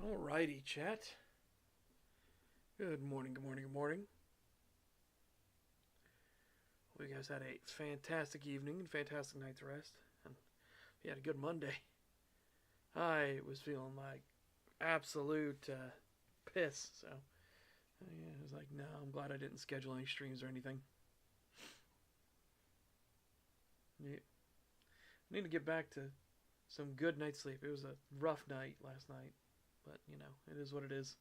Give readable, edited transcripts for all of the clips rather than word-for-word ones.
Alrighty, chat. Good morning, good morning, good morning. Hope you guys had a fantastic evening and fantastic night's rest. And you had a good Monday. I was feeling like absolute piss, so yeah, I was like, no, I'm glad I didn't schedule any streams or anything. Yeah. I need to get back to some good night's sleep. It was a rough night last night, but you know, it is what it is.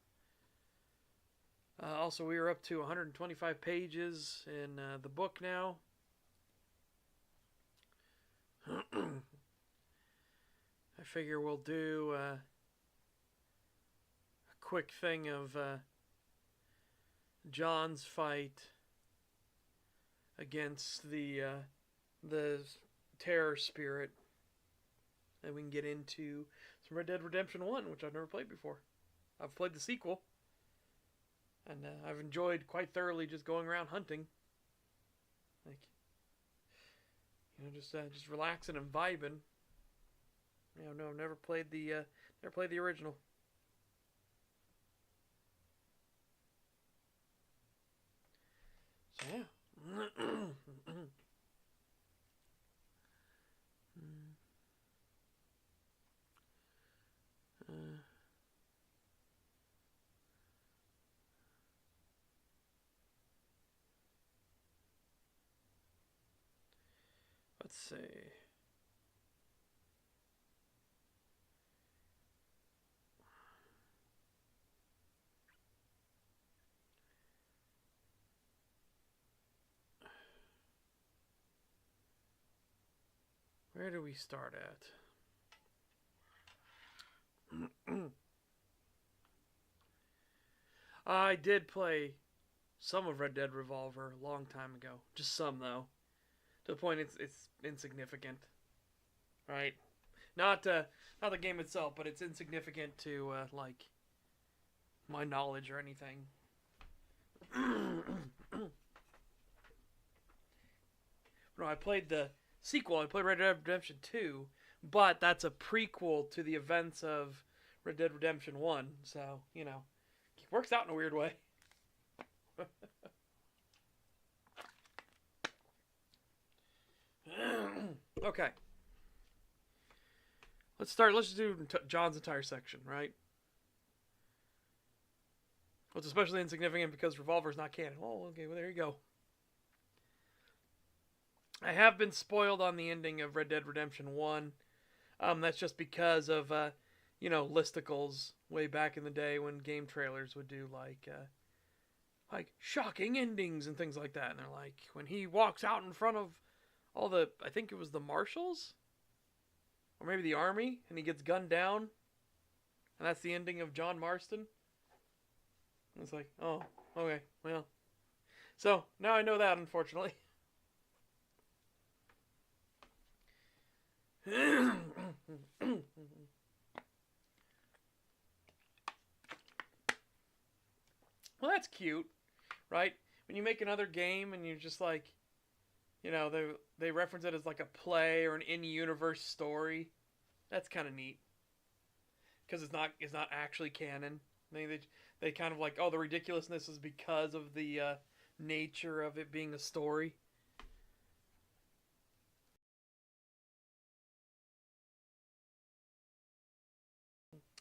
Also, we are up to 125 pages in the book now. I figure we'll do a quick thing of John's fight against the terror spirit, and we can get into some Red Dead Redemption 1, which I've never played before. I've played the sequel, and I've enjoyed quite thoroughly just going around hunting, like, you know, just relaxing and vibing. You know, no, I've never played the original. So yeah. Let's see. Where do we start at? I did play some of Red Dead Revolver a long time ago. Just some, though. To the point it's insignificant. Right? Not the game itself, but it's insignificant to like my knowledge or anything. No, I played the sequel. I played Red Dead Redemption 2, but that's a prequel to the events of Red Dead Redemption 1. So, you know, it works out in a weird way. Okay. Let's do John's entire section, right? Well, it's especially insignificant because Revolver's not canon. Oh, okay, well, there you go. I have been spoiled on the ending of Red Dead Redemption 1. That's just because of, you know, listicles way back in the day when game trailers would do, like shocking endings and things like that. And they're like, when he walks out in front of all the, I think it was the marshals? Or maybe the army, and he gets gunned down. And that's the ending of John Marston. And it's like, oh, okay, well. So, now I know that, unfortunately. Well, that's cute, right? When you make another game and you're just like, you know, they reference it as like a play or an in-universe story. That's kind of neat because it's not actually canon. They kind of like, oh, the ridiculousness is because of the nature of it being a story.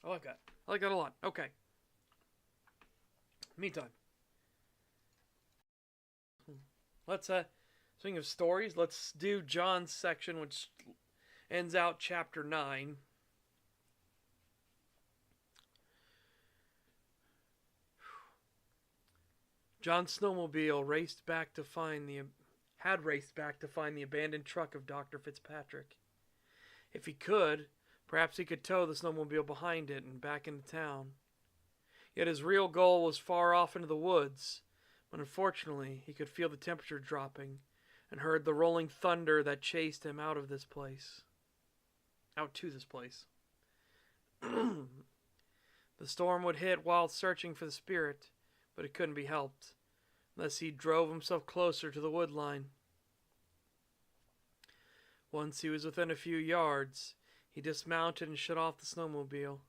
I like that. I like that a lot. Okay. Meantime, let's speaking of stories, let's do John's section, which ends out chapter 9. John's snowmobile had raced back to find the abandoned truck of Dr. Fitzpatrick. If he could, perhaps he could tow the snowmobile behind it and back into town. Yet his real goal was far off into the woods, when unfortunately he could feel the temperature dropping and heard the rolling thunder that chased him out to this place. The storm would hit while searching for the spirit, but it couldn't be helped, unless he drove himself closer to the wood line. Once he was within a few yards, he dismounted and shut off the snowmobile.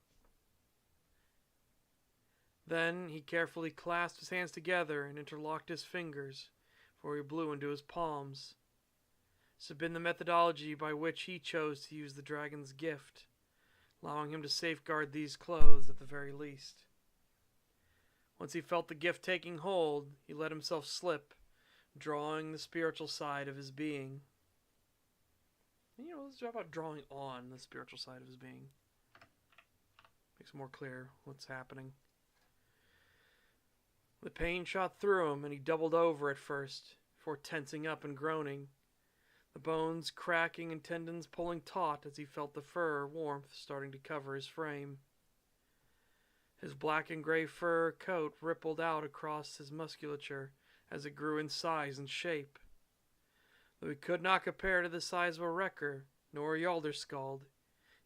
Then he carefully clasped his hands together and interlocked his fingers, before he blew into his palms. This had been the methodology by which he chose to use the dragon's gift, allowing him to safeguard these clothes at the very least. Once he felt the gift taking hold, he let himself slip, drawing the spiritual side of his being. Let's talk about drawing on the spiritual side of his being. Makes it more clear what's happening. The pain shot through him, and he doubled over at first, before tensing up and groaning, the bones cracking and tendons pulling taut as he felt the fur warmth starting to cover his frame. His black and gray fur coat rippled out across his musculature as it grew in size and shape. Though he could not compare to the size of a wrecker, nor a Yalderskald,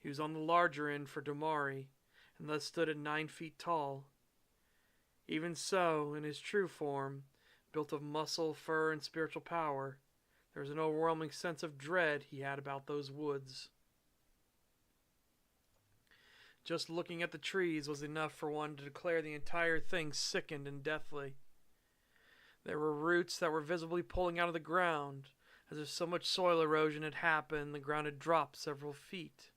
he was on the larger end for Damari, and thus stood at 9 feet tall. Even so, in his true form, built of muscle, fur, and spiritual power, there was an overwhelming sense of dread he had about those woods. Just looking at the trees was enough for one to declare the entire thing sickened and deathly. There were roots that were visibly pulling out of the ground, as if so much soil erosion had happened the ground had dropped several feet.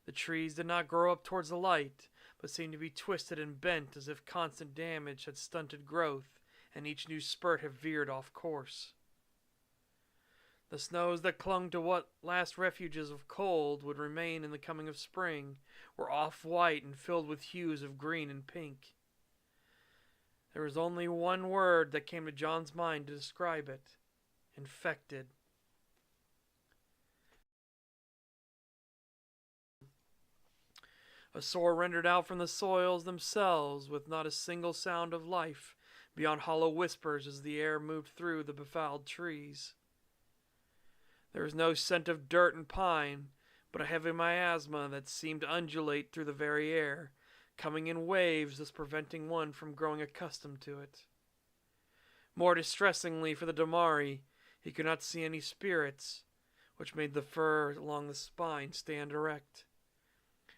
The trees did not grow up towards the light, but seemed to be twisted and bent as if constant damage had stunted growth, and each new spurt had veered off course. The snows that clung to what last refuges of cold would remain in the coming of spring were off-white and filled with hues of green and pink. There was only one word that came to John's mind to describe it: infected. A sore rendered out from the soils themselves, with not a single sound of life beyond hollow whispers as the air moved through the befouled trees. There was no scent of dirt and pine, but a heavy miasma that seemed to undulate through the very air, coming in waves, thus preventing one from growing accustomed to it. More distressingly for the Damari, he could not see any spirits, which made the fur along the spine stand erect.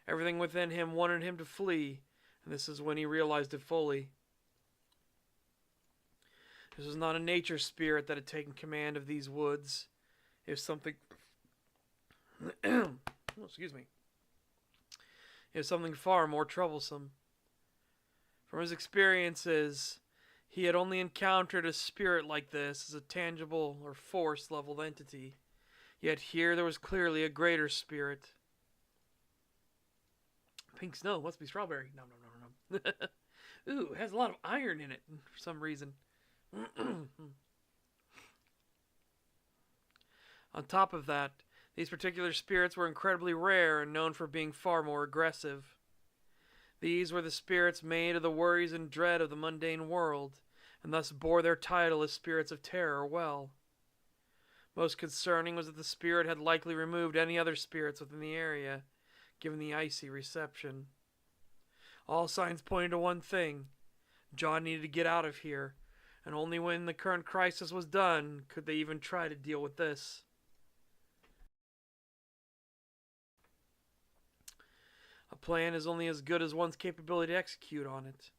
Everything within him wanted him to flee, and this is when he realized it fully. This was not a nature spirit that had taken command of these woods. It was something... excuse me. It was something far more troublesome. From his experiences, he had only encountered a spirit like this as a tangible or force-leveled entity. Yet here there was clearly a greater spirit. Pink snow must be strawberry. No. Ooh, it has a lot of iron in it for some reason. On top of that, these particular spirits were incredibly rare and known for being far more aggressive. These were the spirits made of the worries and dread of the mundane world, and thus bore their title as spirits of terror well. Most concerning was that the spirit had likely removed any other spirits within the area, given the icy reception. All signs pointed to one thing: John needed to get out of here, and only when the current crisis was done could they even try to deal with this. A plan is only as good as one's capability to execute on it,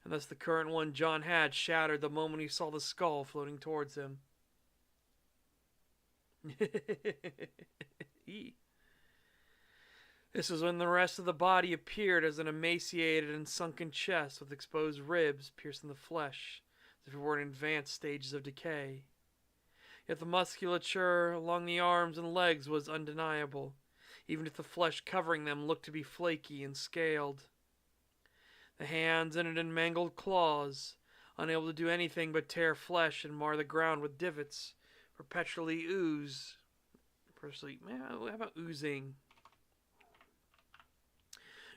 and thus the current one John had shattered the moment he saw the skull floating towards him. This was when the rest of the body appeared as an emaciated and sunken chest with exposed ribs piercing the flesh, as if it were in advanced stages of decay. Yet the musculature along the arms and legs was undeniable, even if the flesh covering them looked to be flaky and scaled. The hands ended in mangled claws, unable to do anything but tear flesh and mar the ground with divots, perpetually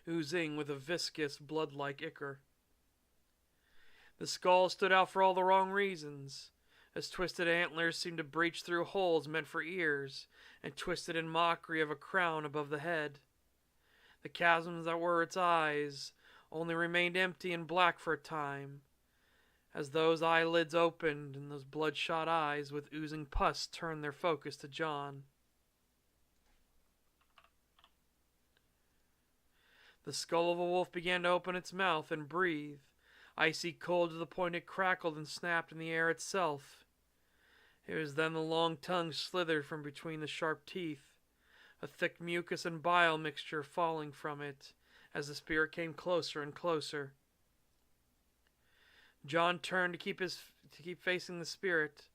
oozing with a viscous, blood-like ichor. The skull stood out for all the wrong reasons, as twisted antlers seemed to breach through holes meant for ears, and twisted in mockery of a crown above the head. The chasms that were its eyes only remained empty and black for a time, as those eyelids opened and those bloodshot eyes with oozing pus turned their focus to John. The skull of a wolf began to open its mouth and breathe, icy cold to the point it crackled and snapped in the air itself. It was then the long tongue slithered from between the sharp teeth, a thick mucus and bile mixture falling from it as the spirit came closer and closer. John turned to keep facing the spirit,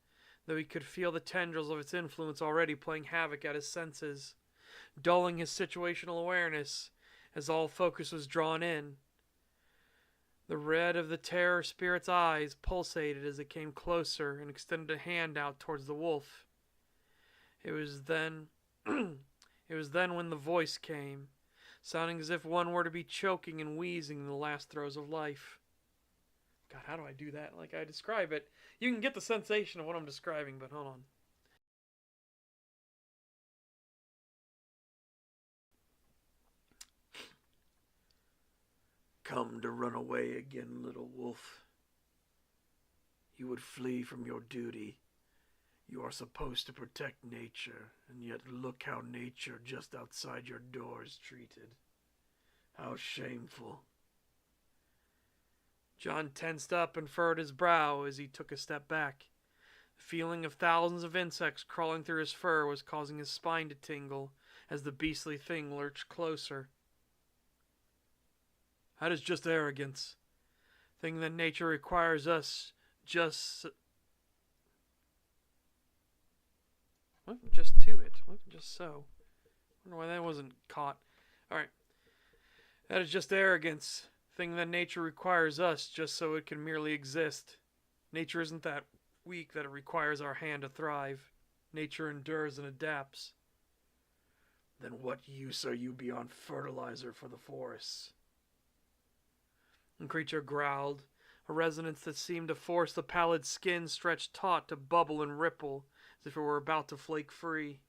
though he could feel the tendrils of its influence already playing havoc at his senses, dulling his situational awareness as all focus was drawn in. The red of the terror spirit's eyes pulsated as it came closer and extended a hand out towards the wolf. It was then when the voice came, sounding as if one were to be choking and wheezing in the last throes of life. God, how do I do that? Like I describe it, you can get the sensation of what I'm describing, but hold on. Come to run away again, little wolf. You would flee from your duty. You are supposed to protect nature, and yet look how nature just outside your door is treated. How shameful. John tensed up and furrowed his brow as he took a step back. The feeling of thousands of insects crawling through his fur was causing his spine to tingle as the beastly thing lurched closer. That is just arrogance. Thing that nature requires us just to it. Just so. I wonder why that wasn't caught. Alright. That is just arrogance. Thing that nature requires us just so it can merely exist. Nature isn't that weak that it requires our hand to thrive. Nature endures and adapts. Then what use are you beyond fertilizer for the forests? The creature growled, a resonance that seemed to force the pallid skin stretched taut to bubble and ripple as if it were about to flake free.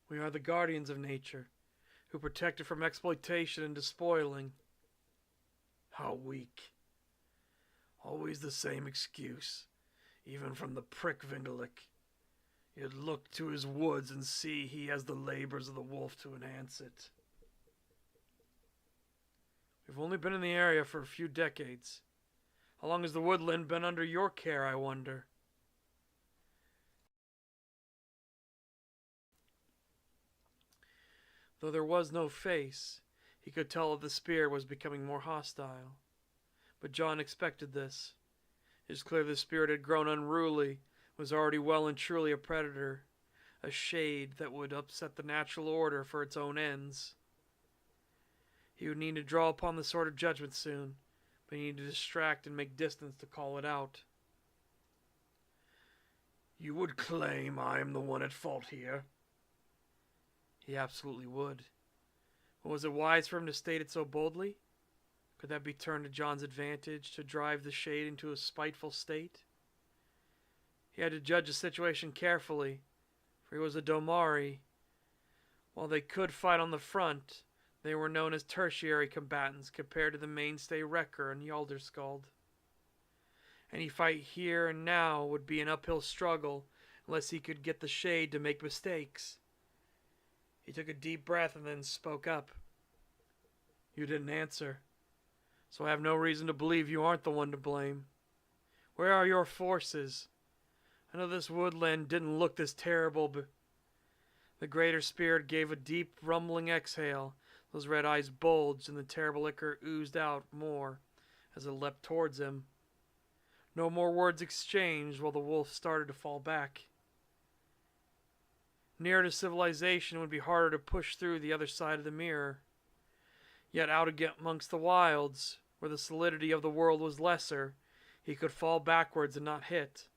We are the guardians of nature, who protect it from exploitation and despoiling. How weak. Always the same excuse, even from the prick Vindalik. You'd look to his woods and see he has the labors of the wolf to enhance it. We've only been in the area for a few decades. How long has the woodland been under your care, I wonder? Though there was no face, he could tell that the spirit was becoming more hostile. But John expected this. It was clear the spirit had grown unruly, was already well and truly a predator, a shade that would upset the natural order for its own ends. He would need to draw upon the sword of judgment soon, but he needed to distract and make distance to call it out. You would claim I am the one at fault here? He absolutely would. But was it wise for him to state it so boldly? Could that be turned to John's advantage to drive the shade into a spiteful state? He had to judge the situation carefully, for he was a Domari. While they could fight on the front, they were known as tertiary combatants compared to the mainstay Wrecker and Yalderskald. Any fight here and now would be an uphill struggle unless he could get the shade to make mistakes. He took a deep breath and then spoke up. You didn't answer, so I have no reason to believe you aren't the one to blame. Where are your forces? I know this woodland didn't look this terrible, but the greater spirit gave a deep, rumbling exhale. Those red eyes bulged, and the terrible liquor oozed out more as it leapt towards him. No more words exchanged while the wolf started to fall back. Nearer to civilization would be harder to push through the other side of the mirror. Yet out again amongst the wilds, where the solidity of the world was lesser, he could fall backwards and not hit.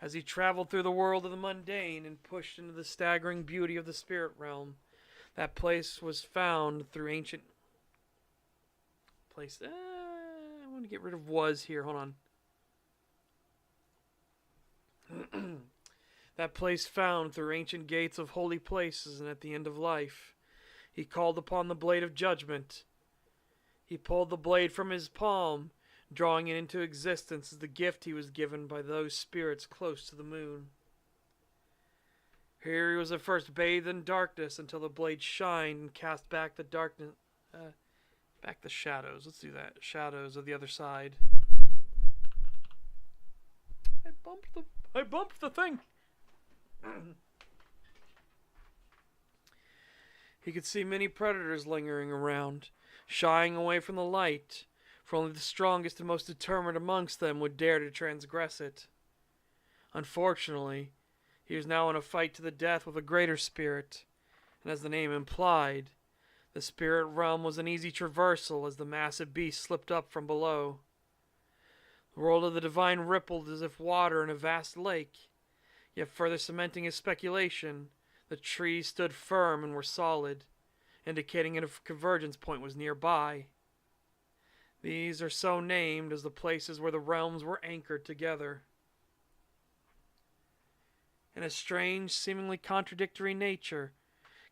As he traveled through the world of the mundane and pushed into the staggering beauty of the spirit realm, that place was found through ancient... I want to get rid of was here. Hold on. That place found through ancient gates of holy places and at the end of life. He called upon the blade of judgment. He pulled the blade from his palm, drawing it into existence as the gift he was given by those spirits close to the moon. Here he was at first bathed in darkness until the blade shined and cast back the darkness, back the shadows. Let's do that. Shadows of the other side. I bumped the thing. He could see many predators lingering around, shying away from the light, for only the strongest and most determined amongst them would dare to transgress it. Unfortunately, he was now in a fight to the death with a greater spirit, and as the name implied, the spirit realm was an easy traversal as the massive beast slipped up from below. The world of the divine rippled as if water in a vast lake, yet further cementing his speculation, the trees stood firm and were solid, indicating a convergence point was nearby. These are so named as the places where the realms were anchored together. In a strange, seemingly contradictory nature,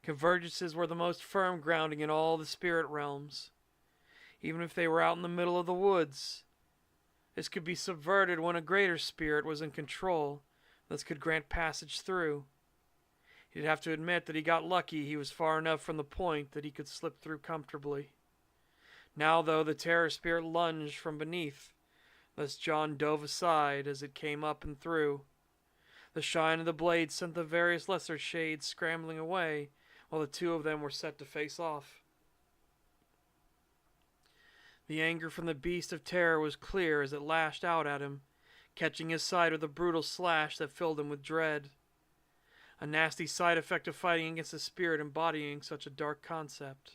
convergences were the most firm grounding in all the spirit realms. Even if they were out in the middle of the woods, this could be subverted when a greater spirit was in control, thus could grant passage through. He'd have to admit that he got lucky he was far enough from the point that he could slip through comfortably. Now, though, the terror spirit lunged from beneath, thus John dove aside as it came up and through. The shine of the blade sent the various lesser shades scrambling away, while the two of them were set to face off. The anger from the beast of terror was clear as it lashed out at him, catching his side with a brutal slash that filled him with dread. A nasty side effect of fighting against a spirit embodying such a dark concept.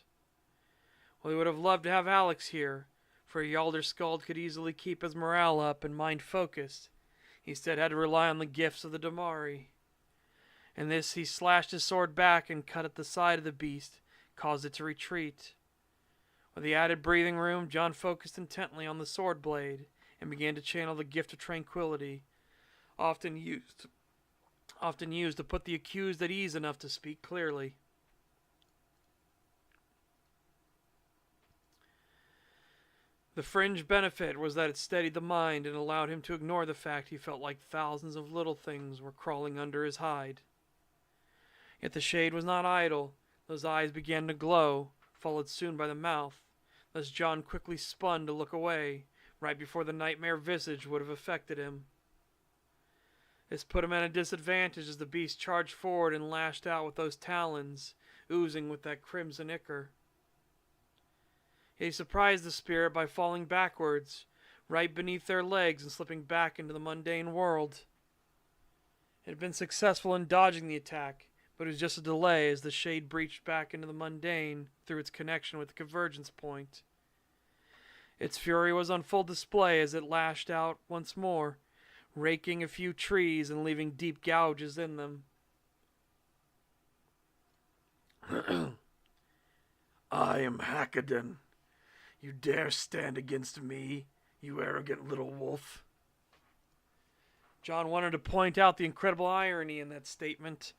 Well, he would have loved to have Alex here, for Yalder Skald could easily keep his morale up and mind focused. He instead had to rely on the gifts of the Damari. In this, he slashed his sword back and cut at the side of the beast, caused it to retreat. With the added breathing room, John focused intently on the sword blade and began to channel the gift of tranquility, often used to put the accused at ease enough to speak clearly. The fringe benefit was that it steadied the mind and allowed him to ignore the fact he felt like thousands of little things were crawling under his hide. Yet the shade was not idle. Those eyes began to glow, followed soon by the mouth. Thus John quickly spun to look away, right before the nightmare visage would have affected him. This put him at a disadvantage as the beast charged forward and lashed out with those talons, oozing with that crimson ichor. He surprised the spirit by falling backwards, right beneath their legs and slipping back into the mundane world. It had been successful in dodging the attack, but it was just a delay as the shade breached back into the mundane through its connection with the convergence point. Its fury was on full display as it lashed out once more, raking a few trees and leaving deep gouges in them. I am Hackaden. You dare stand against me, you arrogant little wolf? John wanted to point out the incredible irony in that statement,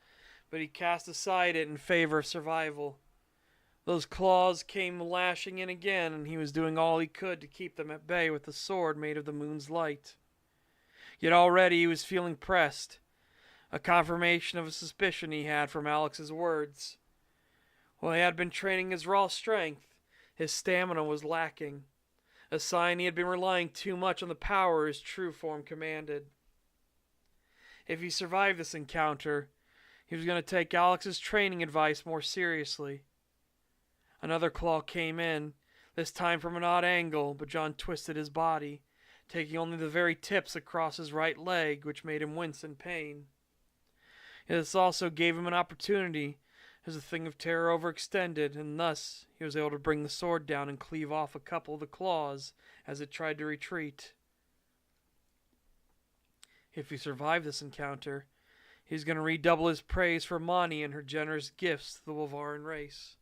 but he cast aside it in favor of survival. Those claws came lashing in again, and he was doing all he could to keep them at bay with the sword made of the moon's light. Yet already he was feeling pressed, a confirmation of a suspicion he had from Alex's words. While he had been training his raw strength, his stamina was lacking, a sign he had been relying too much on the power his true form commanded. If he survived this encounter, he was going to take Alex's training advice more seriously. Another claw came in, this time from an odd angle, but John twisted his body, taking only the very tips across his right leg, which made him wince in pain. Yet this also gave him an opportunity, as the thing of terror overextended, and thus he was able to bring the sword down and cleave off a couple of the claws as it tried to retreat. If he survived this encounter, he was going to redouble his praise for Mani and her generous gifts to the Wolvaran race.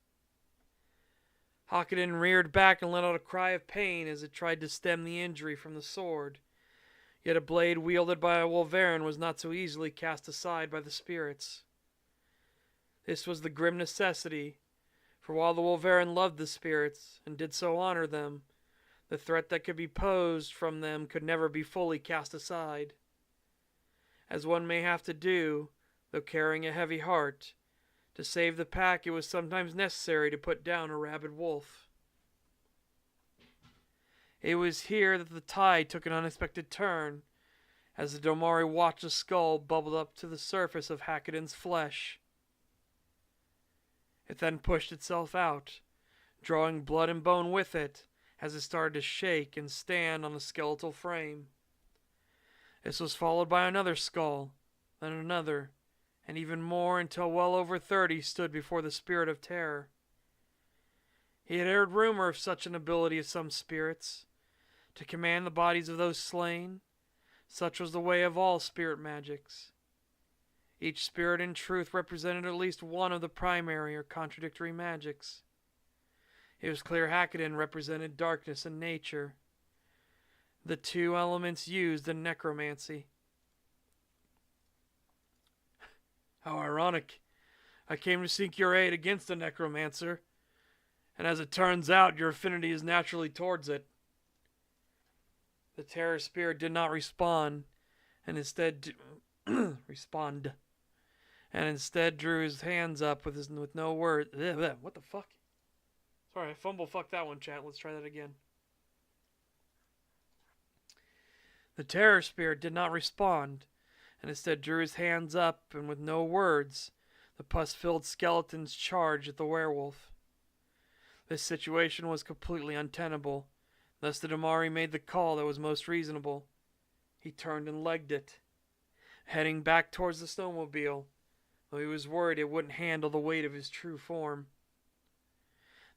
Hakaden reared back and let out a cry of pain as it tried to stem the injury from the sword. Yet a blade wielded by a Wolvaran was not so easily cast aside by the spirits. This was the grim necessity, for while the Wolvaran loved the spirits and did so honor them, the threat that could be posed from them could never be fully cast aside. As one may have to do, though carrying a heavy heart. To save the pack, it was sometimes necessary to put down a rabid wolf. It was here that the tide took an unexpected turn, as the Domari watched the skull bubble up to the surface of Hackaden's flesh. It then pushed itself out, drawing blood and bone with it, as it started to shake and stand on a skeletal frame. This was followed by another skull, then another, and even more until well over 30 stood before the spirit of terror. He had heard rumor of such an ability of some spirits, to command the bodies of those slain. Such was the way of all spirit magics. Each spirit in truth represented at least one of the primary or contradictory magics. It was clear Hackaden represented darkness and nature, the two elements used in necromancy. How ironic. I came to seek your aid against the necromancer, and as it turns out, your affinity is naturally towards it. The terror spirit did not respond, and instead drew his hands up with no word. What the fuck? Sorry, I fumble fucked that one, chat. Let's try that again. The terror spirit did not respond, and instead drew his hands up, and with no words, the pus-filled skeletons charged at the werewolf. This situation was completely untenable. Thus the Domari made the call that was most reasonable. He turned and legged it, heading back towards the snowmobile, though he was worried it wouldn't handle the weight of his true form.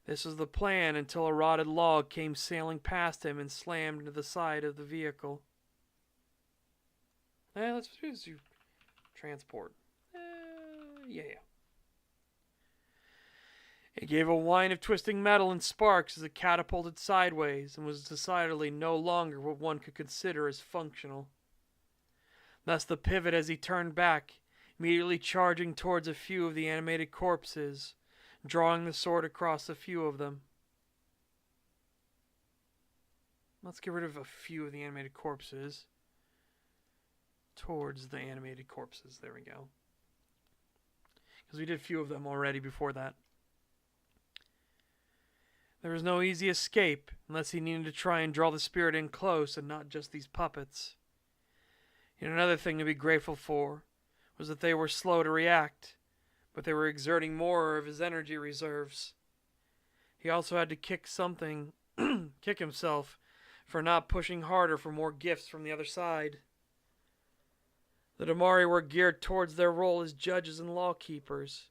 This was the plan until a rotted log came sailing past him and slammed into the side of the vehicle. Let's do transport. Yeah. It gave a whine of twisting metal and sparks as it catapulted sideways and was decidedly no longer what one could consider as functional. Thus the pivot as he turned back, immediately charging towards a few of the animated corpses, drawing the sword across a few of them. Let's get rid of a few of the animated corpses. Towards the animated corpses. There we go. Because we did a few of them already before that. There was no easy escape unless he needed to try and draw the spirit in close and not just these puppets. And another thing to be grateful for was that they were slow to react, but they were exerting more of his energy reserves. He also had to kick himself for not pushing harder for more gifts from the other side. The Domari were geared towards their role as judges and lawkeepers,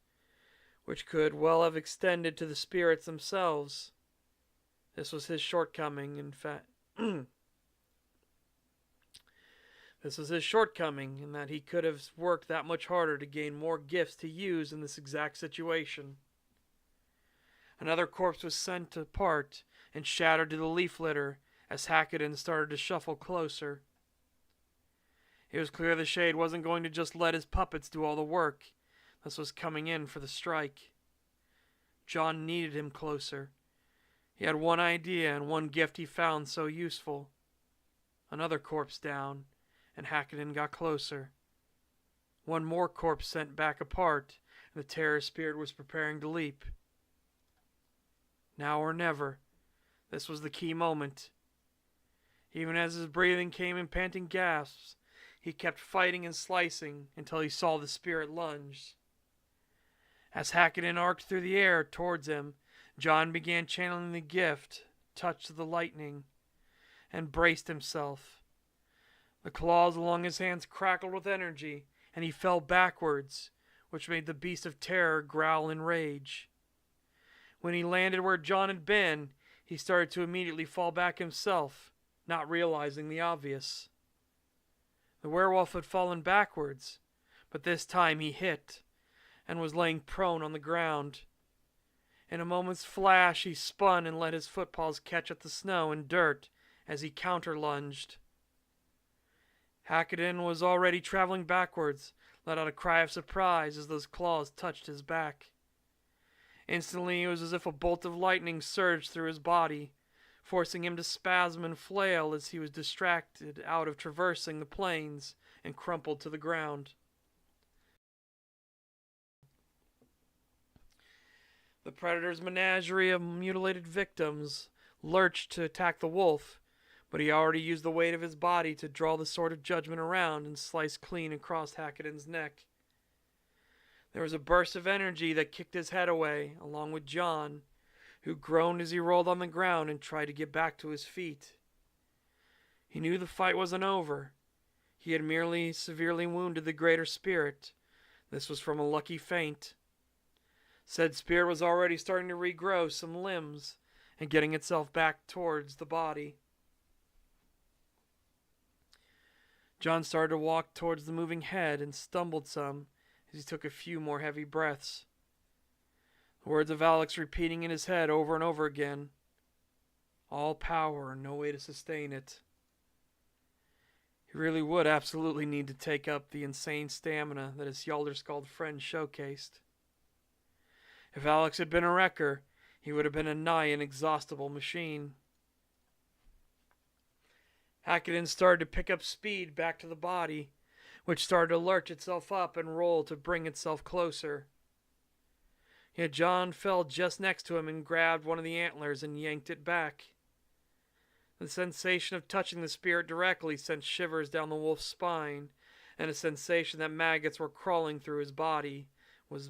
which could well have extended to the spirits themselves. This was his shortcoming, in fact. This was his shortcoming in that he could have worked that much harder to gain more gifts to use in this exact situation. Another corpse was sent apart and shattered to the leaf litter as Hackaden started to shuffle closer. It was clear the Shade wasn't going to just let his puppets do all the work. This was coming in for the strike. John needed him closer. He had one idea and one gift he found so useful. Another corpse down, and Hackaden got closer. One more corpse sent back apart, and the terror spirit was preparing to leap. Now or never. This was the key moment. Even as his breathing came in panting gasps, he kept fighting and slicing until he saw the spirit lunge. As Hackaden arced through the air towards him, John began channeling the gift, touch of the lightning, and braced himself. The claws along his hands crackled with energy, and he fell backwards, which made the beast of terror growl in rage. When he landed where John had been, he started to immediately fall back himself, not realizing the obvious. The werewolf had fallen backwards, but this time he hit, and was laying prone on the ground. In a moment's flash, he spun and let his footpaws catch at the snow and dirt as he counter-lunged. Hackaden was already traveling backwards, let out a cry of surprise as those claws touched his back. Instantly, it was as if a bolt of lightning surged through his body, forcing him to spasm and flail as he was distracted out of traversing the plains and crumpled to the ground. The predator's menagerie of mutilated victims lurched to attack the wolf, but he already used the weight of his body to draw the sword of judgment around and slice clean across Hackaden's neck. There was a burst of energy that kicked his head away, along with John, who groaned as he rolled on the ground and tried to get back to his feet. He knew the fight wasn't over. He had merely severely wounded the greater spirit. This was from a lucky feint. Said spirit was already starting to regrow some limbs and getting itself back towards the body. John started to walk towards the moving head and stumbled some as he took a few more heavy breaths. The words of Alex repeating in his head over and over again. All power and no way to sustain it. He really would absolutely need to take up the insane stamina that his Yalder-Scald friend showcased. If Alex had been a wrecker, he would have been a nigh inexhaustible machine. Hackaden started to pick up speed back to the body, which started to lurch itself up and roll to bring itself closer. Yet John fell just next to him and grabbed one of the antlers and yanked it back. The sensation of touching the spirit directly sent shivers down the wolf's spine, and a sensation that maggots were crawling through his body was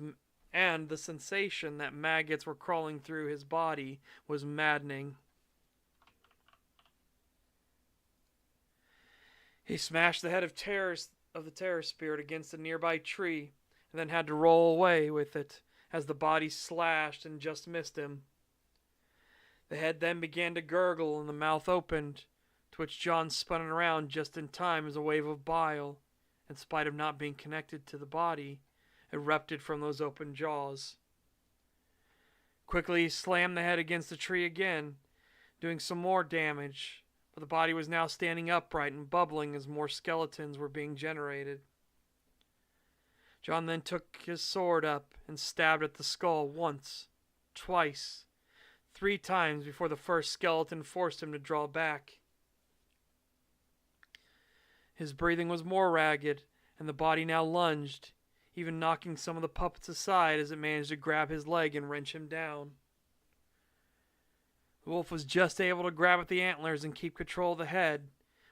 maddening. He smashed the head of the terror spirit against a nearby tree, and then had to roll away with it as the body slashed and just missed him. The head then began to gurgle and the mouth opened, to which John spun it around just in time as a wave of bile, in spite of not being connected to the body, erupted from those open jaws. Quickly he slammed the head against the tree again, doing some more damage, but the body was now standing upright and bubbling as more skeletons were being generated. John then took his sword up and stabbed at the skull once, twice, 3 times before the first skeleton forced him to draw back. His breathing was more ragged, and the body now lunged, even knocking some of the puppets aside as it managed to grab his leg and wrench him down. The wolf was just able to grab at the antlers and keep control of the head,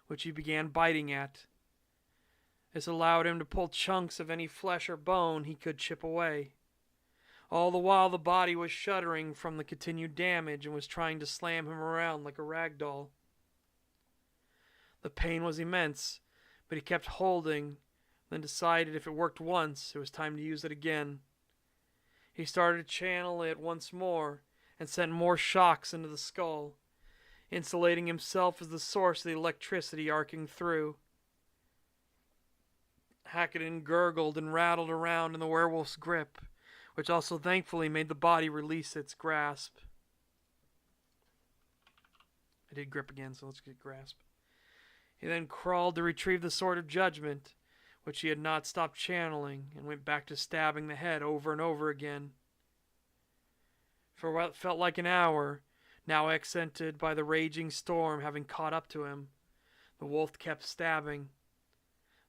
which he began biting at. This allowed him to pull chunks of any flesh or bone he could chip away. All the while the body was shuddering from the continued damage and was trying to slam him around like a rag doll. The pain was immense, but he kept holding, then decided if it worked once, it was time to use it again. He started to channel it once more and sent more shocks into the skull, insulating himself as the source of the electricity arcing through. Hackaden gurgled and rattled around in the werewolf's grip, which also thankfully made the body release its grasp. I did grip again, so let's get grasp. He then crawled to retrieve the Sword of Judgment, which he had not stopped channeling, and went back to stabbing the head over and over again. For what felt like an hour, now accented by the raging storm having caught up to him, the wolf kept stabbing.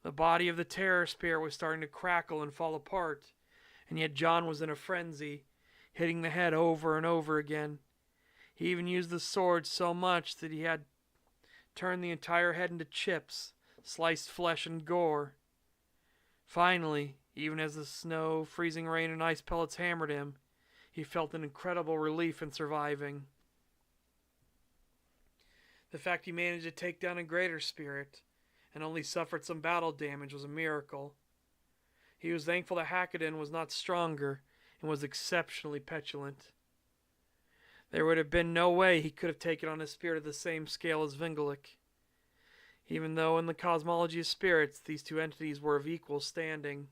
The body of the terror spirit was starting to crackle and fall apart, and yet John was in a frenzy, hitting the head over and over again. He even used the sword so much that he had turned the entire head into chips, sliced flesh and gore. Finally, even as the snow, freezing rain, and ice pellets hammered him, he felt an incredible relief in surviving. The fact he managed to take down a greater spirit and only suffered some battle damage was a miracle. He was thankful that Hackaden was not stronger and was exceptionally petulant. There would have been no way he could have taken on a spirit of the same scale as Vingelik, even though in the cosmology of spirits these two entities were of equal standing.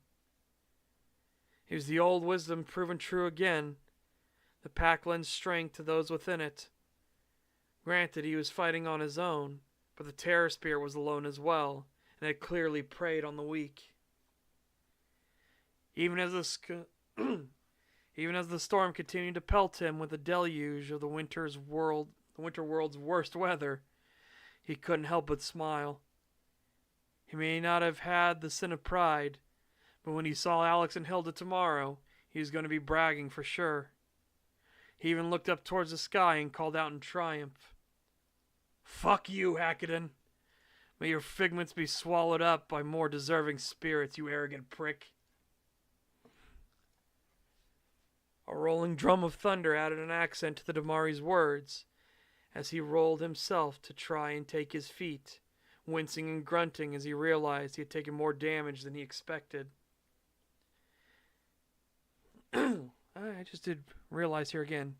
It was the old wisdom proven true again. The pack lends strength to those within it. Granted, he was fighting on his own, but the terror spirit was alone as well, and had clearly preyed on the weak. Even as the storm continued to pelt him with a deluge of the winter world's worst weather, he couldn't help but smile. He may not have had the sin of pride, but when he saw Alex and Hilda tomorrow, he was going to be bragging for sure. He even looked up towards the sky and called out in triumph. "Fuck you, Hackenden. May your figments be swallowed up by more deserving spirits, you arrogant prick." A rolling drum of thunder added an accent to the Damari's words as he rolled himself to try and take his feet, wincing and grunting as he realized he had taken more damage than he expected. I just did realize here again.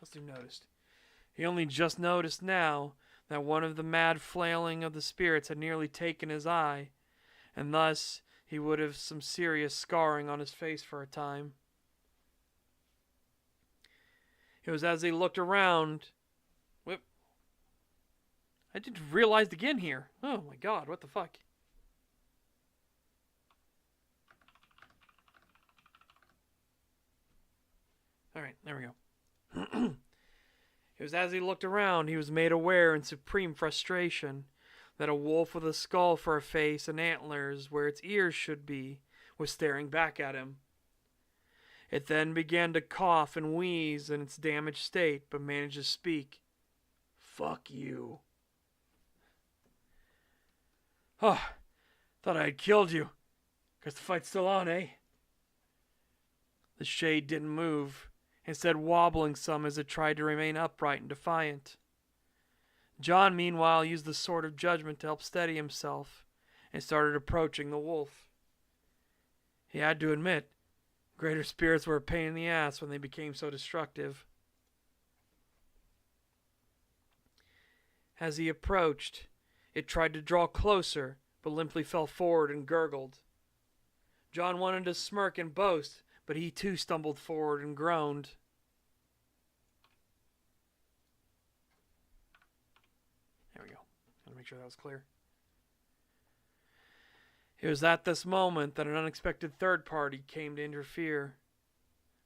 Must have noticed. He only just noticed now that one of the mad flailing of the spirits had nearly taken his eye, and thus he would have some serious scarring on his face for a time. It was as he looked around. Whip. I didn't realize again here. Oh my god, what the fuck? Alright, there we go. It was as he looked around he was made aware in supreme frustration that a wolf with a skull for a face and antlers where its ears should be was staring back at him. It then began to cough and wheeze in its damaged state, but managed to speak. "Fuck you." "Oh, thought I had killed you. Guess the fight's still on, eh?" The shade didn't move, instead wobbling some as it tried to remain upright and defiant. John, meanwhile, used the sword of judgment to help steady himself and started approaching the wolf. He had to admit, greater spirits were a pain in the ass when they became so destructive. As he approached, it tried to draw closer, but limply fell forward and gurgled. John wanted to smirk and boast, but he too stumbled forward and groaned. There we go. Gotta make sure that was clear. It was at this moment that an unexpected third party came to interfere.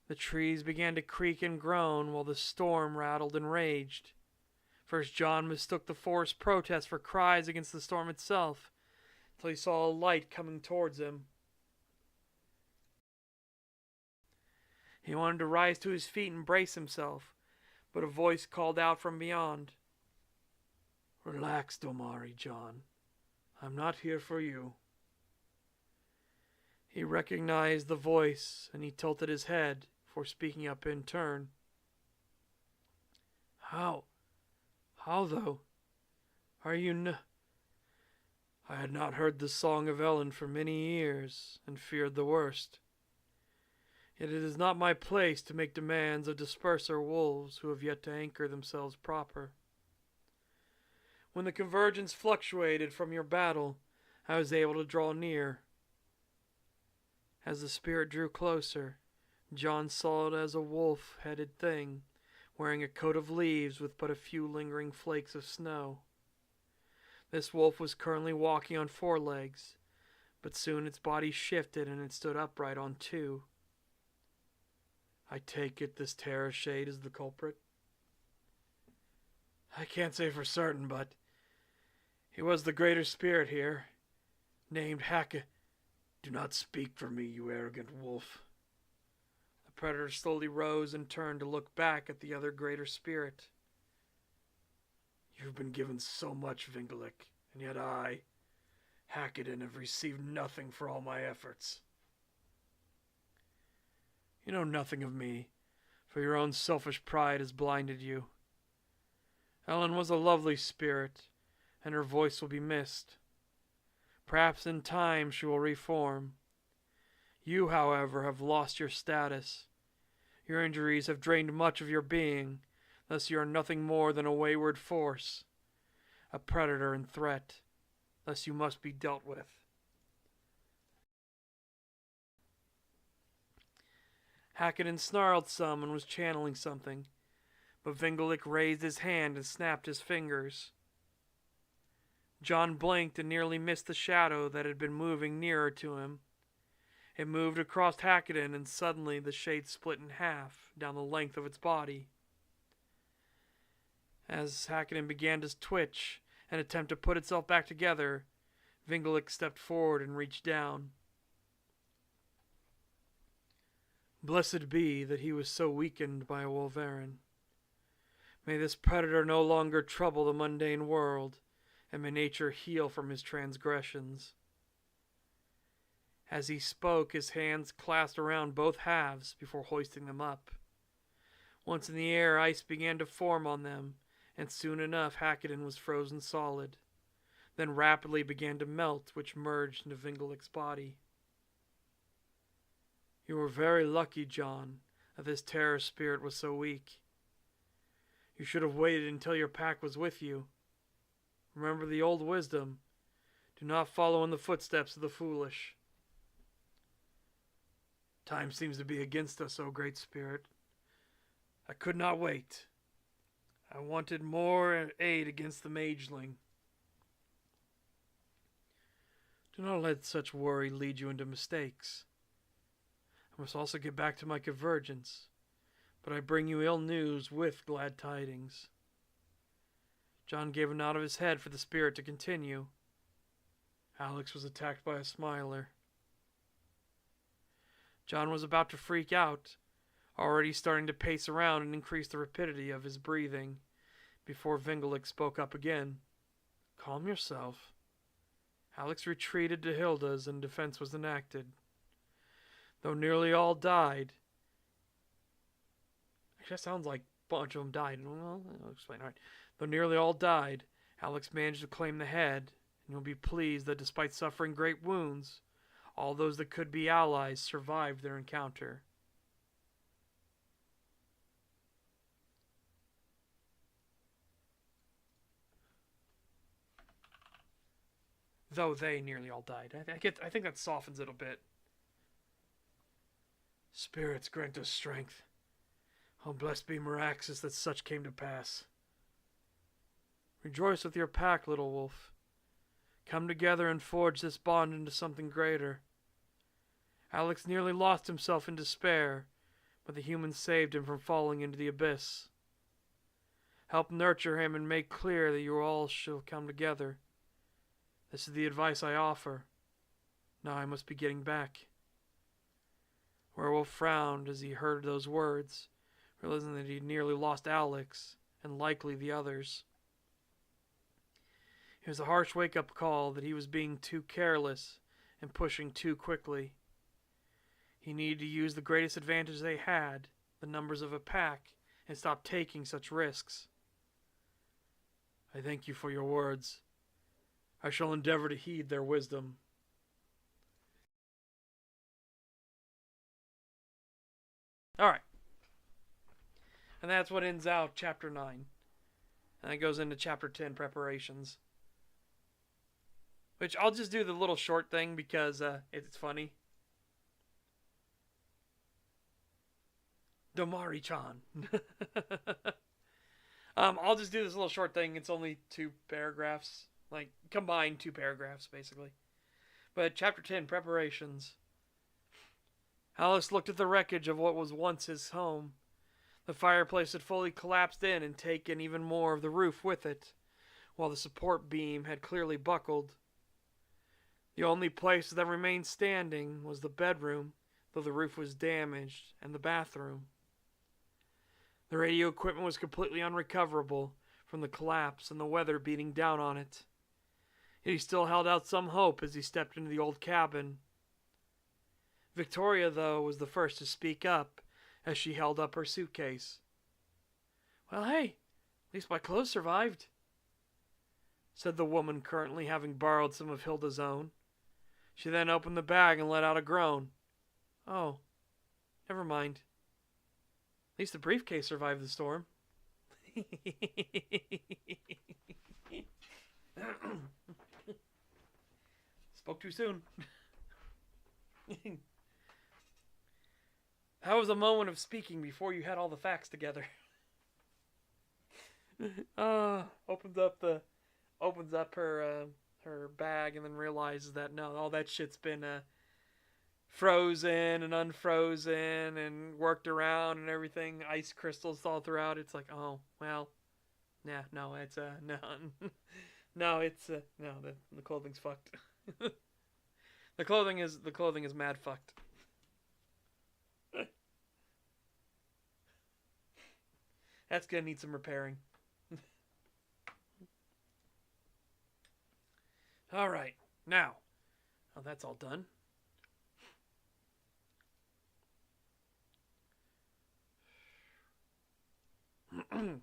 The trees began to creak and groan while the storm rattled and raged. First, John mistook the forest protest for cries against the storm itself, till he saw a light coming towards him. He wanted to rise to his feet and brace himself, but a voice called out from beyond. "Relax, Damari, John. I'm not here for you." He recognized the voice, and he tilted his head before speaking up in turn. How though? Are you I had not heard the song of Ellen for many years, and feared the worst. Yet it is not my place to make demands of disperser wolves who have yet to anchor themselves proper. When the convergence fluctuated from your battle, I was able to draw near. As the spirit drew closer, John saw it as a wolf-headed thing, wearing a coat of leaves with but a few lingering flakes of snow. This wolf was currently walking on 4 legs, but soon its body shifted and it stood upright on 2. I take it this terror shade is the culprit? I can't say for certain, but he was the greater spirit here, named Hackett. Do not speak for me, you arrogant wolf. The predator slowly rose and turned to look back at the other greater spirit. You've been given so much, Vingalik, and yet I, Hackett, have received nothing for all my efforts. You know nothing of me, for your own selfish pride has blinded you. Ellen was a lovely spirit, and her voice will be missed. Perhaps in time she will reform. You, however, have lost your status. Your injuries have drained much of your being, thus you are nothing more than a wayward force, a predator and threat, thus you must be dealt with. Hackett snarled some and was channeling something, but Vingalik raised his hand and snapped his fingers. John blinked and nearly missed the shadow that had been moving nearer to him. It moved across Hackett, and suddenly the shade split in half down the length of its body. As Hackett began to twitch and attempt to put itself back together, Vingalik stepped forward and reached down. Blessed be that he was so weakened by a wolverine. May this predator no longer trouble the mundane world, and may nature heal from his transgressions. As he spoke, his hands clasped around both halves before hoisting them up. Once in the air, ice began to form on them, and soon enough Hackedon was frozen solid, then rapidly began to melt, which merged into Vingelic's body. You were very lucky, John, that this terror spirit was so weak. You should have waited until your pack was with you. Remember the old wisdom. Do not follow in the footsteps of the foolish. Time seems to be against us, O Great Spirit. I could not wait. I wanted more aid against the mageling. Do not let such worry lead you into mistakes. I must also get back to my convergence, but I bring you ill news with glad tidings. John gave a nod of his head for the spirit to continue. Alex was attacked by a smiler. John was about to freak out, already starting to pace around and increase the rapidity of his breathing, before Vingelic spoke up again. Calm yourself. Alex retreated to Hilda's and defense was enacted. Though nearly all died. Actually, that sounds like a bunch of them died. Well, I'll explain. All right. Though nearly all died, Alex managed to claim the head, and you'll be pleased that despite suffering great wounds, all those that could be allies survived their encounter. Though they nearly all died. I think that softens it a bit. Spirits grant us strength. Oh, blessed be Meraxis that such came to pass. Rejoice with your pack, little wolf. Come together and forge this bond into something greater. Alex nearly lost himself in despair, but the humans saved him from falling into the abyss. Help nurture him and make clear that you all shall come together. This is the advice I offer. Now I must be getting back. Werewolf frowned as he heard those words, realizing that he had nearly lost Alex, and likely the others. It was a harsh wake-up call that he was being too careless and pushing too quickly. He needed to use the greatest advantage they had, the numbers of a pack, and stop taking such risks. I thank you for your words. I shall endeavor to heed their wisdom. Alright. And that's what ends out Chapter 9. And it goes into Chapter 10, preparations. Which I'll just do the little short thing because it's funny. Domari-chan. I'll just do this little short thing. It's only 2 paragraphs. Like, combined 2 paragraphs, basically. But Chapter 10, preparations. Alice looked at the wreckage of what was once his home. The fireplace had fully collapsed in and taken even more of the roof with it, while the support beam had clearly buckled. The only place that remained standing was the bedroom, though the roof was damaged, and the bathroom. The radio equipment was completely unrecoverable from the collapse and the weather beating down on it. Yet he still held out some hope as he stepped into the old cabin. Victoria, though, was the first to speak up as she held up her suitcase. Well, hey, at least my clothes survived, said the woman, currently having borrowed some of Hilda's own. She then opened the bag and let out a groan. Oh, never mind. At least the briefcase survived the storm. Spoke too soon. That was a moment of speaking before you had all the facts together. Opens up her bag and then realizes that no, all that shit's been frozen and unfrozen and worked around and everything. Ice crystals all throughout. It's like, oh well, yeah, no, it's no, no, it's no, the clothing's fucked. The clothing is mad fucked. That's gonna need some repairing. All right, now, oh, that's all done. I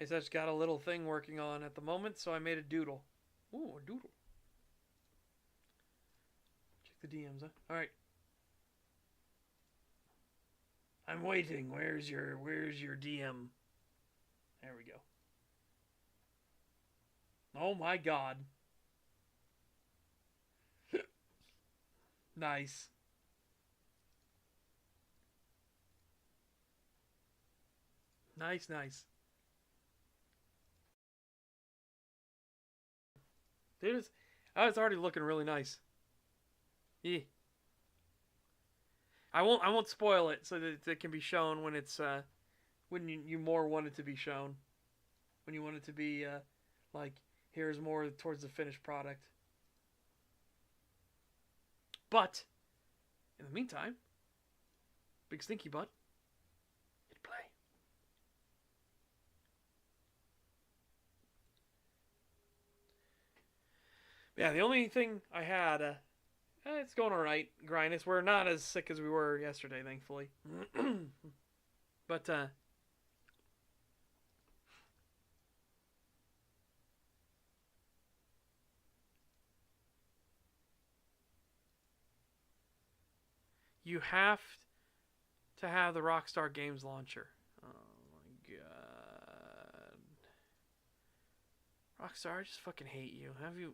just got a little thing working on at the moment, so I made a doodle. Ooh, a doodle. Check the DMs, huh? All right. I'm waiting. Where's your DM? There we go. Oh my god. Nice. Nice, nice. Dude, it's already looking really nice. Yeah. I won't spoil it so that it can be shown when it's when you more want it to be shown. When you want it to be like here's more towards the finished product. But in the meantime, Big Stinky Butt, hit play. Yeah, the only thing I had, it's going alright, Grindus. We're not as sick as we were yesterday, thankfully. But, you have to have the Rockstar Games launcher. Oh my god. Rockstar, I just fucking hate you. Have you...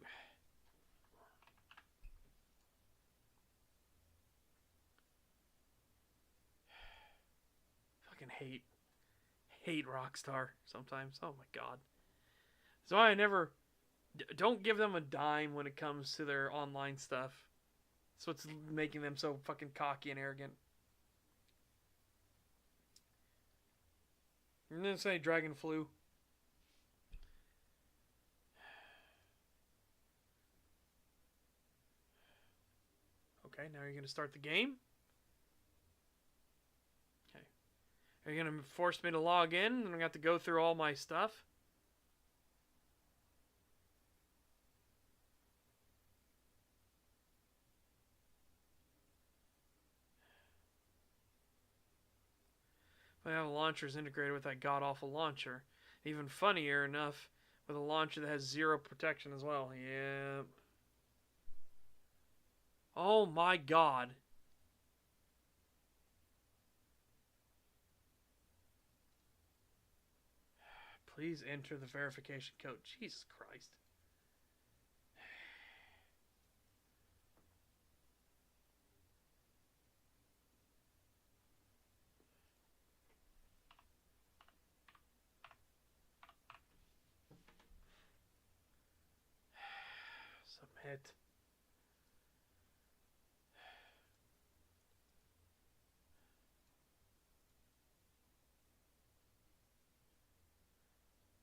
fucking hate Rockstar sometimes. Oh my god. So I never... don't give them a dime when it comes to their online stuff. That's what's making them so fucking cocky and arrogant. I'm gonna say Dragon Flu. Okay, now you're gonna start the game. Okay. Are you gonna force me to log in and I'm gonna have to go through all my stuff? I have launchers integrated with that god-awful launcher. Even funnier enough, with a launcher that has zero protection as well. Yep. Oh my god. Please enter the verification code. Jesus Christ. Submit.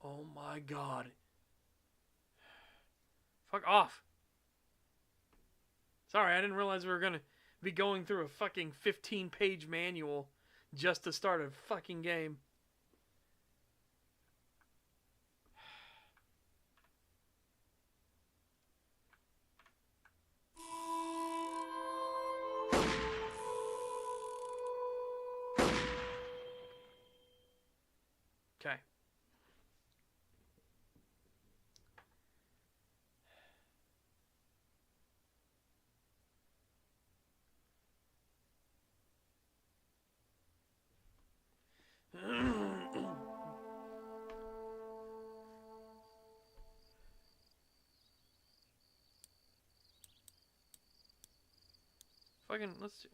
Oh my god. Fuck off. Sorry, I didn't realize we were gonna be going through a fucking 15-page manual just to start a fucking game. Okay. Fucking, let's do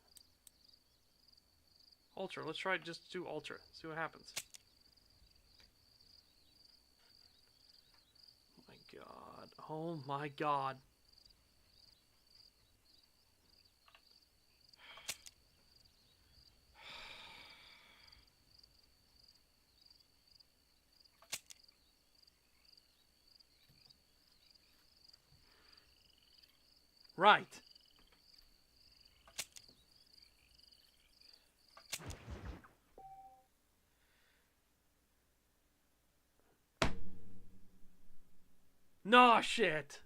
Ultra. Let's try just do Ultra. See what happens. Oh my god. Oh my god. Right. Nah, shit.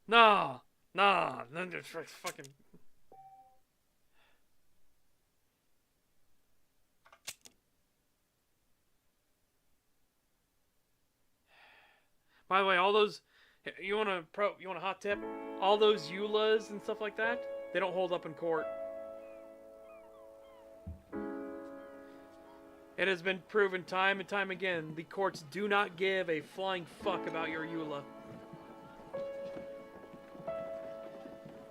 Nah. Nah. Fucking... By the way, all those... You want a hot tip? All those EULAs and stuff like that, they don't hold up in court. It has been proven time and time again, the courts do not give a flying fuck about your EULA.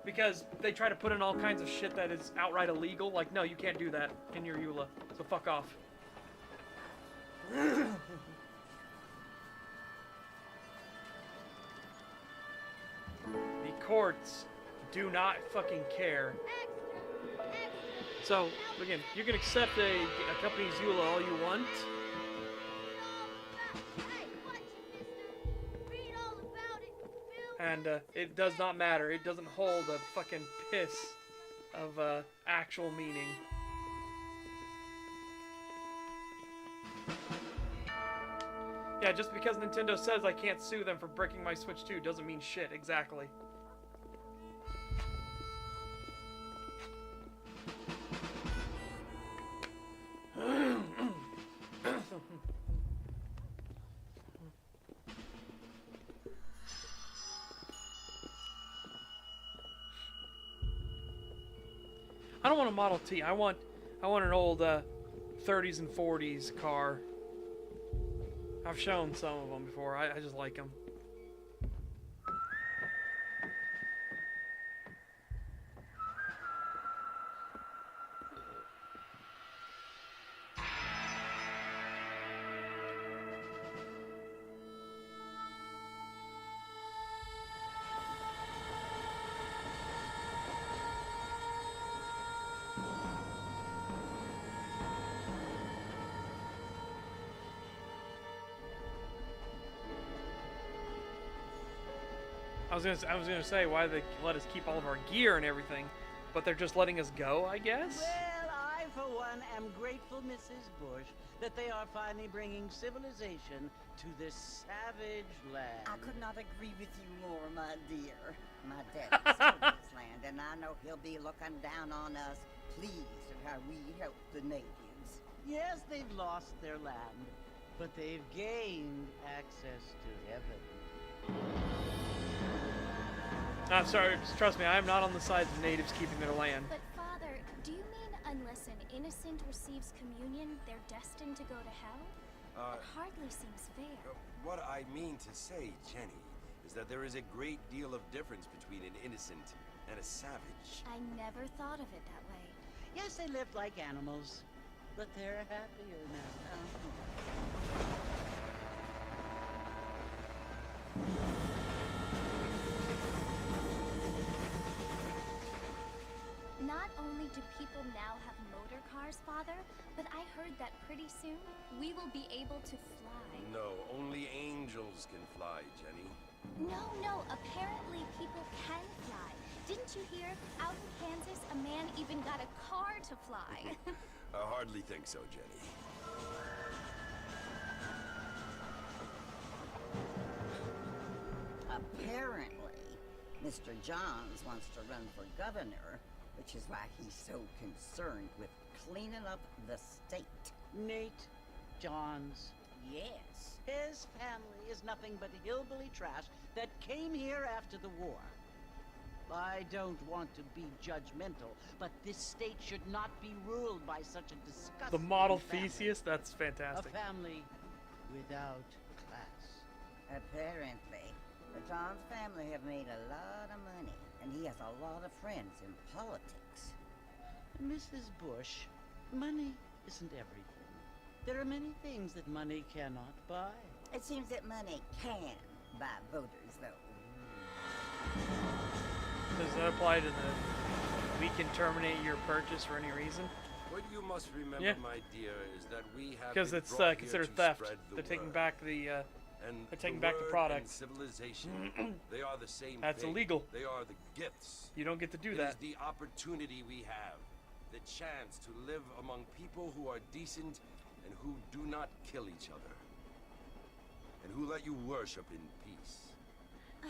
Because they try to put in all kinds of shit that is outright illegal. Like, no, you can't do that in your EULA, so fuck off. The courts do not fucking care. So, again, you can accept a company's EULA all you want. And it does not matter. It doesn't hold a fucking piss of actual meaning. Yeah, just because Nintendo says I can't sue them for breaking my Switch 2 doesn't mean shit, exactly. I don't want a Model T. I want an old 30s and 40s car. I've shown some of them before. I just like them. I was gonna say, why they let us keep all of our gear and everything, but they're just letting us go, I guess? Well, I, for one, am grateful, Mrs. Bush, that they are finally bringing civilization to this savage land. I could not agree with you more, my dear. My dad sold this land, and I know he'll be looking down on us, pleased at how we help the natives. Yes, they've lost their land, but they've gained access to heaven. I'm sorry, just trust me, I am not on the side of the natives keeping their land. But Father, do you mean unless an innocent receives communion, they're destined to go to hell? That hardly seems fair. What I mean to say, Jenny, is that there is a great deal of difference between an innocent and a savage. I never thought of it that way. Yes, they lived like animals, but they're happier now. Not only do people now have motor cars, Father, but I heard that pretty soon we will be able to fly. No, only angels can fly, Jenny. No, apparently people can fly. Didn't you hear? Out in Kansas, a man even got a car to fly. I hardly think so, Jenny. Apparently, Mr. Johns wants to run for governor, which is why he's so concerned with cleaning up the state. Nate Johns. Yes. His family is nothing but hillbilly trash that came here after the war. I don't want to be judgmental, but this state should not be ruled by such a disgusting The model family. Theseus? That's fantastic. A family without class. Apparently, the Johns family have made a lot of money, and he has a lot of friends in politics. Mrs. Bush, money isn't everything. There are many things that money cannot buy. It seems that money can buy voters, though. Does that apply to the we can terminate your purchase for any reason? What you must remember, Yeah. my dear, is that we have Because been it's brought here considered to theft. spread the They're taking word. back the And they're taking back the word product. and civilization, they are the same That's thing. illegal. They are the gifts. you don't get to do It that. is the opportunity we have, the chance to live among people who are decent and who do not kill each other, and who let you worship in peace.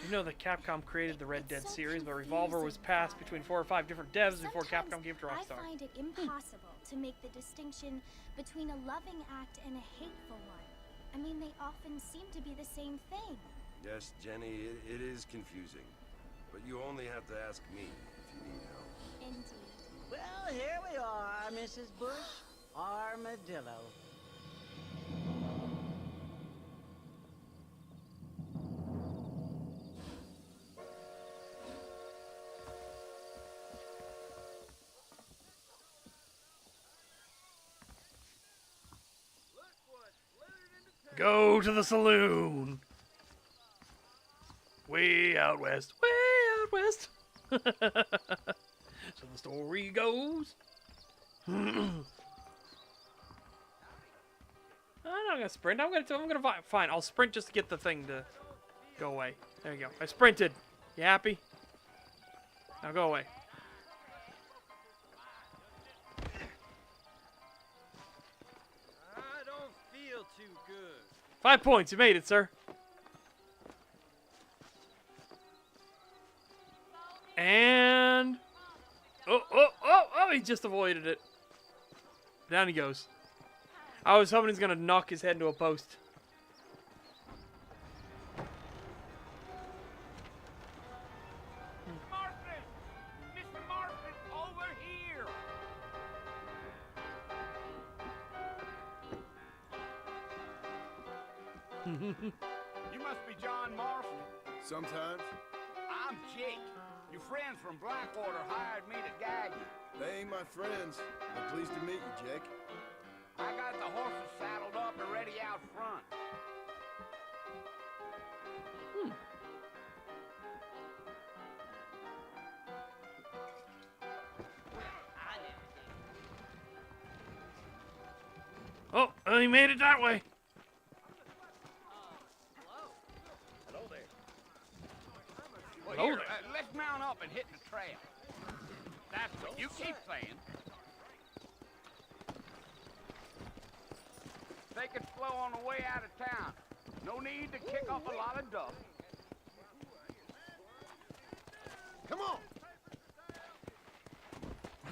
You know that Capcom created the Red Dead It's so series, but Revolver was confusing, passed Father. between 4 or 5 different devs before Sometimes Capcom gave it to I Rockstar. find it impossible to make the distinction between a loving act and a hateful one. I mean, they often seem to be the same thing. Yes, Jenny, it is confusing. But you only have to ask me if you need help. Indeed. Well, here we are, Mrs. Bush. Armadillo. Go to the saloon. Way out west. Way out west. So the story goes. I'm not gonna sprint. I'm gonna fine. I'll sprint just to get the thing to go away. There you go. I sprinted. You happy? Now go away. I don't feel too good. 5 points. You made it, sir. And oh! He just avoided it. Down he goes. I was hoping he's gonna knock his head into a post. Marston! Mr. Marston, over here! You must be John Marston. Sometimes. I'm Jake. Your friends from Blackwater hired me to guide you. They ain't my friends. I'm pleased to meet you, Jake. I got the horses saddled up and ready out front. Oh, he made it that way. Hello there. Well, Hello here, there. let's mount up and hit the trail. That's what you keep saying. Take it slow on the way out of town. No need to kick up a lot of dust. Come on!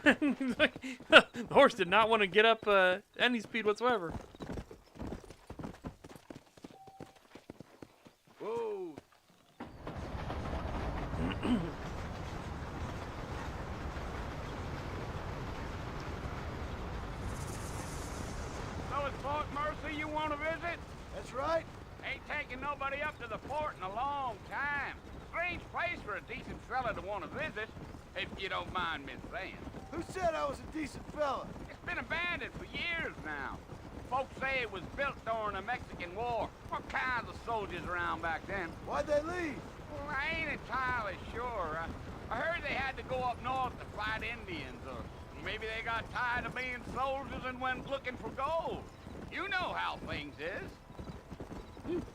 The horse did not want to get up any speed whatsoever. Whoa. So it's Fort Mercy you want to visit? That's right. Ain't taking nobody up to the fort in a long time. Strange place for a decent fella to want to visit, if you don't mind me saying. Who said I was a decent fella? It's been abandoned for years now. Folks say it was built during the Mexican War. What kinds of soldiers around back then? Why'd they leave? Well, I ain't entirely sure. I heard they had to go up north to fight Indians, or maybe they got tired of being soldiers and went looking for gold. You know how things is.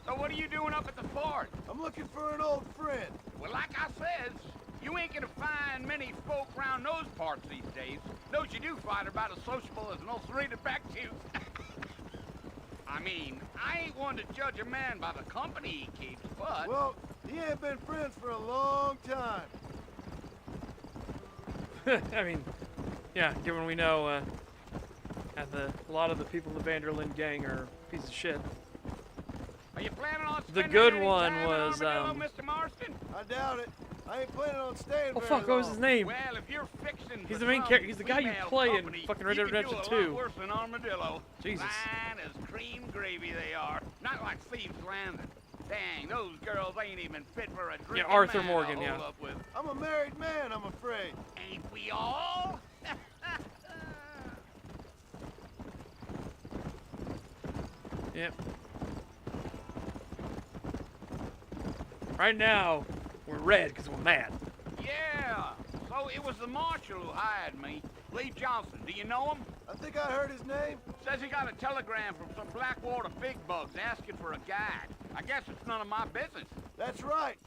So what are you doing up at the fort? I'm looking for an old friend. Well, like I said, you ain't gonna find many folk around those parts these days. Those you do find are about as sociable as an ulcerated back tooth. I mean, I ain't one to judge a man by the company he keeps, but... Well, he ain't been friends for a long time. I mean, yeah, given we know that a lot of the people in the Vanderlyn gang are pieces of shit. Are you planning on The spending good any one time in was, Armadillo, Mr. Marston? I doubt it. I ain't planning on staying Oh very fuck, what was long. his name? Well, if you're fixing He's for the main some character. He's the guy you female play in company, fucking Red you Dead can do Redemption a lot 2. worse than Armadillo. Jesus. Fine as cream gravy they are. Not like Thieves Landing. Dang, those girls ain't even fit for a drinking Arthur man Morgan, to hold yeah. up with. I'm a married man, I'm afraid. Ain't we all? Yep. Right now, we're red because we're mad. Yeah. So it was the marshal who hired me. Lee Johnson. Do you know him? I think I heard his name. Says he got a telegram from some Blackwater big bugs asking for a guide. I guess it's none of my business. That's right.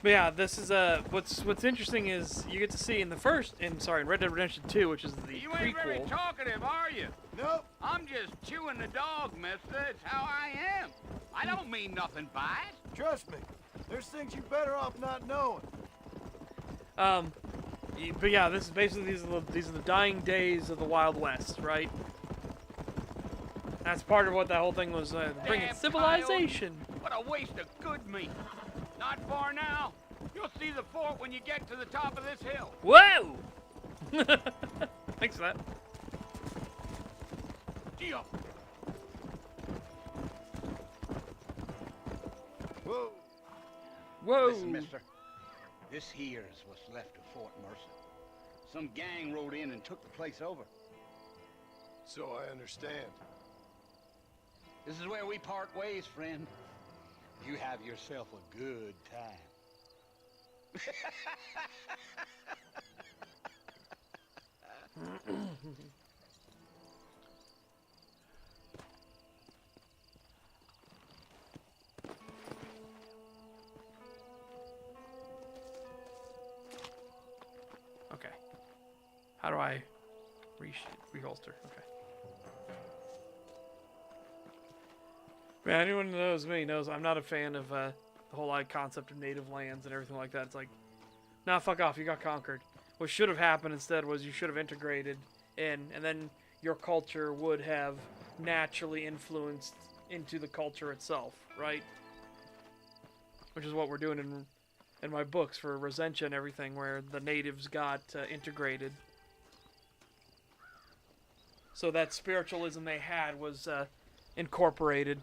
But yeah, this is what's interesting is you get to see in Red Dead Redemption 2, which is the You ain't very prequel. talkative, are you? Nope. I'm just chewing the dog, mister. It's how I am. I don't mean nothing by it. Trust me. There's things you better off not knowing. But yeah, this is basically these are the dying days of the Wild West, right? That's part of what that whole thing was bringing Damn civilization. What a waste of good meat. Not far now. You'll see the fort when you get to the top of this hill. Whoa! Thanks for that. Deal. Whoa. Whoa! Listen, mister. This here's what's left of Fort Mercer. Some gang rode in and took the place over. So I understand. This is where we part ways, friend. You have yourself a good time. Okay. How do I reholster? Okay. Man, anyone who knows me knows I'm not a fan of the whole concept of native lands and everything like that. It's like, nah, fuck off, you got conquered. What should have happened instead was you should have integrated in, and then your culture would have naturally influenced into the culture itself, right? Which is what we're doing in my books for Rosentia and everything, where the natives got integrated. So that spiritualism they had was incorporated.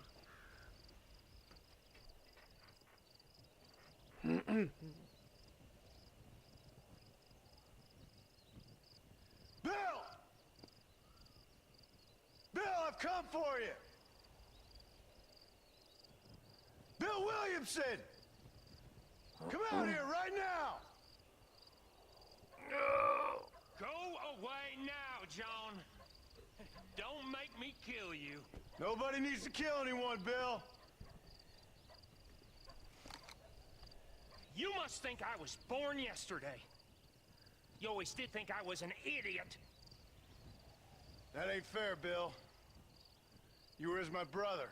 Bill! Bill, I've come for you! Bill Williamson! Come out here right now! Go away now, John. Don't make me kill you. Nobody needs to kill anyone, Bill. You must think I was born yesterday. You always did think I was an idiot. That ain't fair, Bill. You were as my brother.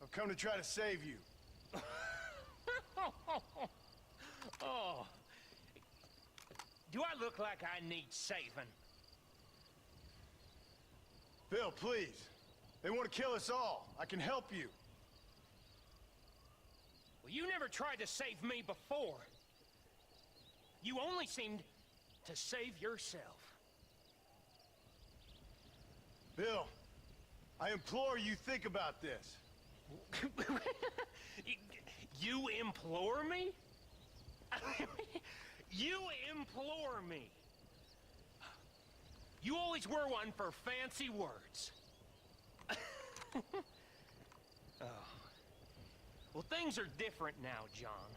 I've come to try to save you. Oh. Do I look like I need saving? Bill, please. They want to kill us all. I can help you. Well, you never tried to save me before. You only seemed to save yourself. Bill, I implore you think about this. You implore me? You implore me. You always were one for fancy words. Oh. Well, things are different now, John.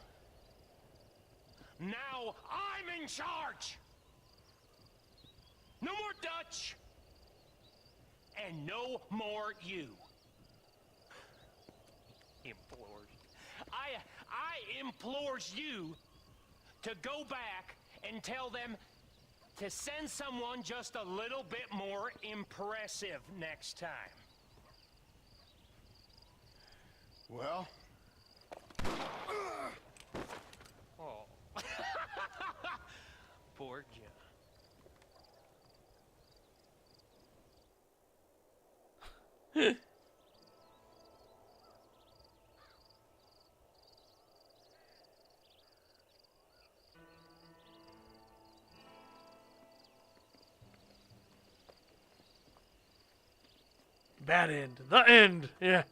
Now I'm in charge. No more Dutch. And no more you. Implores. I implores you to go back and tell them to send someone just a little bit more impressive next time. Well? Oh. Poor John. Bad end. The end. Yeah.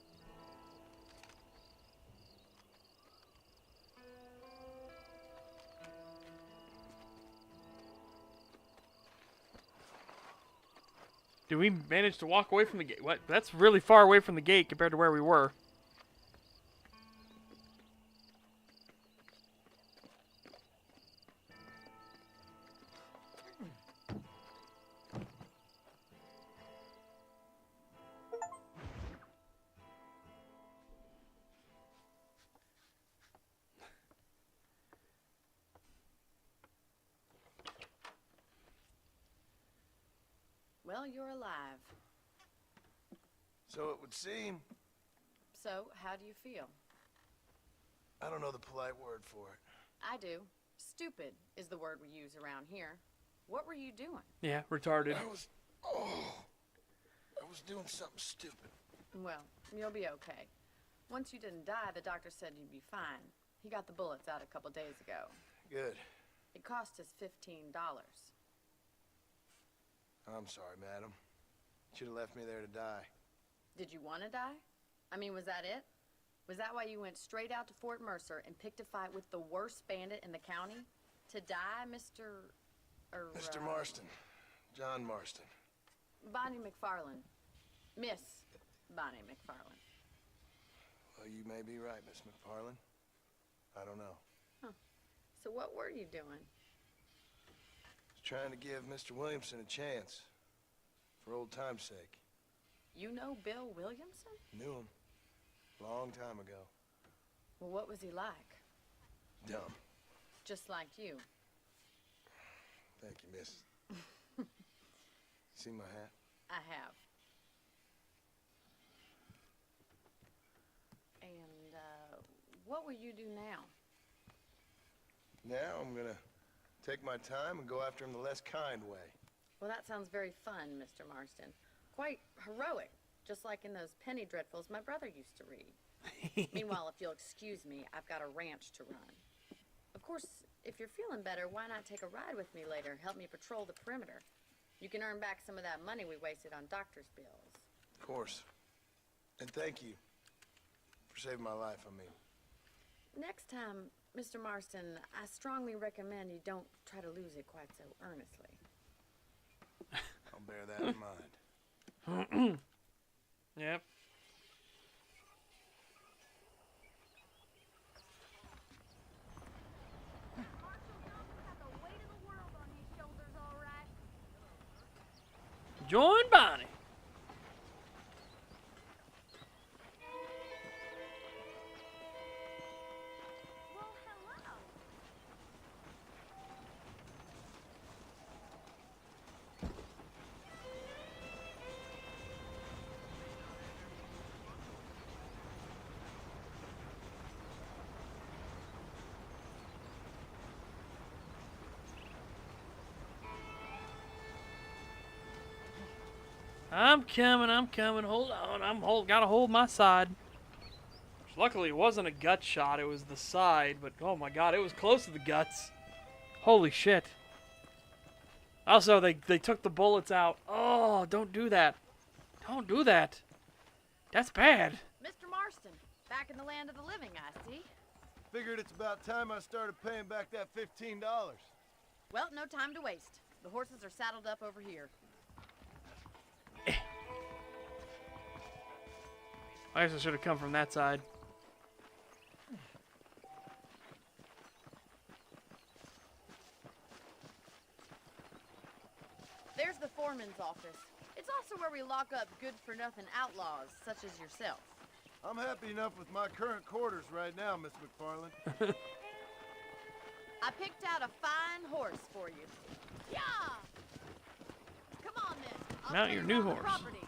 Did we manage to walk away from the gate? What? That's really far away from the gate compared to where we were. Well, you're alive. So it would seem. So, how do you feel? I don't know the polite word for it. I do. Stupid is the word we use around here. What were you doing? Yeah, retarded. I was doing something stupid. Well, you'll be okay. Once you didn't die, the doctor said you'd be fine. He got the bullets out a couple days ago. Good. It cost us $15. I'm sorry, madam. Should have left me there to die. Did you want to die? I mean, was that it? Was that why you went straight out to Fort Mercer and picked a fight with the worst bandit in the county? To die, Mr. Mr. Marston. John Marston. Bonnie McFarland. Miss Bonnie McFarland. Well, you may be right, Miss McFarland. I don't know. Huh. So what were you doing? Was trying to give Mr. Williamson a chance. For old time's sake. You know Bill Williamson? Knew him. Long time ago. Well, what was he like? Dumb. Just like you. Thank you, miss. See my hat? I have. And, what will you do now? Now I'm gonna take my time and go after him the less kind way. Well, that sounds very fun, Mr. Marston. Quite heroic, just like in those penny dreadfuls my brother used to read. Meanwhile, if you'll excuse me, I've got a ranch to run. Of course, if you're feeling better, why not take a ride with me later? Help me patrol the perimeter. You can earn back some of that money we wasted on doctor's bills. Of course. And thank you for saving my life, I mean. Next time, Mr. Marston, I strongly recommend you don't try to lose it quite so earnestly. I'll bear that in mind. Yep. Join Bonnie. Well, hello. I'm coming. Hold on. Gotta hold my side. Luckily, it wasn't a gut shot. It was the side, but oh my god, it was close to the guts. Holy shit. Also, they took the bullets out. Oh, don't do that. Don't do that. That's bad. Mr. Marston, back in the land of the living, I see. Figured it's about time I started paying back that $15. Well, no time to waste. The horses are saddled up over here. I guess I should have come from that side. There's the foreman's office. It's also where we lock up good-for-nothing outlaws, such as yourself. I'm happy enough with my current quarters right now, Miss McFarland. I picked out a fine horse for you. Yeah! Come on, then. I'll Mount show your you new around the horse. property.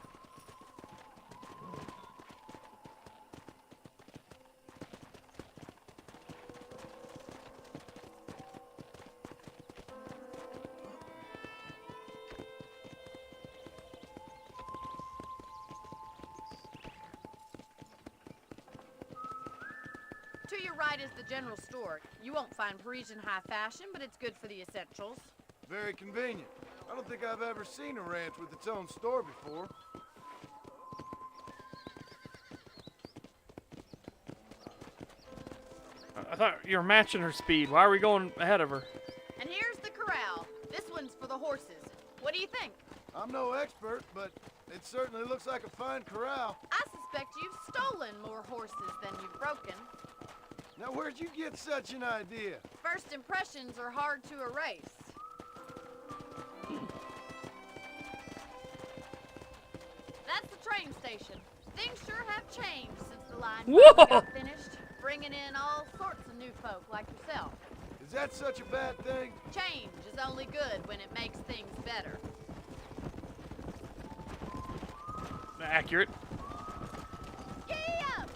To your right is the general store. You won't find Parisian high fashion, but it's good for the essentials. Very convenient. I don't think I've ever seen a ranch with its own store before. I thought you were matching her speed. Why are we going ahead of her? And here's the corral. This one's for the horses. What do you think? I'm no expert, but it certainly looks like a fine corral. I suspect you've stolen more horses than you've broken. Now, where'd you get such an idea? First impressions are hard to erase. That's the train station. Things sure have changed since the line Whoa! got finished, bringing in all sorts of new folk like yourself. Is that such a bad thing? Change is only good when it makes things better. accurate. Giddy up!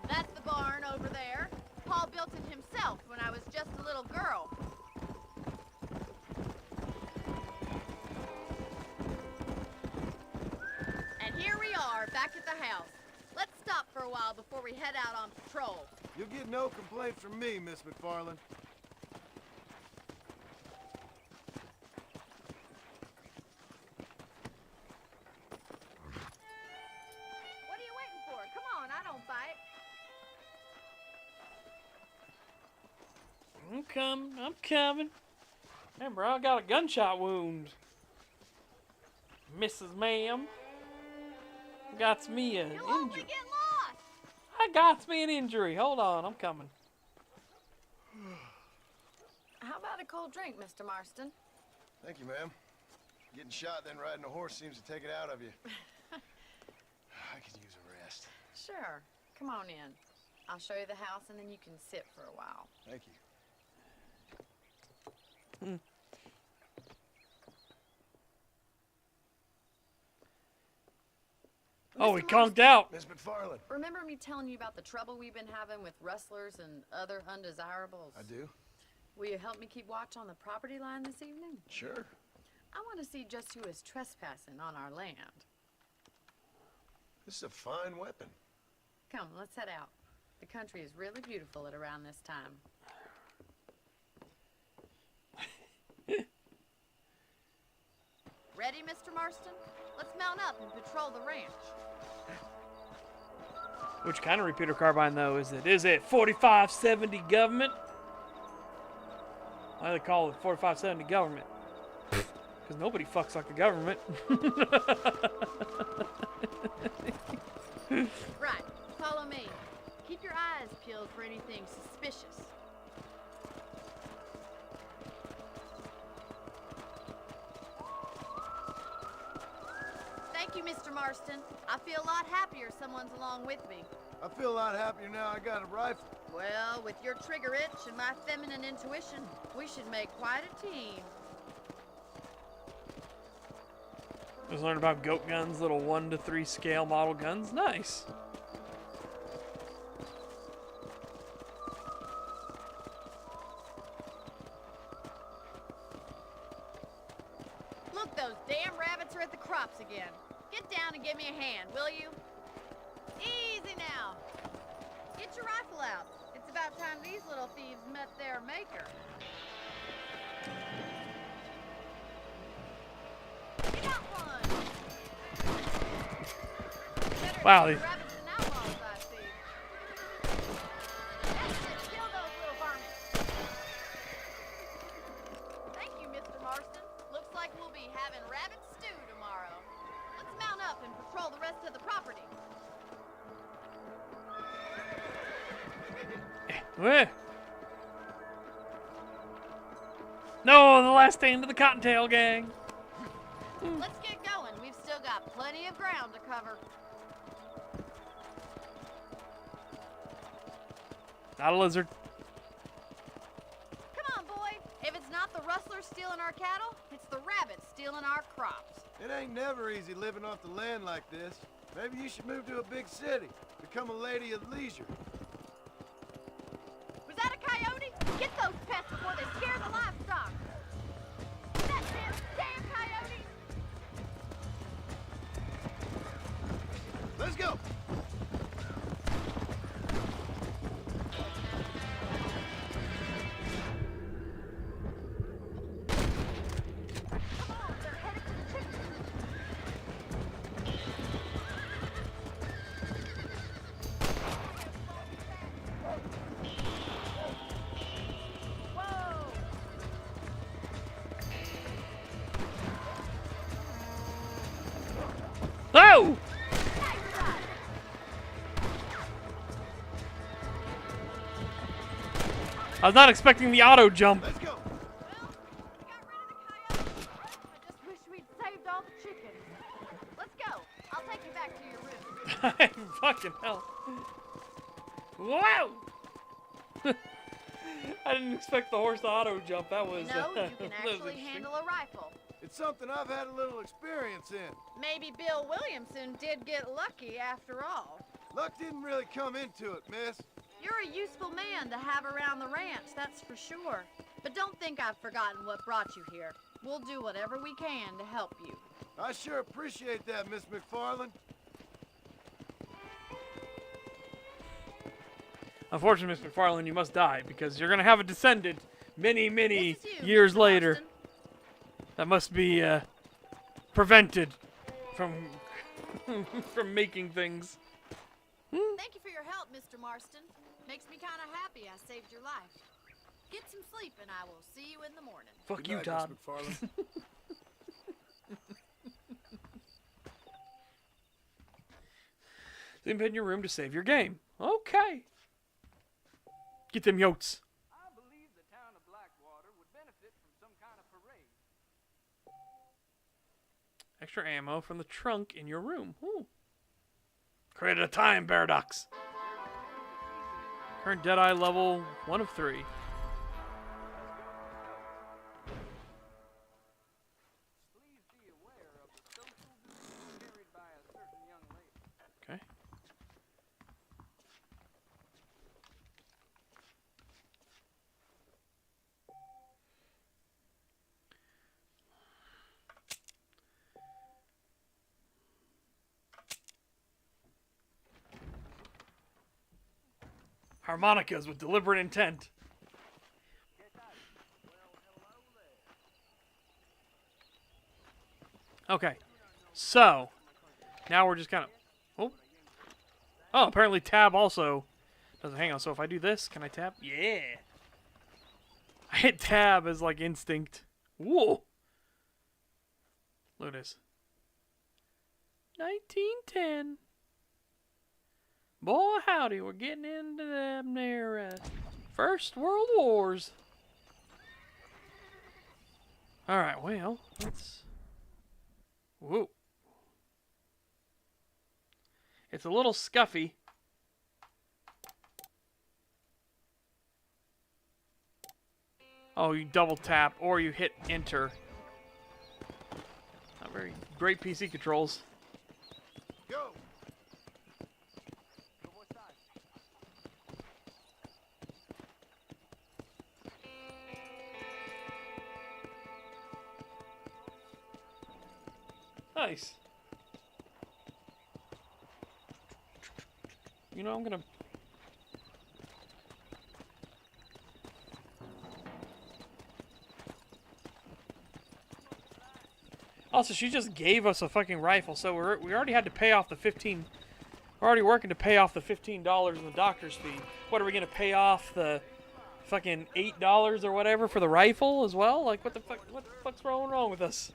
That's the barn over there. Paul built it himself when I was just a little girl. And here we are, back at the house. Let's stop for a while before we head out on patrol. You'll get no complaints from me, Miss McFarland. What are you waiting for? Come on, I don't bite. I'm coming. I'm coming. Remember, I got a gunshot wound. Mrs. Ma'am. Got me an You'll only injury. get lost. I got me an injury. Hold on, I'm coming. How about a cold drink, Mr. Marston? Thank you, ma'am. Getting shot then riding a horse seems to take it out of you. I could use a rest. Sure. Come on in. I'll show you the house and then you can sit for a while. Thank you. Oh, he Mr. conked Marston, out. Miss McFarland. Remember me telling you about the trouble we've been having with rustlers and other undesirables? I do? Will you help me keep watch on the property line this evening? Sure. I want to see just who is trespassing on our land. This is a fine weapon. Come, let's head out. The country is really beautiful at around this time. Ready, Mr. Marston? Let's mount up and patrol the ranch. Which kind of repeater carbine, though, is it? Is it 4570 government? Why do they call it 4570 government? Because nobody fucks like the government. Right, follow me. Keep your eyes peeled for anything suspicious. Thank you, Mr. Marston. I feel a lot happier someone's along with me. I feel a lot happier now I got a rifle. Well, with your trigger itch and my feminine intuition, we should make quite a team. Just learned about goat guns, little 1 to 3 scale model guns. Nice. Look, those damn rabbits are at the crops again. Get down and give me a hand, will you? Easy now. Get your rifle out. It's about time these little thieves met their maker. You got one. Better Wow, keep they- the rabbits and outlaws, I see. That's it. Kill those little varmints. Thank you, Mr. Marston. Looks like we'll be having rabbit stew tomorrow. Let's mount up and patrol the rest of the property. Eh. No, the last stand of the Cottontail gang. Let's get going. We've still got plenty of ground to cover. Not a lizard. Come on, boy. If it's not the rustlers stealing our cattle, it's the rabbits stealing our crops. It ain't never easy living off the land like this. Maybe you should move to a big city. Become a lady of leisure. Was that a coyote? Get those pests before they scare the livestock. That damn coyote! Let's go! Come on, they're headed for the chicken. Whoa! Oh! Nice shot. I was not expecting the auto jump. Let's go! Well, we got rid of the coyote. I just wish we'd saved all the chickens. Let's go. I'll take you back to your room. Fucking hell. Wow! I didn't expect the horse to auto jump. That was. You know, you that can was actually interesting. handle a rifle. It's something I've had a little experience in. Maybe Bill Williamson did get lucky after all. Luck didn't really come into it, miss. You're a useful man to have around the ranch, that's for sure. But don't think I've forgotten what brought you here. We'll do whatever we can to help you. I sure appreciate that, Miss McFarland. Unfortunately, Mr. McFarlane, you must die because you're gonna have a descendant many, many This is you, years Mr. later. Marston. That must be prevented from from making things. Thank you for your help, Mr. Marston. Makes me kind of happy I saved your life. Get some sleep and I will see you in the morning. Fuck Good you, night, Todd. Miss McFarland. Sleep in your room to save your game. Okay. Get them yotes. I believe the town of Blackwater would benefit from some kind of parade. Extra ammo from the trunk in your room. Ooh. Create a time paradox. Current Deadeye level 1 of 3. Please be aware of the social views carried by a certain young lady. Okay. Harmonicas with deliberate intent. Okay. So, now we're just kind of... Oh, apparently tab also doesn't... Hang on, so if I do this, can I tab? Yeah! I hit tab as, like, instinct. Whoa! Look at this. 1910. Boy, howdy, we're getting into them there, First World Wars. Alright, well, let's... Whoa. It's a little scuffy. Oh, you double tap or you hit enter. Not very great PC controls. Go! Nice. You know, I'm gonna... Also, she just gave us a fucking rifle, so we already had to pay off the 15... We're already working to pay off the $15 in the doctor's fee. What, are we gonna pay off the fucking $8 or whatever for the rifle as well? Like, what the fuck's wrong with us?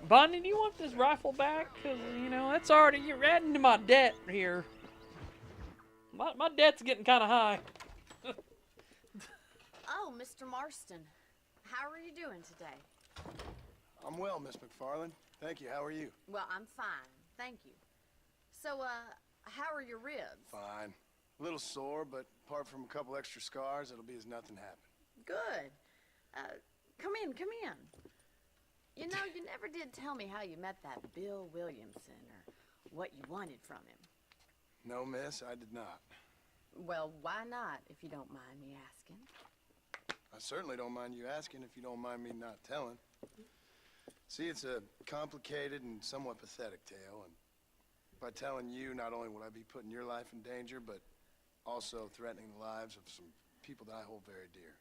Bonnie, do you want this rifle back? Because, you know, that's already... You're adding to my debt here. My debt's getting kind of high. Oh, Mr. Marston. How are you doing today? I'm well, Miss McFarland. Thank you. How are you? Well, I'm fine. Thank you. So, how are your ribs? Fine. A little sore, but apart from a couple extra scars, it'll be as nothing happened. Good. Come in, come in. You know, you never did tell me how you met that Bill Williamson or what you wanted from him. No, miss, I did not. Well, why not, if you don't mind me asking? I certainly don't mind you asking if you don't mind me not telling. See, it's a complicated and somewhat pathetic tale, and by telling you, not only would I be putting your life in danger, but also threatening the lives of some people that I hold very dear.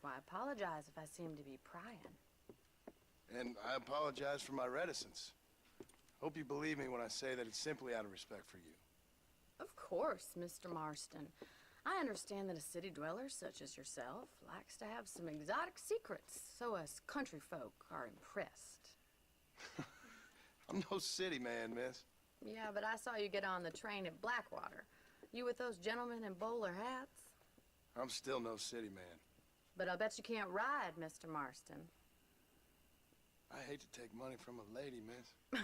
Well, I apologize if I seem to be prying. And I apologize for my reticence. Hope you believe me when I say that it's simply out of respect for you. Of course, Mr. Marston. I understand that a city dweller such as yourself likes to have some exotic secrets, so us country folk are impressed. I'm no city man, miss. Yeah, but I saw you get on the train at Blackwater. You with those gentlemen in bowler hats? I'm still no city man. But I'll bet you can't ride, Mr. Marston. I hate to take money from a lady, miss.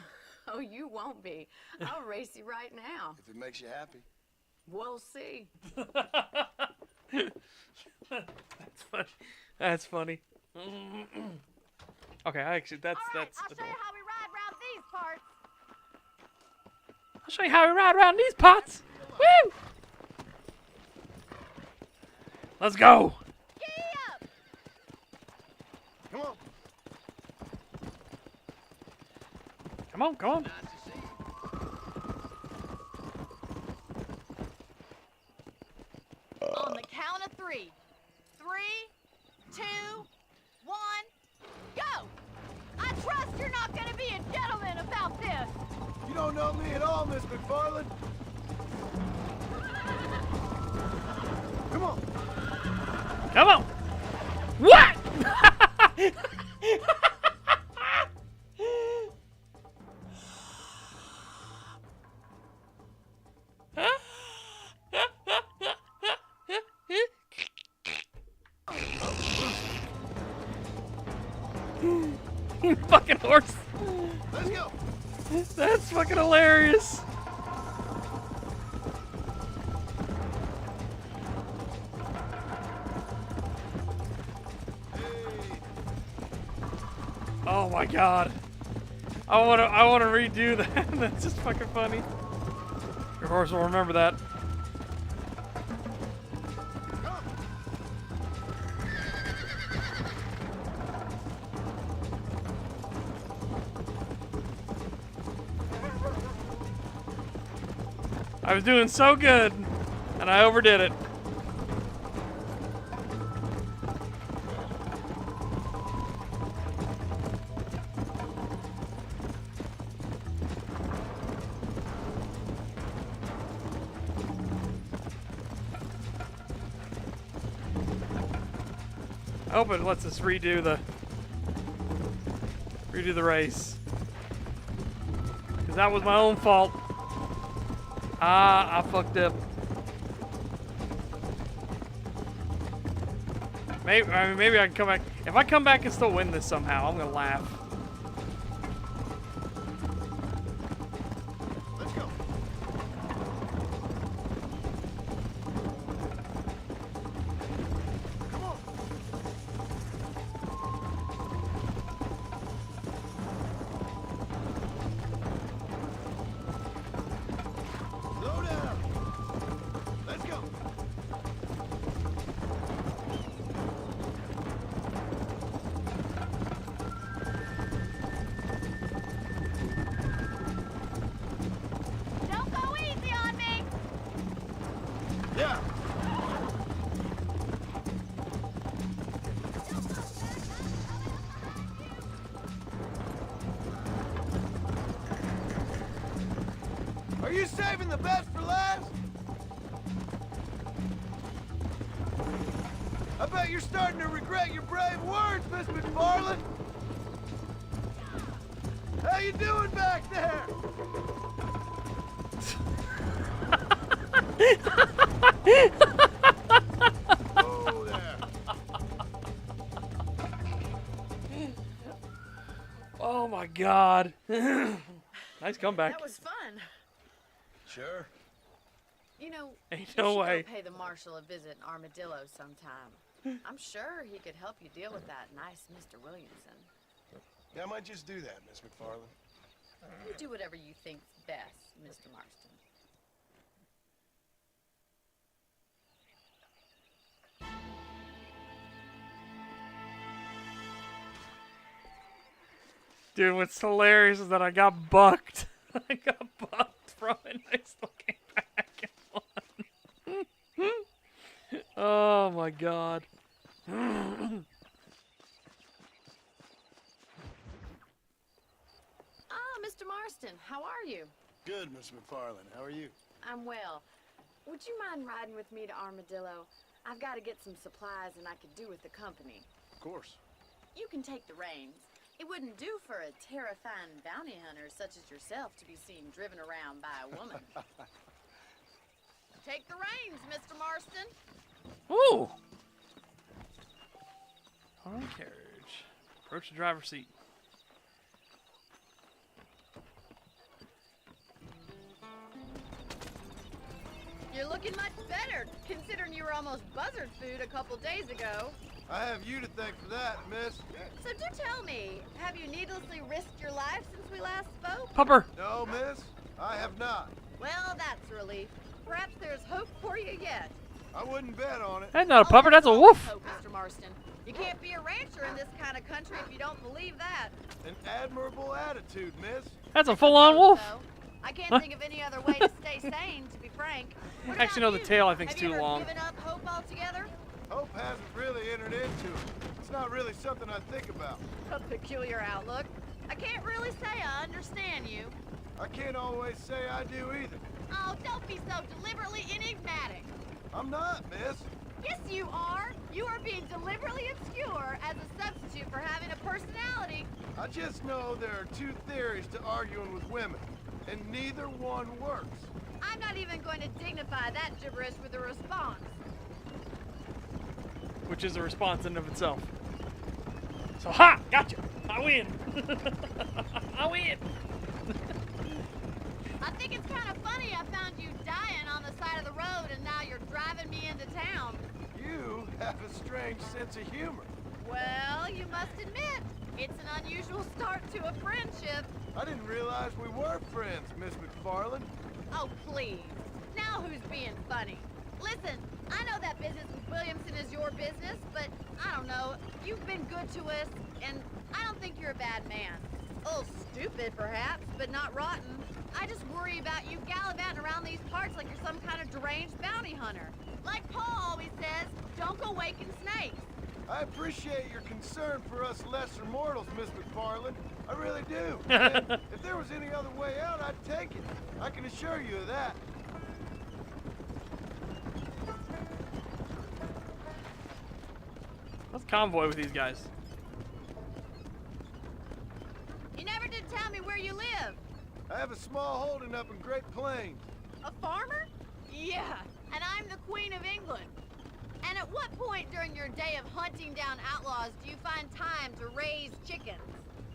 Oh, you won't be. I'll race you right now. If it makes you happy. We'll see. That's funny. Okay, actually, that's All right, that's. I'll show you how we ride around these parts. I'll show you how we ride around these pots. Woo! Let's go. Giddy up! Come on. Come on, come on. Nice to see you. On the count of 3. 3, 2, 1, go! I trust you're not gonna be a gentleman about this. You don't know me at all, Miss McFarland. Come on. Come on. What? You fucking horse. Let's go. That's fucking hilarious. Oh my god. I wanna redo that. That's just fucking funny. Your horse will remember that. I was doing so good, and I overdid it. I hope it lets us redo the race. Because that was my own fault. I fucked up. Maybe I can come back. If I come back and still win this somehow, I'm gonna laugh. Let's go. Come on. Slow down. Let's go. Don't go easy on me. Yeah. Are you saving the best for last? I bet you're starting to regret your brave words, Miss McFarland. How you doing back there? Oh, there. Oh my god. Nice comeback. That was fun. Sure. You know, Ain't you no should way. go pay the marshal a visit in Armadillo sometime. I'm sure he could help you deal with that nice Mr. Williamson. Yeah, I might just do that, Miss McFarland. You do whatever you think's best, Mr. Marston. Dude, what's hilarious is that I got bucked. I got bucked from it. I still came back and won. Oh my god. Mr. Marston, how are you? Good, Miss McFarland. How are you? I'm well. Would you mind riding with me to Armadillo? I've got to get some supplies and I could do with the company. Of course. You can take the reins. It wouldn't do for a terrifying bounty hunter such as yourself to be seen driven around by a woman. Take the reins, Mr. Marston. Ooh. Arm carriage. Approach the driver's seat. You're looking much better, considering you were almost buzzard food a couple days ago. I have you to thank for that, miss. So do tell me, have you needlessly risked your life since we last spoke? Pupper. No, miss, I have not. Well, that's a relief. Perhaps there's hope for you yet. I wouldn't bet on it. That's not a pupper, that's a wolf. Hope, Mr. Marston. You can't be a rancher in this kind of country if you don't believe that. An admirable attitude, miss. That's a full-on wolf. So, I can't think of any other way to stay sane, to be frank. What Actually, about no, the you? tail I think is Have you too ever long. given up hope altogether? Hope hasn't really entered into it. It's not really something I think about. A peculiar outlook. I can't really say I understand you. I can't always say I do either. Oh, don't be so deliberately enigmatic. I'm not, miss. Yes, you are. You are being deliberately obscure as a substitute for having a personality. I just know there are two theories to arguing with women, and neither one works. I'm not even going to dignify that gibberish with a response. Which is a response in and of itself. So, ha! Gotcha! I win! I win! I think it's kind of funny I found you dying on the side of the road and now you're driving me into town. You have a strange sense of humor. Well, you must admit, it's an unusual start to a friendship. I didn't realize we were friends, Miss McFarland. Oh, please. Now who's being funny? Listen, I know that business with Williamson is your business, but I don't know. You've been good to us, and I don't think you're a bad man. A little stupid, perhaps, but not rotten. I just worry about you gallivanting around these parts like you're some kind of deranged bounty hunter. Like Paul always says, don't go waking snakes. I appreciate your concern for us lesser mortals, Miss McFarland. I really do. And if there was any other way out, I'd take it. I can assure you of that. Let's convoy with these guys. You never did tell me where you live. I have a small holding up in Great Plains. A farmer? Yeah, and I'm the Queen of England. And at what point during your day of hunting down outlaws do you find time to raise chickens?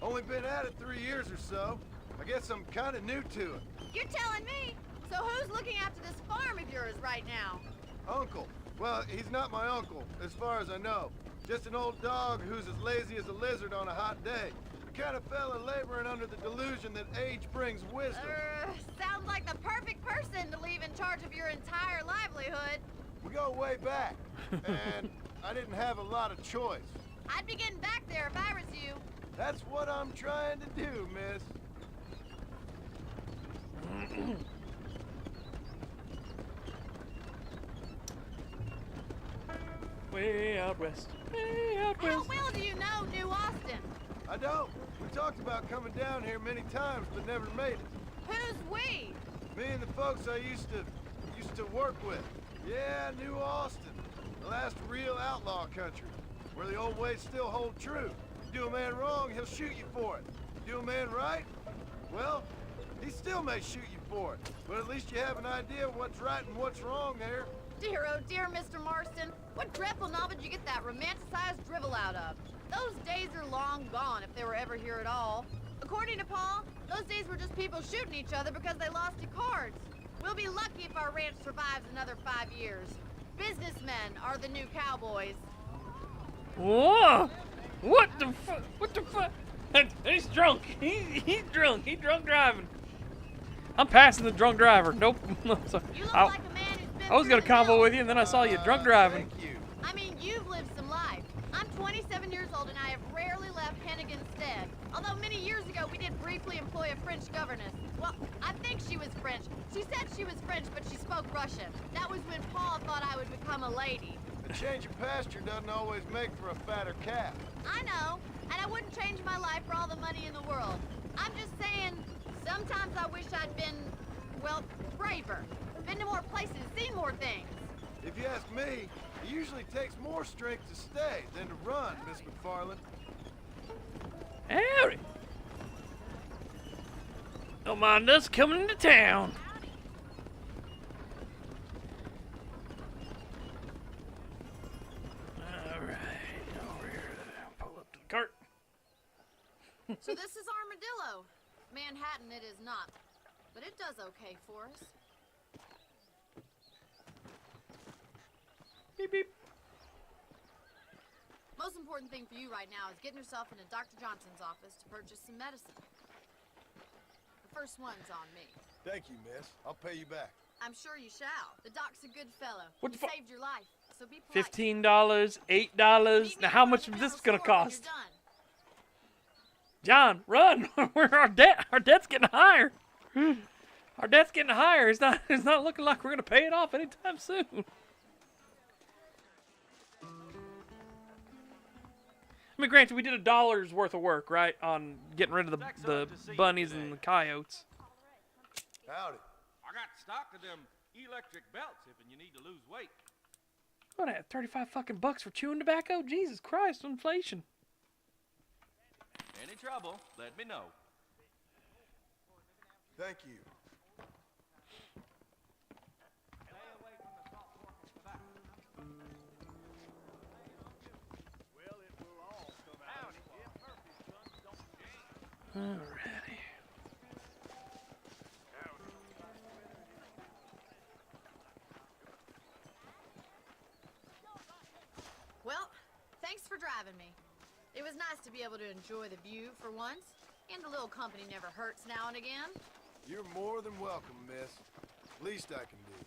Only been at it 3 years or so. I guess I'm kind of new to it. You're telling me? So who's looking after this farm of yours right now? Uncle. Well, he's not my uncle, as far as I know. Just an old dog who's as lazy as a lizard on a hot day. The kind of fella laboring under the delusion that age brings wisdom. Sounds like the perfect person to leave in charge of your entire livelihood. We go way back, and I didn't have a lot of choice. I'd be getting back there if I was you. That's what I'm trying to do, miss. Way out west. Way out How west. well do you know New Austin? I don't. We talked about coming down here many times, but never made it. Who's we? Me and the folks I used to work with. Yeah, New Austin. The last real outlaw country, where the old ways still hold true. You do a man wrong, he'll shoot you for it. You do a man right, well, he still may shoot you for it. But at least you have an idea of what's right and what's wrong there. Dear, oh dear, Mr. Marston. What dreadful novel did you get that romanticized drivel out of? Those days are long gone, if they were ever here at all. According to Paul, those days were just people shooting each other because they lost at cards. We'll be lucky if our ranch survives another 5 years. Businessmen are the new cowboys. Whoa! What the fuck? What the fuck? He's drunk. He's drunk. He's drunk driving. I'm passing the drunk driver. Nope. Sorry. You look like a man who's been I was gonna through the convo mill. with you, and then I saw you drunk driving. Thank you. I mean, you've lived some life. I'm 27 years old and I have rarely left Hennigan's stead. Although many years ago we did briefly employ a French governess. Well, I think she was French. She said she was French, but she spoke Russian. That was when Paul thought I would become a lady. A change of pasture doesn't always make for a fatter calf. I know, and I wouldn't change my life for all the money in the world. I'm just saying, sometimes I wish I'd been, well, braver. Been to more places, seen more things. If you ask me, it usually takes more strength to stay than to run, Miss McFarland. Howdy. Don't mind us coming into town. Alright, over here. Pull up to the cart. So this is Armadillo. Manhattan it is not, but it does okay for us. Beep, beep. Most important thing for you right now is getting yourself into Dr. Johnson's office to purchase some medicine. The first one's on me. Thank you, miss. I'll pay you back. I'm sure you shall. The doc's a good fellow. What He the fu- saved your life, so be polite. $15, $8. Now, how much is this gonna cost? John, run! Our debt's getting higher. Our debt's getting higher. It's not looking like we're gonna pay it off anytime soon. I mean, granted, we did $1 worth of work, right, on getting rid of the bunnies and the coyotes. Howdy. I got stock of them electric belts if you need to lose weight. What, at 35 fucking bucks for chewing tobacco? Jesus Christ, inflation. Any trouble, let me know. Thank you. Alrighty. Well, thanks for driving me. It was nice to be able to enjoy the view for once, and a little company never hurts now and again. You're more than welcome, miss. Least I can do.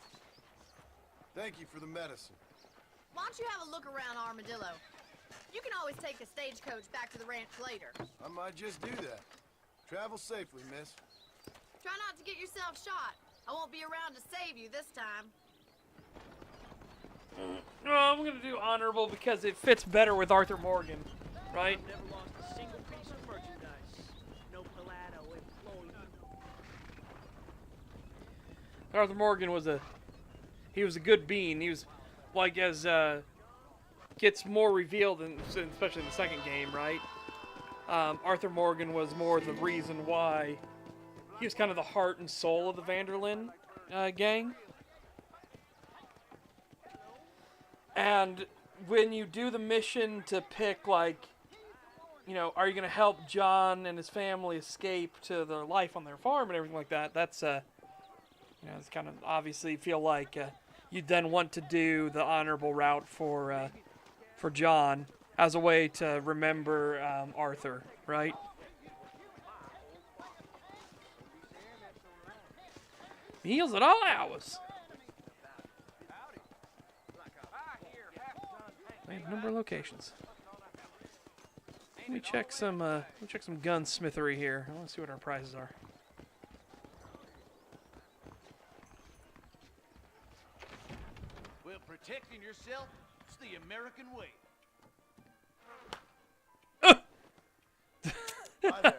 Thank you for the medicine. Why don't you have a look around Armadillo? You can always take the stagecoach back to the ranch later. I might just do that. Travel safely, miss. Try not to get yourself shot. I won't be around to save you this time. No, I'm gonna do honorable because it fits better with Arthur Morgan, right? Never lost a single piece of merchandise. No Pallado employee. Arthur Morgan was a good bean. He was like as gets more revealed, especially in the second game, right? Arthur Morgan was more the reason why he was kind of the heart and soul of the Vanderlyn gang. And when you do the mission to pick, like, you know, are you going to help John and his family escape to their life on their farm and everything like that, that's, you know, it's kind of obviously feel like you then want to do the honorable route for John as a way to remember Arthur, right? Meals at all hours. Number of locations. Let me check some gunsmithery here. I want to see what our prices are. Well, protecting yourself is the American way. Hi there.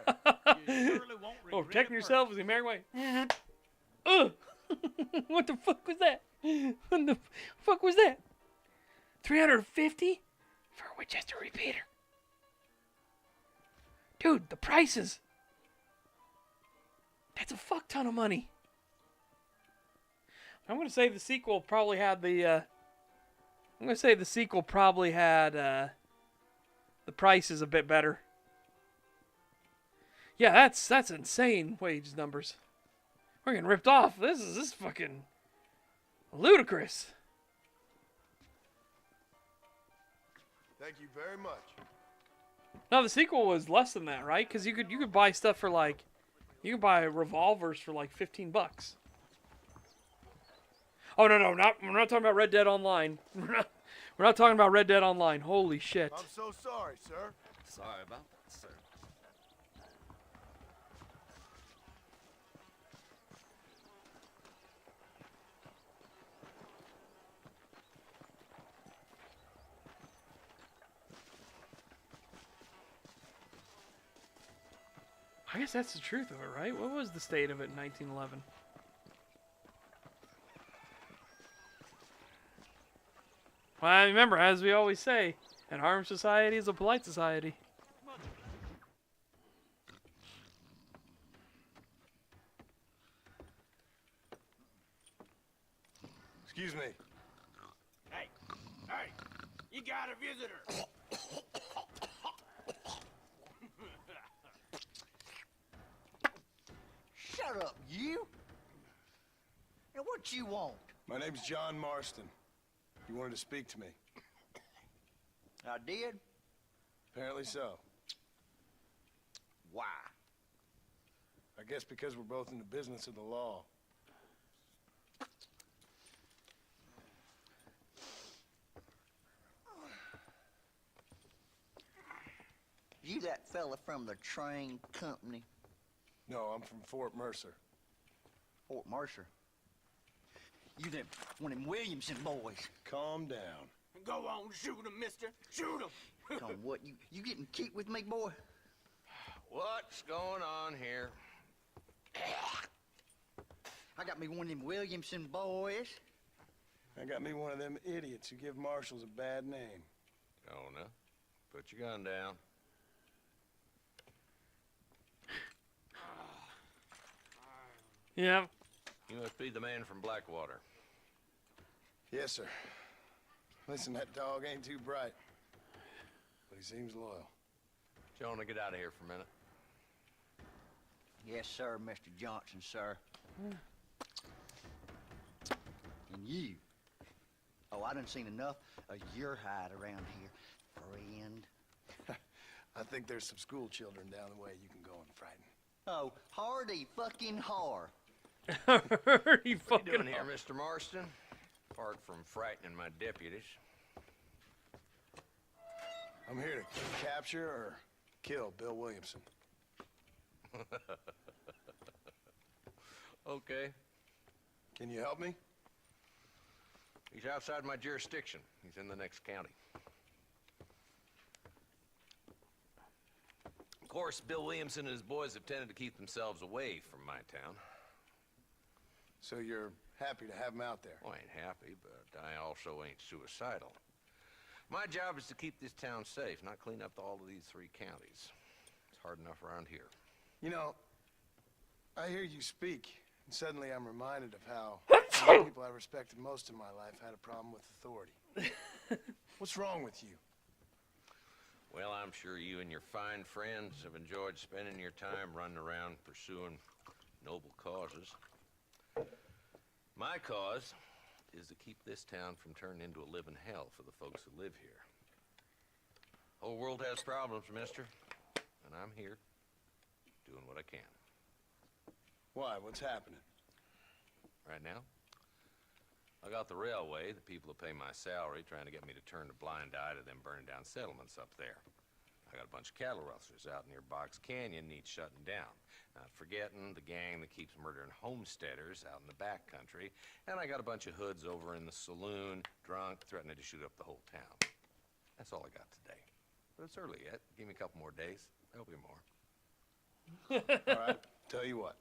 You surely won't Oh, regret protecting it yourself is the American way. What the fuck was that? What the fuck was that? 350 for a Winchester repeater. Dude, the prices. That's a fuck ton of money. I'm gonna say the sequel probably had the. The prices a bit better. Yeah, that's insane wage numbers. We're getting ripped off. This is fucking ludicrous. Thank you very much. No, the sequel was less than that, right? Because you could buy stuff for like, you could buy revolvers for like $15. Oh no, we're not talking about Red Dead Online. We're not talking about Red Dead Online. Holy shit! I'm so sorry, sir. Sorry about that, sir. I guess that's the truth of it, right? What was the state of it in 1911? Well, remember, as we always say, an armed society is a polite society. Excuse me. Hey, you got a visitor. Shut up, you! And what you want? My name's John Marston. You wanted to speak to me. I did? Apparently so. Why? I guess because we're both in the business of the law. You that fella from the train company? No, I'm from Fort Mercer. Fort Mercer? You them one of them Williamson boys. Calm down. Go on, shoot him, mister. Shoot him. Come on, what, you getting cute with me, boy? What's going on here? I got me one of them Williamson boys. I got me one of them idiots who give marshals a bad name. Jonah, put your gun down. Yeah. You must be the man from Blackwater. Yes, sir. Listen, that dog ain't too bright, but he seems loyal. Jonah, get out of here for a minute. Yes, sir, Mr. Johnson, sir. And you. Oh, I done seen enough of your hide around here, friend. I think there's some school children down the way you can go and frighten. Oh, hardy fucking har. What are you doing here, Mr. Marston? Apart from frightening my deputies. I'm here to capture or kill Bill Williamson. Okay. Can you help me? He's outside my jurisdiction. He's in the next county. Of course, Bill Williamson and his boys have tended to keep themselves away from my town. So you're happy to have him out there? Well, I ain't happy, but I also ain't suicidal. My job is to keep this town safe, not clean up all of these 3 counties. It's hard enough around here. You know, I hear you speak, and suddenly I'm reminded of how the people I respected most in my life had a problem with authority. What's wrong with you? Well, I'm sure you and your fine friends have enjoyed spending your time running around pursuing noble causes. My cause is to keep this town from turning into a living hell for the folks who live here. Whole world has problems, mister, and I'm here doing what I can. Why? What's happening? Right now, I got the railway, the people who pay my salary, trying to get me to turn a blind eye to them burning down settlements up there. I got a bunch of cattle rustlers out near Box Canyon needs shutting down. Not forgetting the gang that keeps murdering homesteaders out in the back country. And I got a bunch of hoods over in the saloon, drunk, threatening to shoot up the whole town. That's all I got today. But it's early yet. Give me a couple more days. There'll be more. All right, tell you what.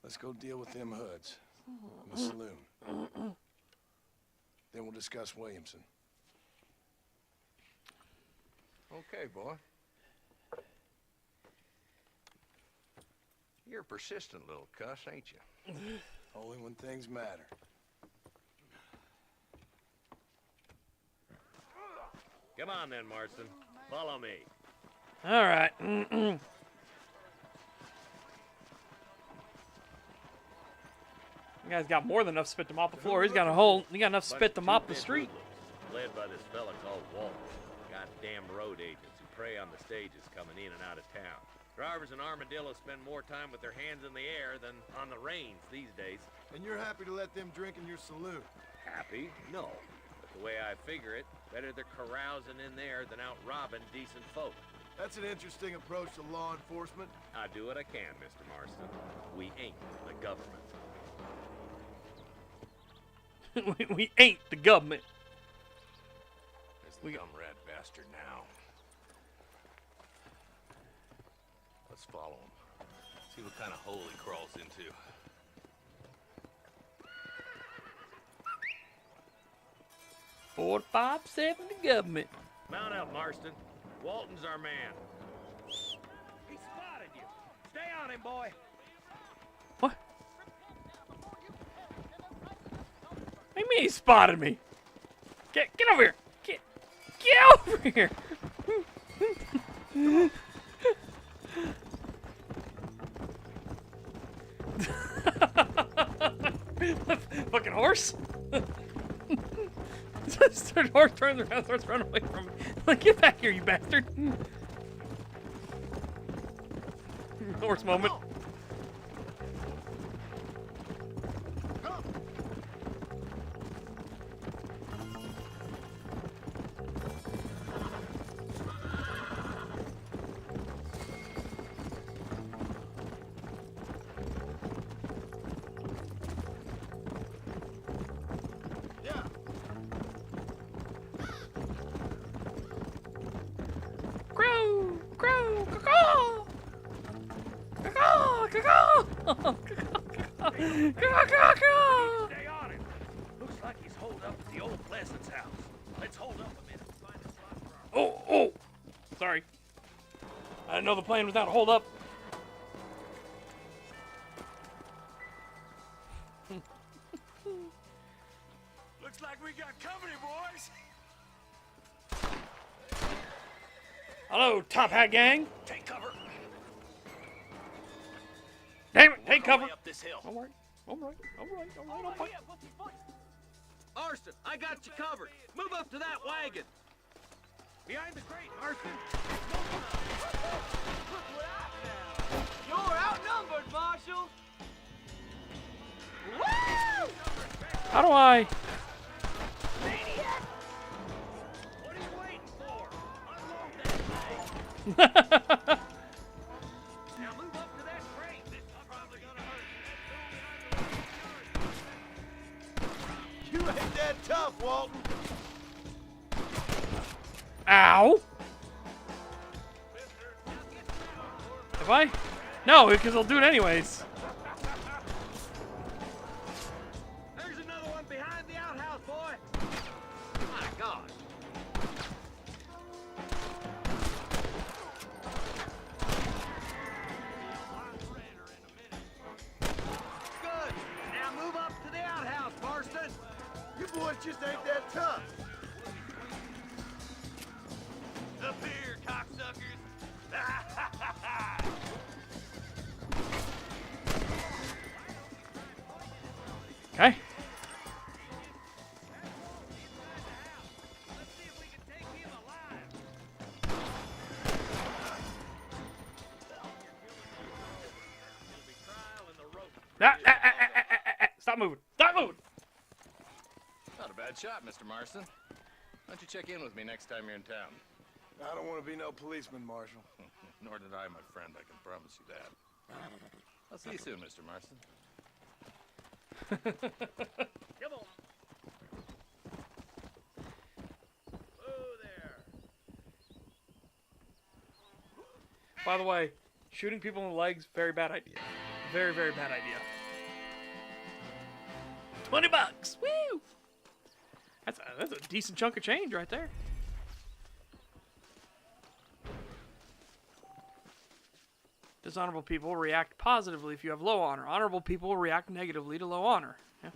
Let's go deal with them hoods in the saloon. Then we'll discuss Williamson. Okay, boy. You're a persistent little cuss, ain't you? Only when things matter. Come on then, Marston. Follow me. All right. The guy's got more than enough spit to mop the floor. He got enough spit to mop the street. Led by this fella called Walt. Goddamn road agents who prey on the stages coming in and out of town. Drivers and armadillos spend more time with their hands in the air than on the reins these days. And you're happy to let them drink in your saloon? Happy? No. But the way I figure it, better they're carousing in there than out robbing decent folk. That's an interesting approach to law enforcement. I do what I can, Mr. Marston. We ain't the government. We ain't the government. There's the dumb rat bastard now. Let's follow him. See what kind of hole he crawls into. Four, 5, 7, the government. Mount up, Marston. Walton's our man. He spotted you. Stay on him, boy. What? What do you mean he spotted me? Get over here. Get over here. Fucking horse. The horse turns around, starts running away from me. Like, get back here, you bastard. Horse moment. Crow! Crow! Caw-caw! Caw-caw! Caw-caw! Caw-caw! Stay on him. Looks like he's holed up at the old Pleasant's house. Let's hold up a minute and find a spot for our... Oh! Sorry. I didn't know the plane was down. Hold up. Looks like we got company, boys. Hello, Top Hat Gang. Take cover. Damn it, take cover. Up this hill. All right. Marston, I got you covered. Move up to that wagon. Behind the crate, Marston. You're outnumbered, Marshal. Woo! How do I? What are you waiting for? Unload that thing. Now move up to that crate. This is probably gonna hurt. You ain't that tough, Walton. Ow! Have I? No, because I'll do it anyways. There's another one behind the outhouse, boy. My God. Good. Now move up to the outhouse, Marston. You boys just ain't that tough. Up here, cocksuckers. Okay. Stop moving. Stop moving. Not a bad shot, Mr. Marston. Why don't you check in with me next time you're in town? I don't want to be no policeman, Marshal. Nor did I, my friend. I can promise you that. I'll see you soon, Mr. Marston. Come on. Whoa there. By the way, shooting people in the legs, very bad idea. Very, very bad idea. $20! Woo! That's a decent chunk of change right there. Dishonorable people react positively if you have low honor. Honorable people react negatively to low honor. Yeah.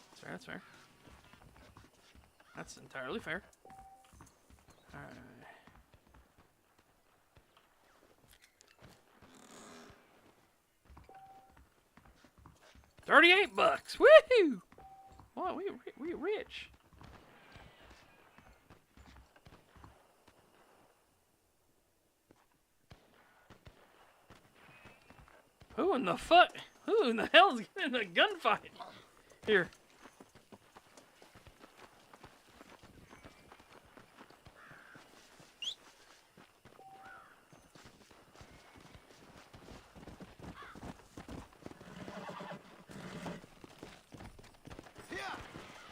That's fair, that's fair. That's entirely fair. Alright. $38! Woohoo! Wow, we rich. Who in the fuck? Who in the hell is getting in a gunfight? Here.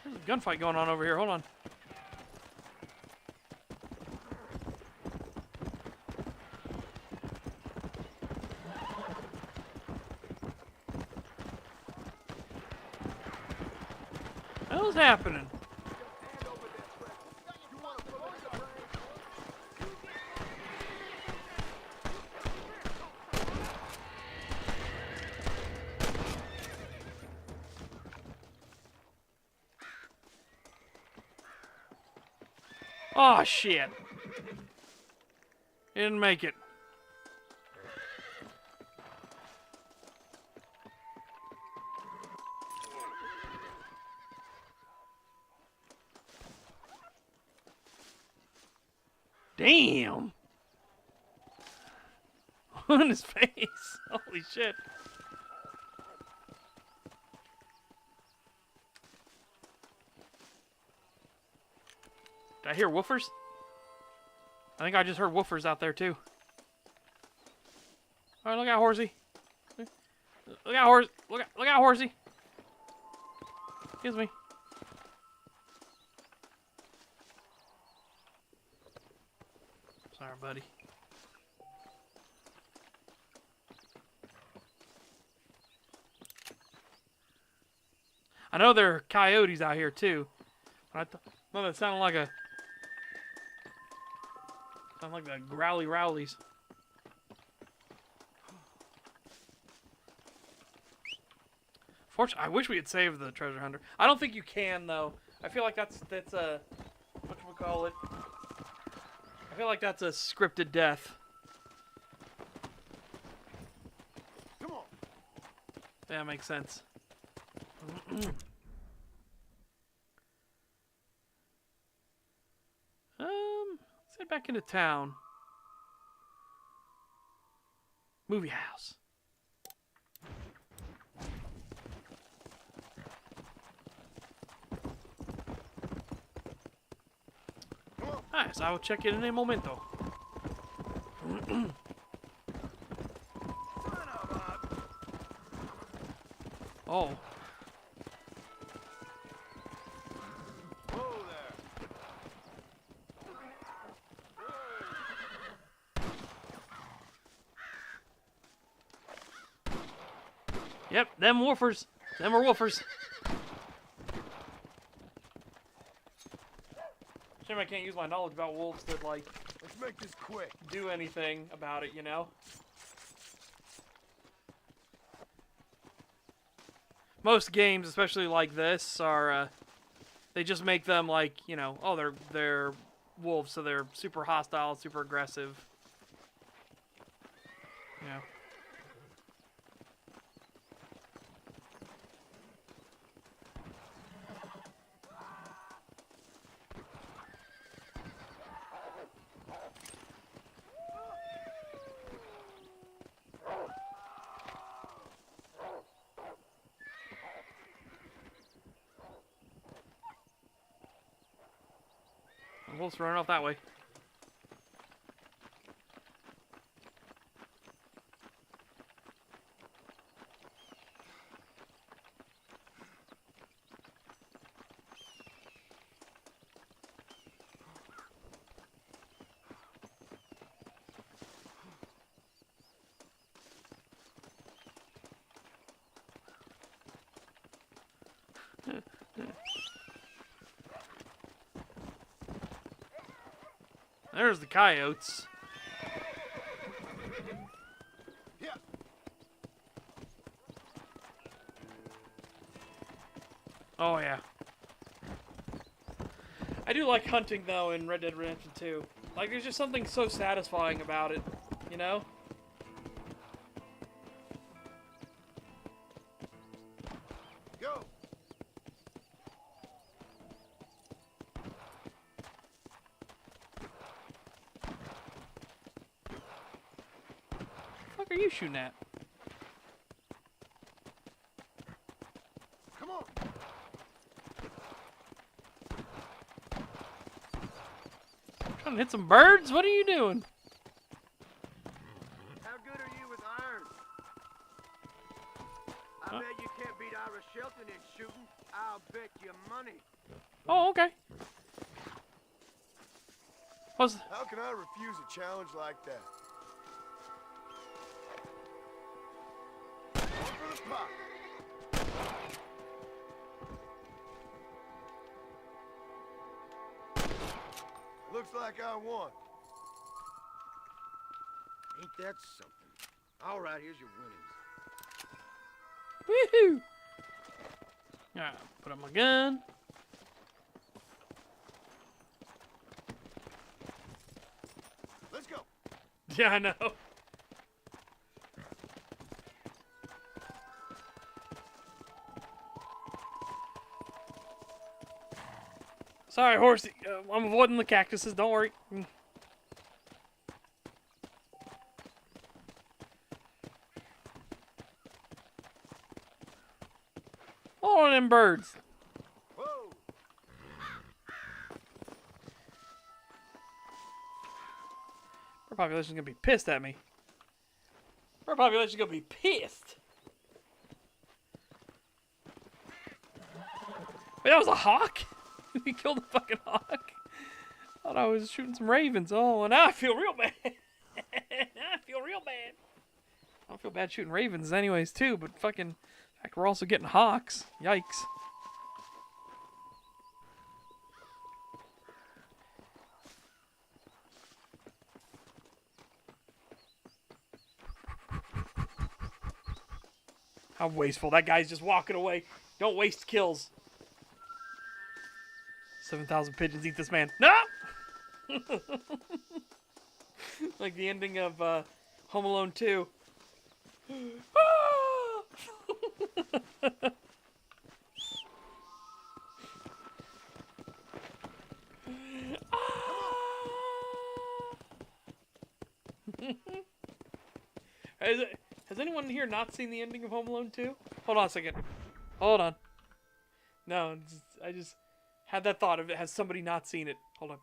There's a gunfight going on over here. Hold on. What's happening? Oh shit. Didn't make it. Damn. On his face. Holy shit. Did I hear woofers? I think I just heard woofers out there too. All right, look out, horsey. Look out, horse. Look out, horsey. Excuse me. Sorry, buddy. I know there are coyotes out here too. But I thought that sounded like a the growly rowlies. Fortunately, I wish we had saved the treasure hunter. I don't think you can though. I feel like that's a whatchamacallit. I feel like that's a scripted death. Come on. Yeah, makes sense. Let's head back into town. Movie house. Nice, I will check it in a momento. Oh. Yep, them woofers. Them are woofers. Shame I can't use my knowledge about wolves to, like, Let's make this quick. do anything about it, you know? Most games, especially like this, are, they just make them, like, you know, oh, they're wolves, so they're super hostile, super aggressive. You know? Wolves running off that way. There's the coyotes. Yeah. Oh yeah. I do like hunting though in Red Dead Redemption 2. Like there's just something so satisfying about it, you know? Go. What the fuck are you shooting at? Come on. Trying to hit some birds? What are you doing? How good are you with irons? I bet you can't beat Ira Shelton in shooting. I'll bet you money. Oh, okay. How can I refuse a challenge like that? For the pop. Looks like I won. Ain't that something? All right, here's your winnings. Woohoo! Alright, put up my gun. Let's go. Yeah, I know. Sorry, horsey. I'm avoiding the cactuses. Don't worry. Hold on them birds. Whoa! Our population's gonna be pissed at me. Our population's gonna be pissed. Wait, that was a hawk? We killed a fucking hawk? I thought I was shooting some ravens. Oh, and now I feel real bad. Now I feel real bad. I don't feel bad shooting ravens anyways, too, but fucking... Heck, we're also getting hawks. Yikes. How wasteful. That guy's just walking away. Don't waste kills. 7,000 pigeons eat this man. No! Like the ending of Home Alone 2. Has anyone here not seen the ending of Home Alone 2? Hold on a second. Hold on. No, I just had that thought of it. Has somebody not seen it? Hold on.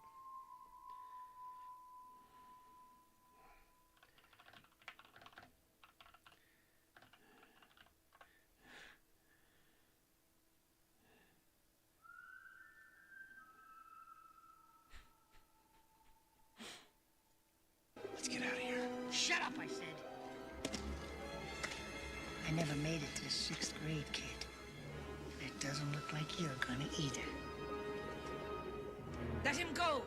Let's get out of here. Shut up, I said. I never made it to 6th grade, kid. It doesn't look like you're gonna either. Let him go!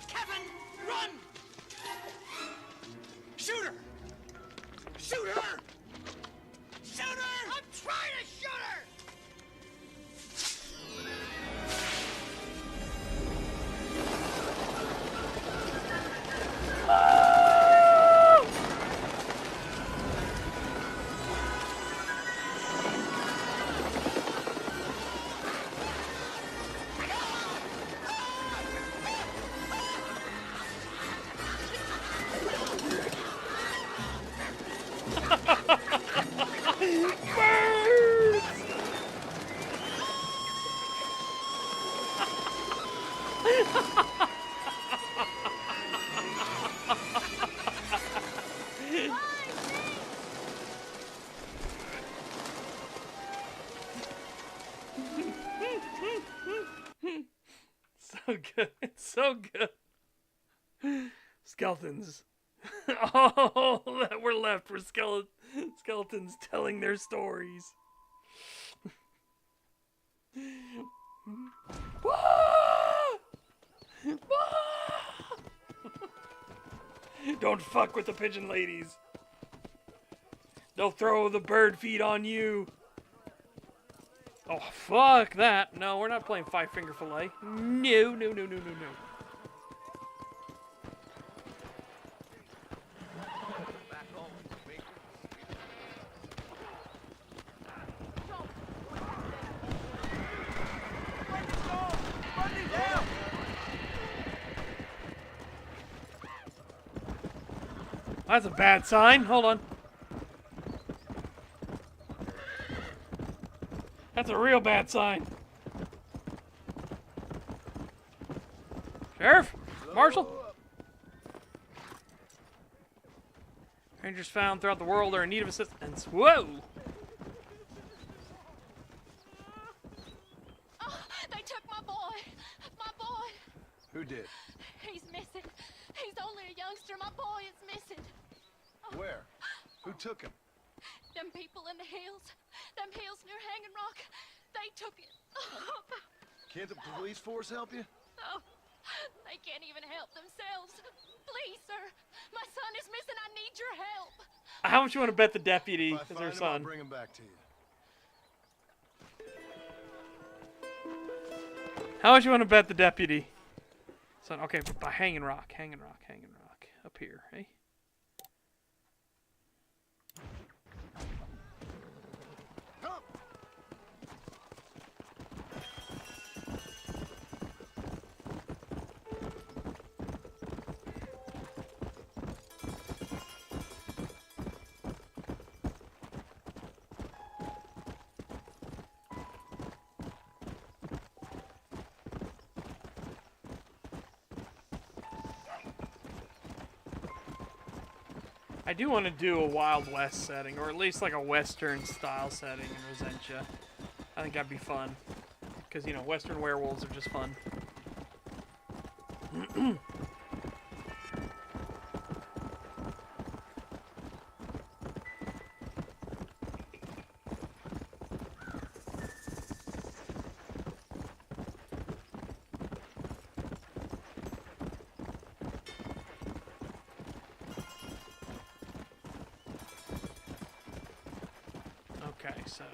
Kevin, run! Shoot her! Shoot her! Shoot her! I'm trying to shoot her! So good. It's so good. Skeletons. All that were left were skeletons telling their stories. Don't fuck with the pigeon ladies. They'll throw the bird feed on you. Oh, fuck that. No, we're not playing Five Finger Fillet. No, no, no, no, no, no. That's a bad sign. Hold on. That's a real bad sign. Sheriff? Marshal? Rangers found throughout the world are in need of assistance. Whoa! Oh, they took my boy. My boy. Who did? He's missing. He's only a youngster. My boy is missing. Oh. Where? Who took him? Them people in the hills. Them hills near Hanging Rock. They took it. Oh. Can't the police force help you? Oh, they can't even help themselves. Please, sir. My son is missing. I need your help. How much you want to bet the deputy If I is her find him, I'll son? bring him back to you. How much you want to bet the deputy? Son, okay, by Hanging Rock. Up here, hey? I do want to do a Wild West setting, or at least like a Western style setting in Rosentia. I think that'd be fun. Because, you know, Western werewolves are just fun. Okay, so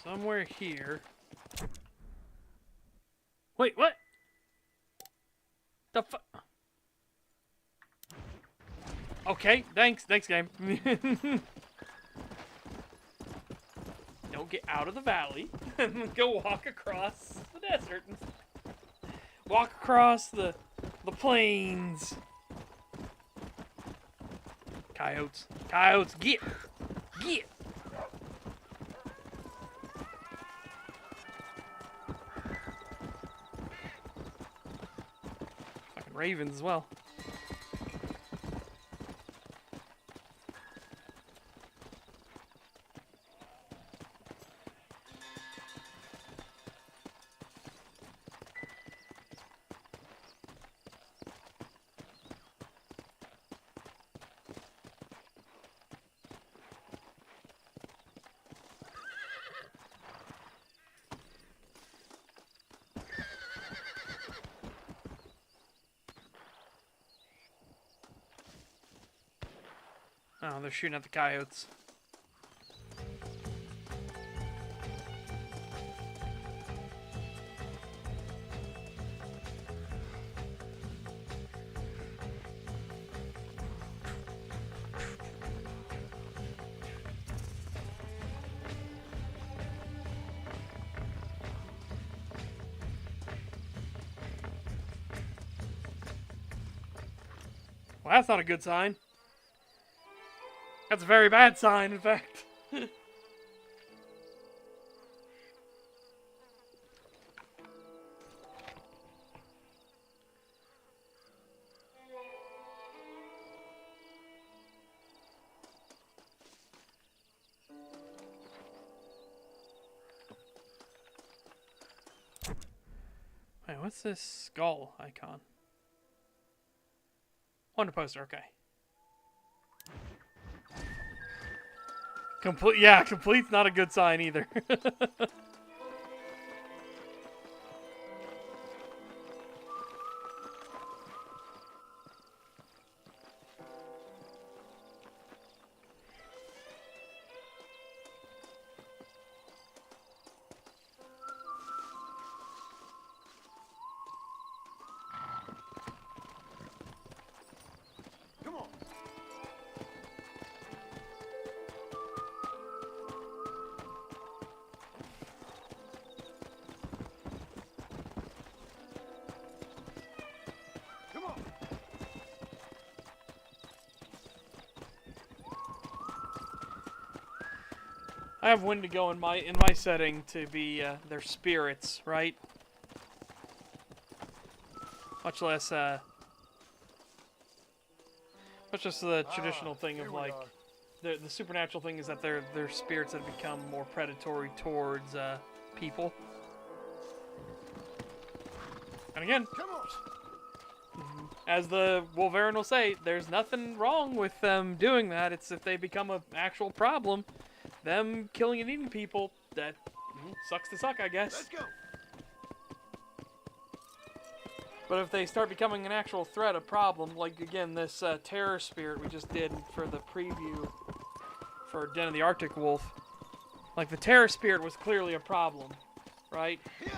somewhere here. Wait, what? The fu- Okay, thanks game. Don't get out of the valley and go walk across the desert. Walk across the plains. Coyotes, coyotes, get. Fucking ravens as well. Oh, they're shooting at the coyotes. Well, that's not a good sign. That's a very bad sign, in fact. Wait, what's this skull icon? Wonder poster, okay. Yeah, complete's not a good sign either. Come on. Come on. I have Wendigo in my setting to be their spirits, right? Much less the traditional thing of like the supernatural thing is that they're spirits that become more predatory towards people. And again, as the Wolverine will say, there's nothing wrong with them doing that. It's if they become an actual problem, them killing and eating people, that sucks to suck, I guess. Let's go. But if they start becoming an actual threat, a problem, like again this terror spirit we just did for the preview for Den of the Arctic Wolf, like the terror spirit was clearly a problem, right? Yeah.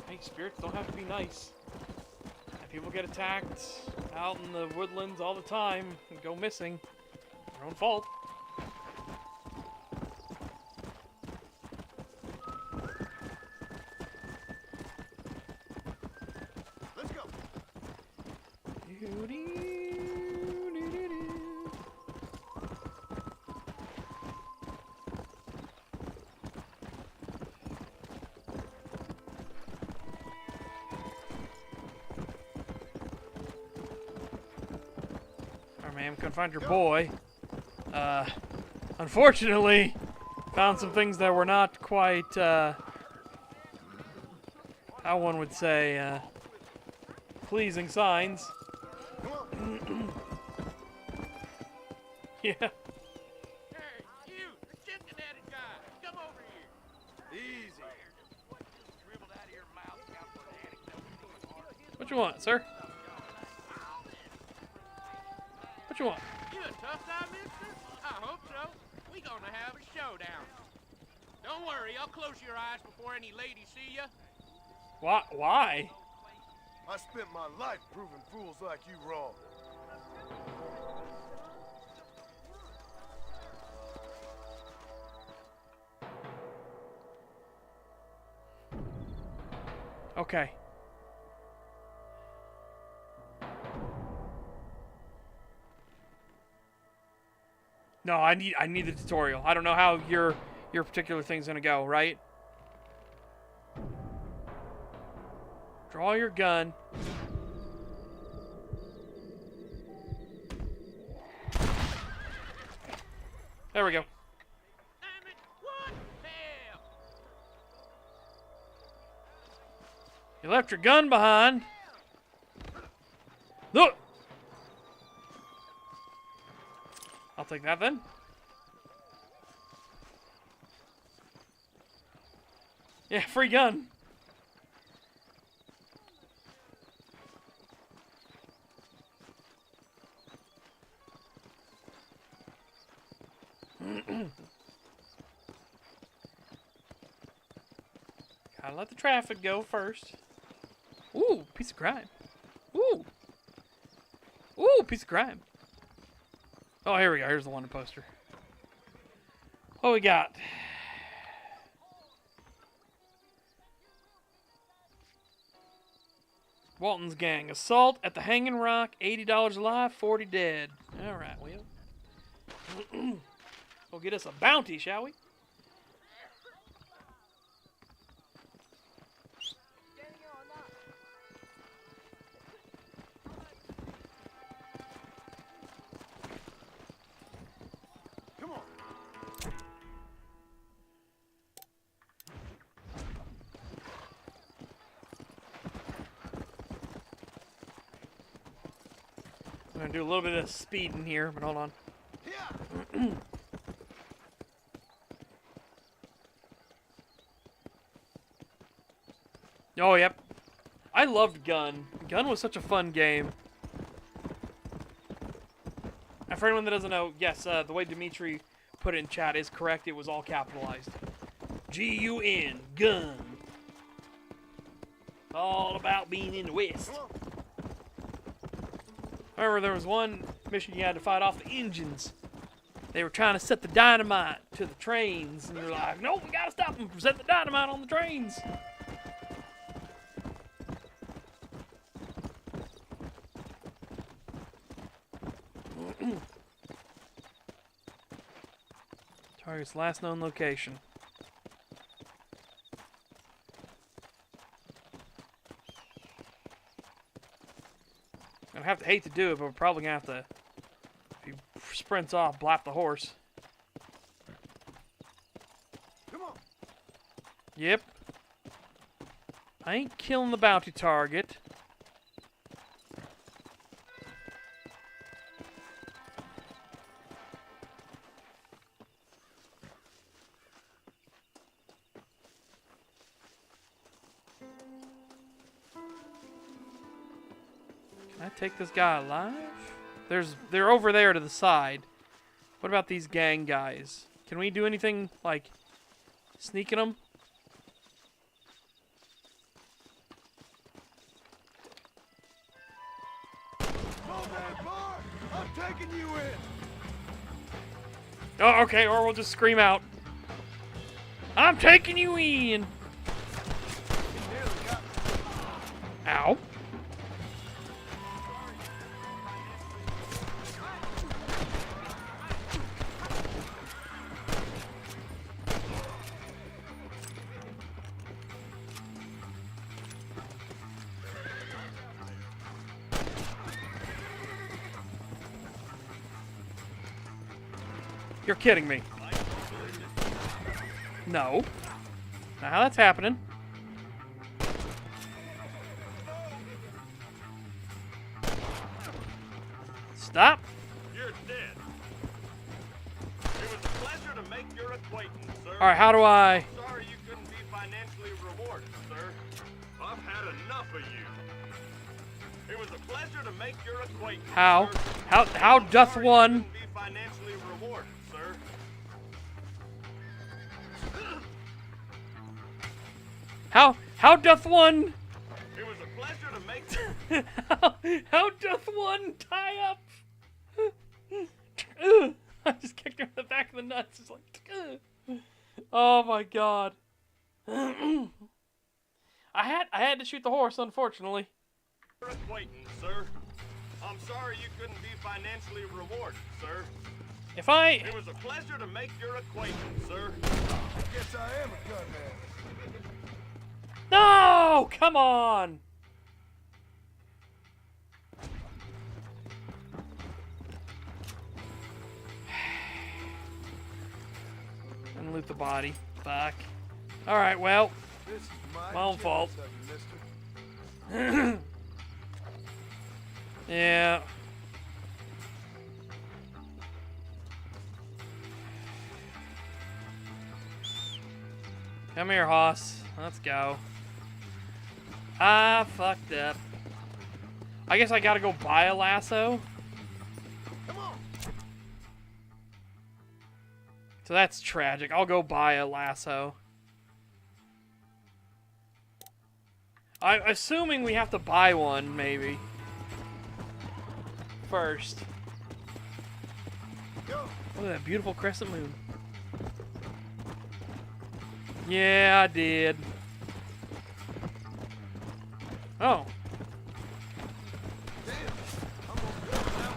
Hey, spirits don't have to be nice. And people get attacked out in the woodlands all the time and go missing. Their own fault. Let's go. ma'am. Couldn't find your boy. Unfortunately, found some things that were not quite, how one would say, pleasing signs. Yeah. Hey, you, the chicken-headed guy, come over here. Easy. What you want, sir? What you want? You a tough guy, mister? I hope so. We gonna have a showdown. Don't worry, I'll close your eyes before any ladies see you. Why? I spent my life proving fools like you wrong. Okay. No, I need the tutorial. I don't know how your particular thing's gonna go, right? Draw your gun. There we go. Damn it, what? Hell. You left your gun behind. Look. I'll take that then. Yeah, free gun. Gotta let the traffic go first. Ooh, piece of crime. Ooh. Ooh, piece of crime. Oh, here we go. Here's the wanted poster. What we got? Walton's gang. Assault at the Hanging Rock. $80 alive, 40 dead. All right, well. We'll get us a bounty, shall we? Come on. I'm going to do a little bit of speeding here, but hold on. Oh, yep. I loved Gun. Gun was such a fun game. And for anyone that doesn't know, yes, the way Dimitri put it in chat is correct. It was all capitalized. G-U-N, Gun. All about being in the West. However, there was one mission you had to fight off the engines. They were trying to set the dynamite to the trains. And you're like, no, we gotta stop them from setting the dynamite on the trains. Target's last known location. I'd have to hate to do it, but we're probably gonna have to, if he sprints off, blap the horse. Come on. Yep. I ain't killing the bounty target. Can I take this guy alive? They're over there to the side. What about these gang guys? Can we do anything like sneaking them? I'm taking you in. Oh, okay, or we'll just scream out. I'm taking you in. Ow. You're kidding me. No. Not how that's happening. Stop. You're dead. It was a pleasure to make your acquaintance, sir. All right, how do I? Sorry you couldn't be financially rewarded, sir. I've had enough of you. It was a pleasure to make your acquaintance. How? Sir. How doth one? Be financially rewarded, sir. How doth one? It was a pleasure to make. how doth one tie up? I just kicked her in the back of the nuts. It's like, oh my god. I had to shoot the horse, unfortunately. Your acquaintance, sir. I'm sorry you couldn't be financially rewarded, sir. If I... It was a pleasure to make your acquaintance, sir. Guess I am a gunman. No! Come on! And loot the body. Fuck. Alright, well. This is my own fault. Mister. Yeah. Come here, Hoss. Let's go. Ah, fucked up. I guess I gotta go buy a lasso. Come on. So that's tragic. I'll go buy a lasso. I'm assuming we have to buy one, maybe. First. Go. Look at that beautiful crescent moon. Yeah, I did. Oh. Damn. I'm gonna go that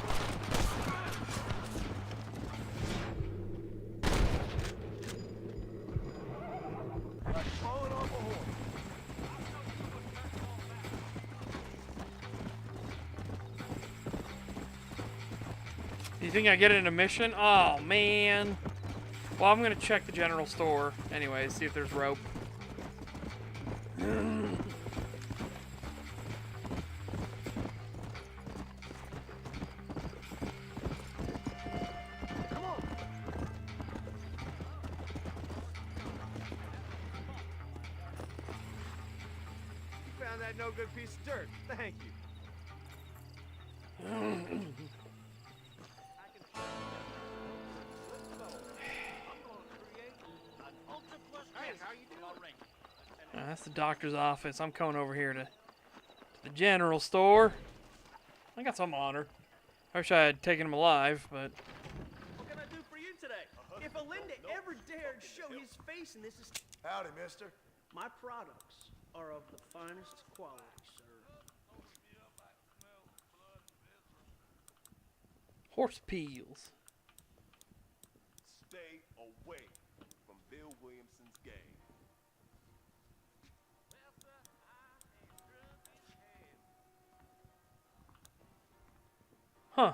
one. Like falling off a horse. Do you think I get it in a mission? Oh, man. Well, I'm going to check the general store anyway, see if there's rope. Come on. You found that no good piece of dirt. Thank you. That's the doctor's office. I'm coming over here to the general store. I got some honor. I wish I had taken him alive, but... What can I do for you today? If Alinda ever dared show his face in this... Howdy, mister. My products are of the finest quality, sir. Horse peels. Stay away from Bill Williamson's gang. Huh.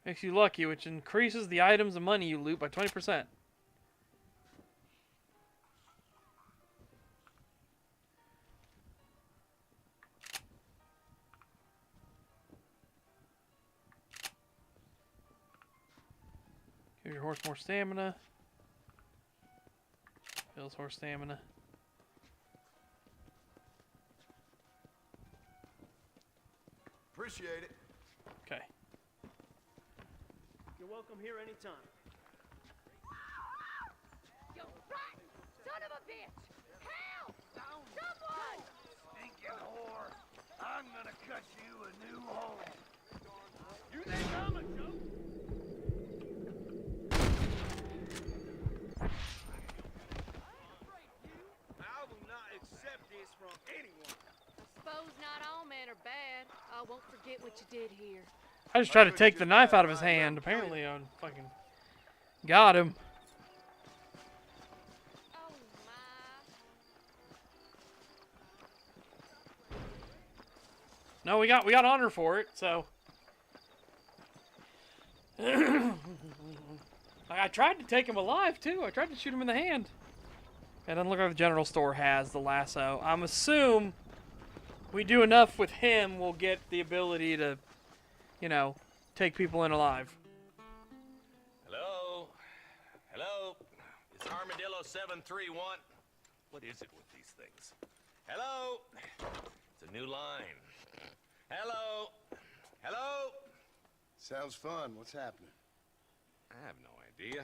Makes you lucky, which increases the items and money you loot by 20%. Give your horse more stamina. Bill's horse stamina. Appreciate it. Okay. You're welcome here anytime. You rat! Son of a bitch! Help! Someone! Stinking whore! I'm gonna cut you a new hole. You think I'm a joke? I will not accept this from anyone. I suppose not all men are bad. I won't forget what you did here. I just tried to take the knife out of his hand. Apparently, I fucking got him. Oh my. No, we got honor for it. So I tried to take him alive, too. I tried to shoot him in the hand. It doesn't look like the general store has the lasso. I'm assuming we do enough with him, we'll get the ability to, you know, take people in alive. Hello? Hello? It's Armadillo 731. What is it with these things? Hello? It's a new line. Hello? Hello? Sounds fun. What's happening? I have no idea.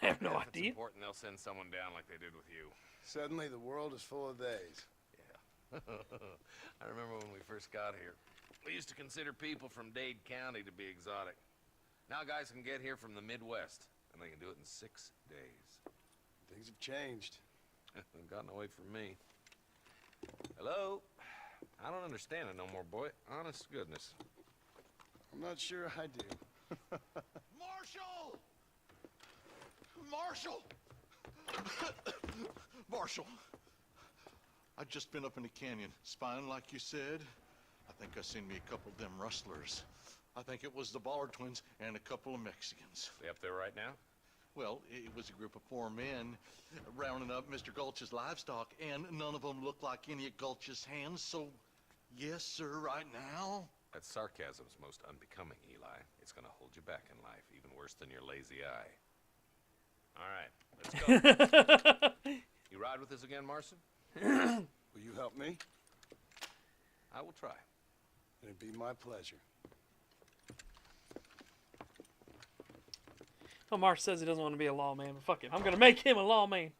I have no If it's idea. important, they'll send someone down like they did with you. Suddenly, the world is full of days. I remember when we first got here. We used to consider people from Dade County to be exotic. Now guys can get here from the Midwest, and they can do it in 6 days. Things have changed. They've gotten away from me. Hello? I don't understand it no more, boy. Honest to goodness. I'm not sure I do. Marshal! Marshal! Marshal! I just been up in the canyon, spying like you said. I think I seen me a couple of them rustlers. I think it was the Ballard twins and a couple of Mexicans. They up there right now? Well, it was a group of 4 men rounding up Mr. Gulch's livestock, and none of them looked like any of Gulch's hands, so yes, sir, right now. That sarcasm's most unbecoming, Eli. It's gonna hold you back in life, even worse than your lazy eye. All right, let's go. You ride with us again, Marston? Will you help me? I will try. It'd be my pleasure. Well, Marsh says he doesn't want to be a lawman, but fuck it. I'm going to make him a lawman.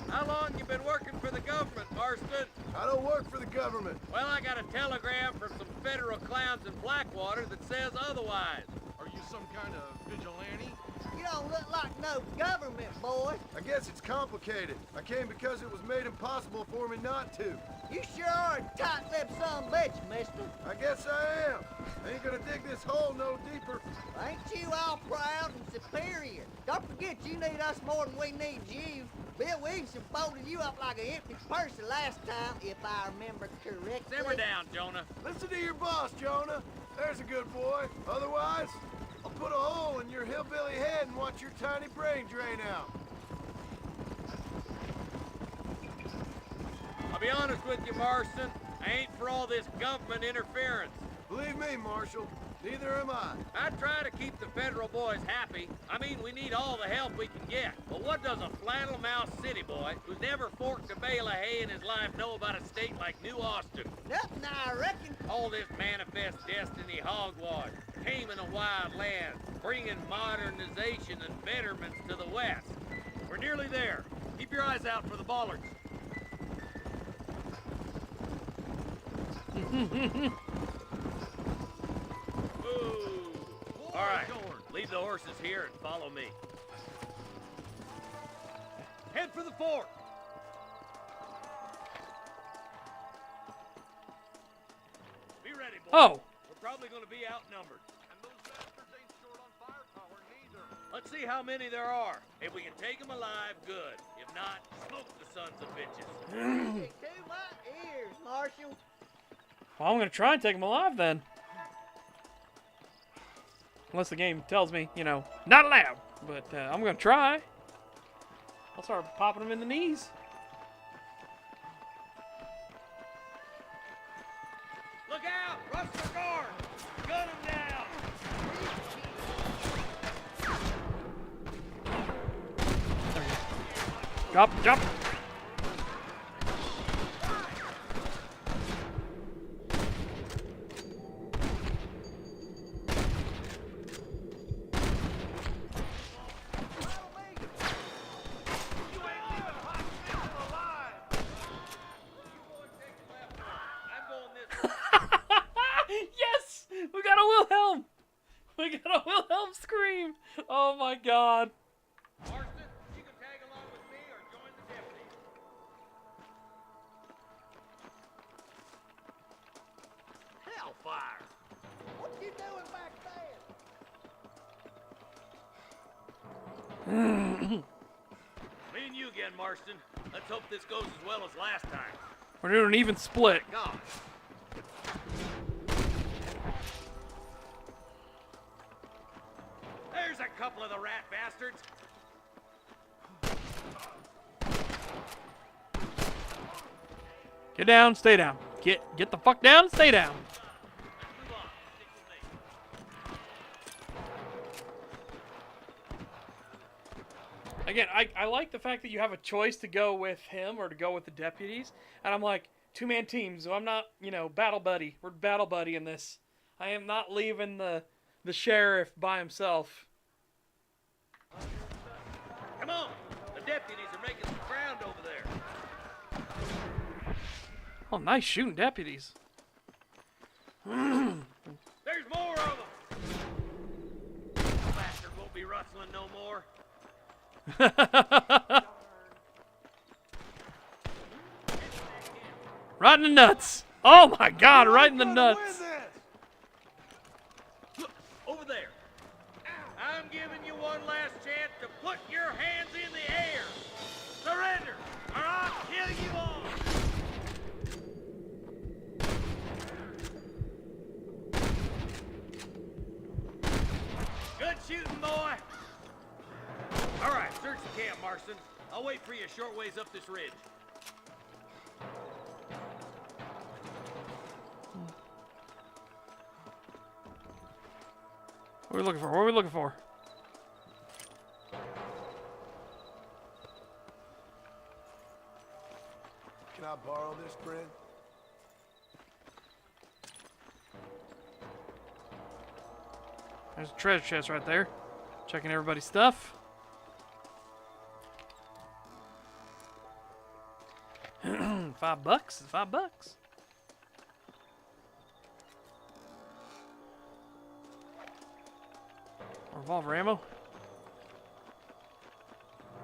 How long you been working for the government, Marston? I don't work for the government. Well, I got a telegram from some federal clowns in Blackwater that says otherwise. Are you some kind of vigilante? You don't look like no government, boy. I guess it's complicated. I came because it was made impossible for me not to. You sure are a tight-lipped son of a bitch, mister. I guess I am. I ain't gonna dig this hole no deeper. Ain't you all proud and superior? Don't forget you need us more than we need you. Bill Williamson folded you up like an empty purse the last time, if I remember correctly. Simmer down, Jonah. Listen to your boss, Jonah. There's a good boy. Otherwise, I'll put a hole in your hillbilly head and watch your tiny brain drain out. I'll be honest with you, Marston. I ain't for all this government interference. Believe me, Marshal, neither am I. I try to keep the federal boys happy. I mean, we need all the help we can get. But what does a flannel-mouthed city boy who's never forked a bale of hay in his life know about a state like New Austin? Nothing, I reckon. All this manifest destiny hogwash, taming a wild land, bringing modernization and betterments to the West. We're nearly there. Keep your eyes out for the bollards. Ooh. All right, leave the horses here and follow me. Head for the fort. Be ready, boys. Oh. We're probably going to be outnumbered. And those bastards ain't short on firepower neither. Let's see how many there are. If we can take them alive, good. If not, smoke the sons of bitches. To my ears, Marshal. Well, I'm going to try and take him alive then. Unless the game tells me, you know, not allowed. But I'm going to try. I'll start popping them in the knees. Look out! Rush the guard! Gun him down! Drop, jump. Yes! We got a Wilhelm! We got a Wilhelm scream! Oh my god. Marston, you can tag along with me or join the deputy. Me and you again, Marston. Let's hope this goes as well as last time. We're doing an even split. God. There's a couple of the rat bastards. Get down, stay down. Get the fuck down, stay down. Again, I like the fact that you have a choice to go with him or to go with the deputies. And I'm like, two-man teams, so I'm not, you know, battle buddy. We're battle buddy in this. I am not leaving the sheriff by himself. Come on! The deputies are making some ground over there. Oh, nice shooting deputies. There's more of them! Bastard won't be rustling no more. Right in the nuts. Oh my God, right in the nuts. Over there. I'm giving you one last chance to put your hands in the air. Surrender, or I'll kill you all. Good shooting, boy. All right, search the camp, Marston. I'll wait for you a short ways up this ridge. What are we looking for? What are we looking for? Can I borrow this, friend? There's a treasure chest right there. Checking everybody's stuff. $5? $5. Revolver ammo.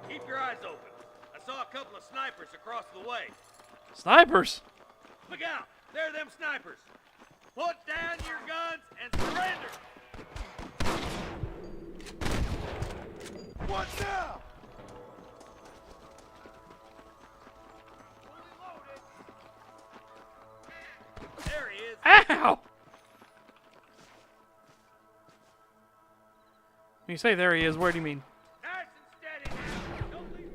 Keep your eyes open. I saw a couple of snipers across the way. Snipers? Look out! There are them snipers. Put down your guns and surrender. What now? There he is. Ow! When you say there he is, where do you mean? Nice and steady now. Don't leave.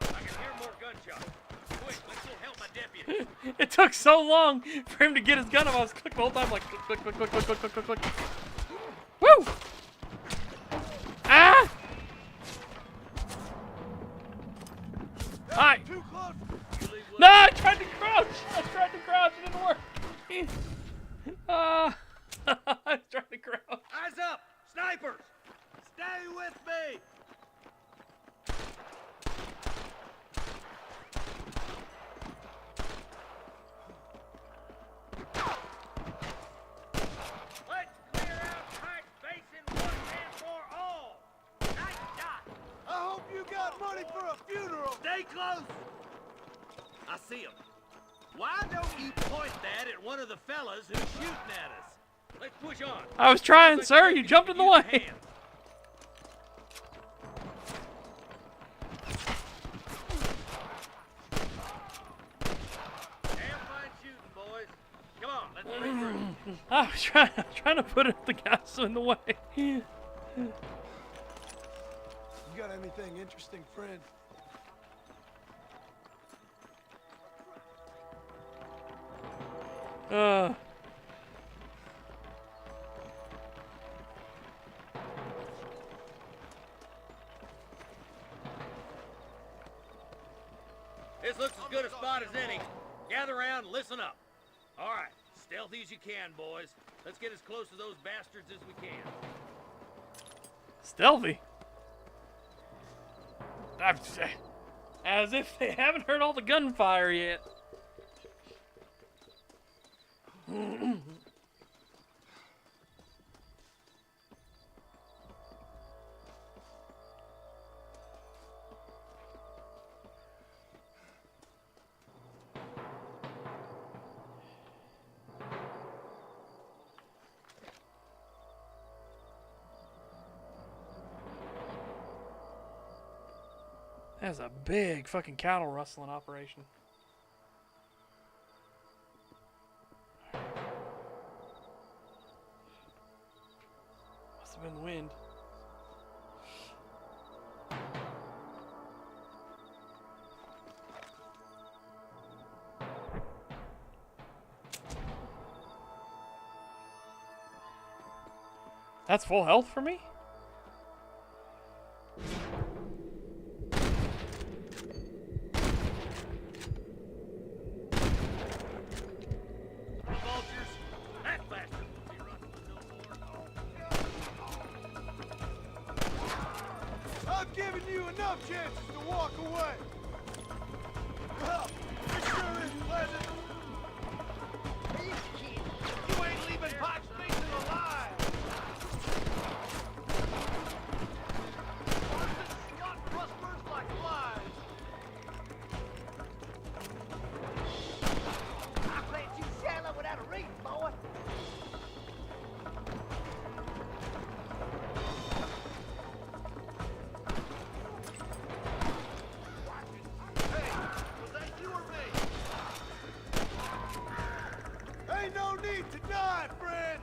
I can hear more gunshots. Quick, let's go help my deputy. It took so long for him to get his gun up. I was clicking the whole time, like click, click, click, click, click, click, click, click. Woo! Ah! Hi! Too close. No, I tried to crouch. It didn't work. I was trying to crouch. Eyes up! Snipers! Stay with me! Let's clear out tight basin once and for all! Nice shot! I hope you got money for a funeral. Stay close! I see him. Why don't you point that at one of the fellas who's shooting at us? Let's push on. I was trying, sir. You jumped in the way. Damn fine shooting, boys. Come on, let's regroup. I was trying to put the guys in the way. You got anything interesting, friend? This looks as good a spot as any. Gather around and listen up. All right, stealthy as you can, boys. Let's get as close to those bastards as we can. Stealthy? As if they haven't heard all the gunfire yet. That's a big fucking cattle rustling operation. Must have been the wind. That's full health for me? I've given you enough chances to walk away. Well, it sure is pleasant. You ain't leaving Potts Mason alive. Scott rustlers like flies. I played you shallow without a reason, boy. Ain't no need to die, friend.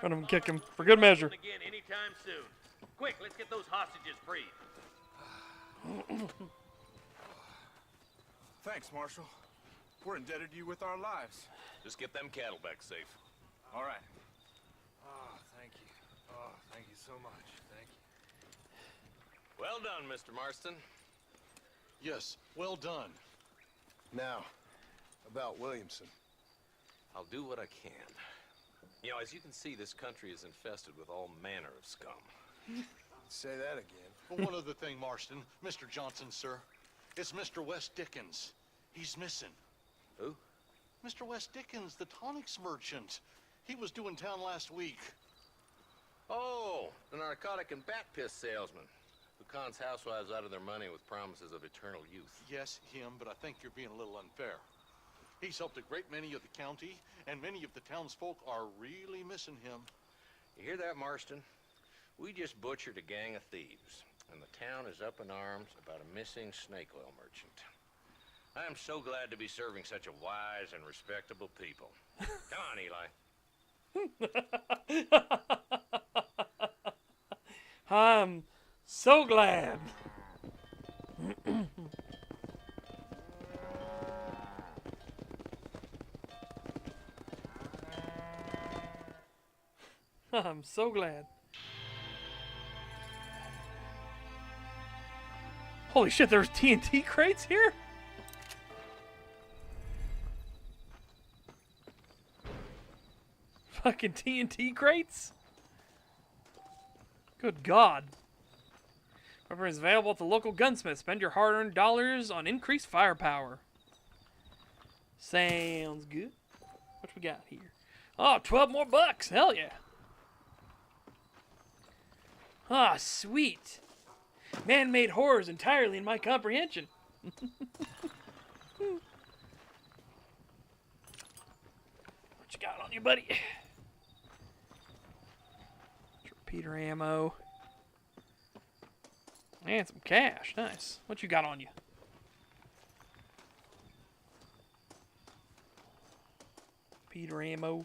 Let him kick him for good measure. Again anytime soon. Quick, let's get those hostages freed. Thanks, Marshal. We're indebted to you with our lives. Just get them cattle back safe. All right. Oh, thank you. Oh, thank you so much. Thank you. Well done, Mr. Marston. Yes, well done. Now, about Williamson. I'll do what I can. You know, as you can see, this country is infested with all manner of scum. Say that again. Well, one other thing, Marston. Mr. Johnson, sir. It's Mr. West Dickens. He's missing. Who? Mr. West Dickens, the tonics merchant. He was due in town last week. Oh, the narcotic and bat piss salesman who cons housewives out of their money with promises of eternal youth. Yes, him, but I think you're being a little unfair. He's helped a great many of the county, and many of the townsfolk are really missing him. You hear that, Marston? We just butchered a gang of thieves, and the town is up in arms about a missing snake oil merchant. I am so glad to be serving such a wise and respectable people. Come on, Eli. I'm so glad. I'm so glad. Holy shit, there's TNT crates here? Fucking TNT crates? Good God. Weapon is available at the local gunsmith. Spend your hard-earned dollars on increased firepower. Sounds good. What we got here? Oh, 12 more bucks. Hell yeah. Ah, sweet. Man-made horrors entirely in my comprehension. What you got on you, buddy? Repeater ammo. And some cash. Nice. What you got on you? Repeater ammo.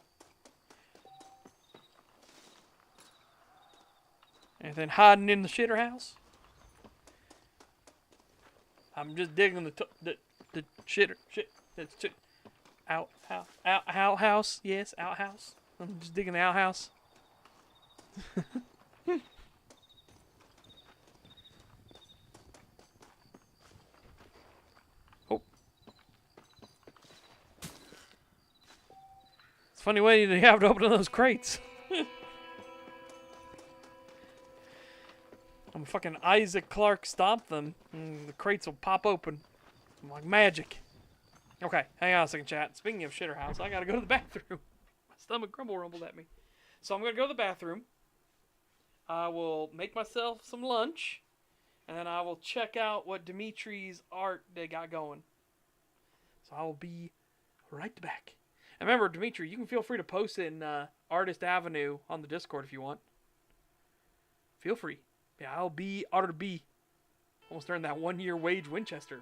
Anything hiding in the shitter house? I'm just digging the shitter shit. That's outhouse. Yes, outhouse. I'm just digging the outhouse. Oh, it's a funny way you have to open those crates. I'm fucking Isaac Clarke stomp them, and the crates will pop open like magic. Okay, hang on a second, chat. Speaking of shitter house, I gotta go to the bathroom. My stomach rumbled at me. So I'm gonna go to the bathroom. I will make myself some lunch, and then I will check out what Dimitri's art they got going. So I will be right back. And remember, Dimitri, you can feel free to post it in Artist Avenue on the Discord if you want. feel free. Yeah, I'll be RB. Almost earned that 1-year wage Winchester.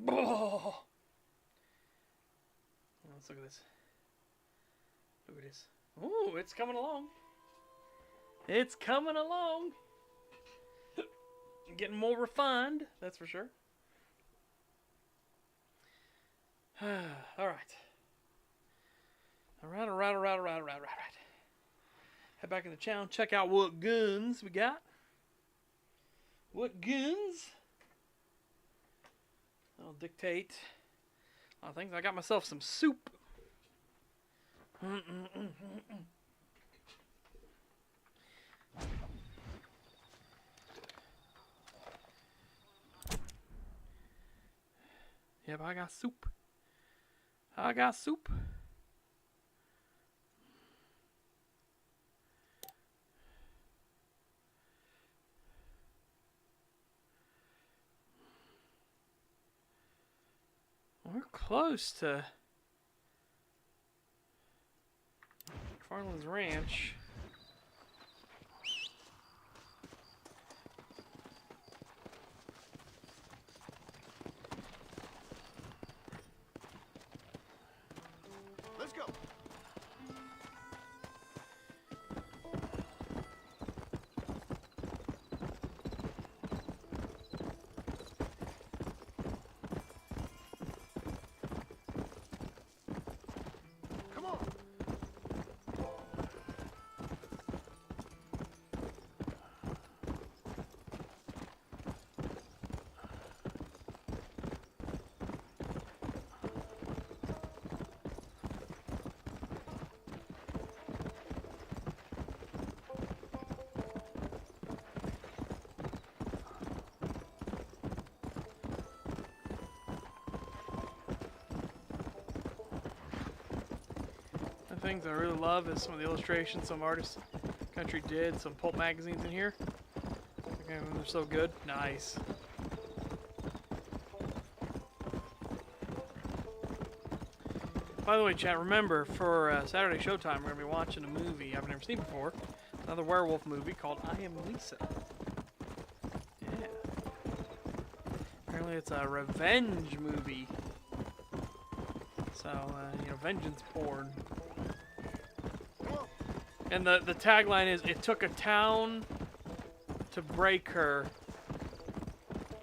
Oh. Let's look at this. Look at this. Ooh, it's coming along. It's coming along. Getting more refined, that's for sure. Alright. Alright. Head back into town, check out what guns we got. What guns? I'll dictate a lot of things. I got myself some soup. Yep, I got soup. I got soup. We're close to Farland's Ranch. Let's go. Come on. The things I really love is some of the illustrations some artists country did, some pulp magazines in here. Okay, they're so good. Nice. By the way, chat, remember for Saturday Showtime, we're going to be watching a movie I've never seen before. Another werewolf movie called I Am Lisa. Yeah. Apparently it's a revenge movie. So, you know, vengeance porn. And the tagline is, it took a town to break her.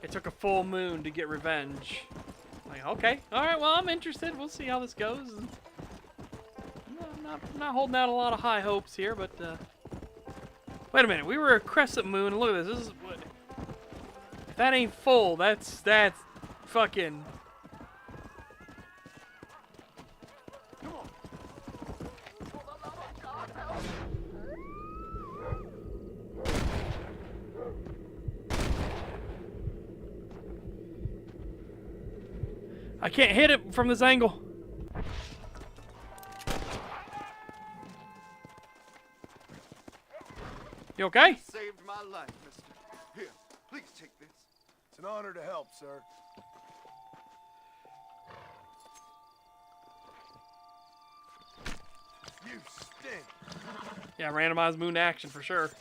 It took a full moon to get revenge. Like, okay, alright, well, I'm interested. We'll see how this goes. I'm not holding out a lot of high hopes here, but, wait a minute, we were a crescent moon, and look at this. This is what... If that ain't full, that's fucking... I can't hit it from this angle. You okay? Saved my life, mister. Here, please take this. It's an honor to help, sir. You stink. Yeah, randomized moon action for sure.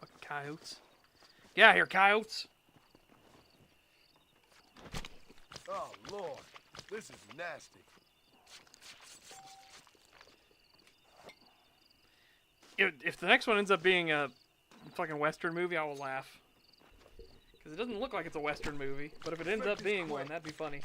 Fucking coyotes. Get out of here, coyotes. Oh, Lord. This is nasty. If the next one ends up being a fucking Western movie, I will laugh. Because it doesn't look like it's a Western movie. But if it ends up being one, that'd be funny.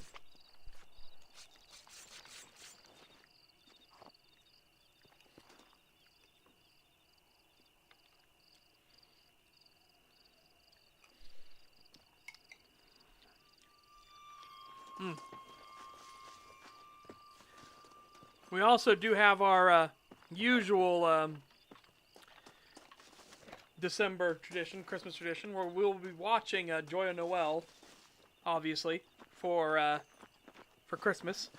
We also do have our usual December tradition, Christmas tradition, where we'll be watching Joy of Noel, obviously, for Christmas.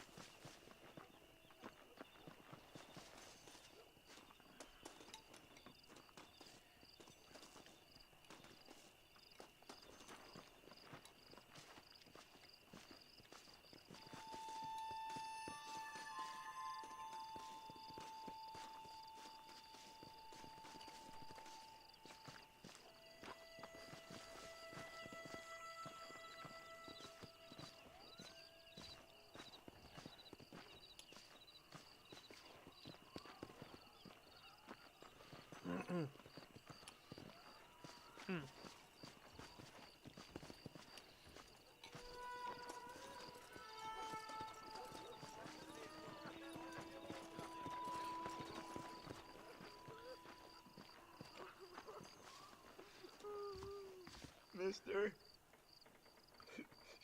Mister,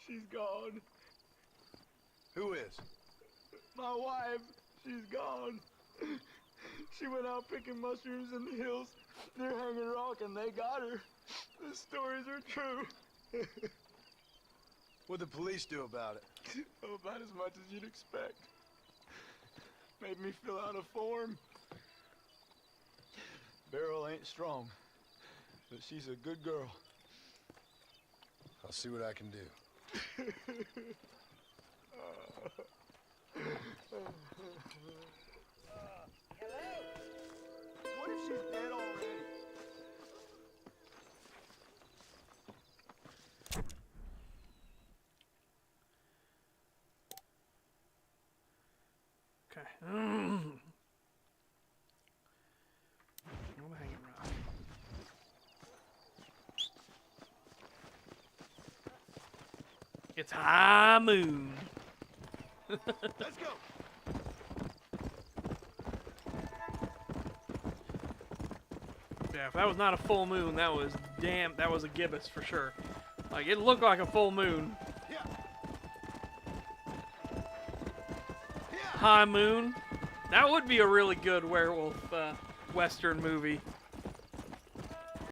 she's gone. Who is? My wife, she's gone. She went out picking mushrooms in the hills near Hanging Rock and they got her. The stories are true. What'd the police do about it? Oh, about as much as you'd expect. Made me fill out a form. Beryl ain't strong, but she's a good girl. I'll see what I can do. What if she's dead already? Okay. On the Hanging Rock. It's high moon. Let's go. Yeah, if that was not a full moon, that was a gibbous for sure. Like, it looked like a full moon. High moon. That would be a really good werewolf western movie.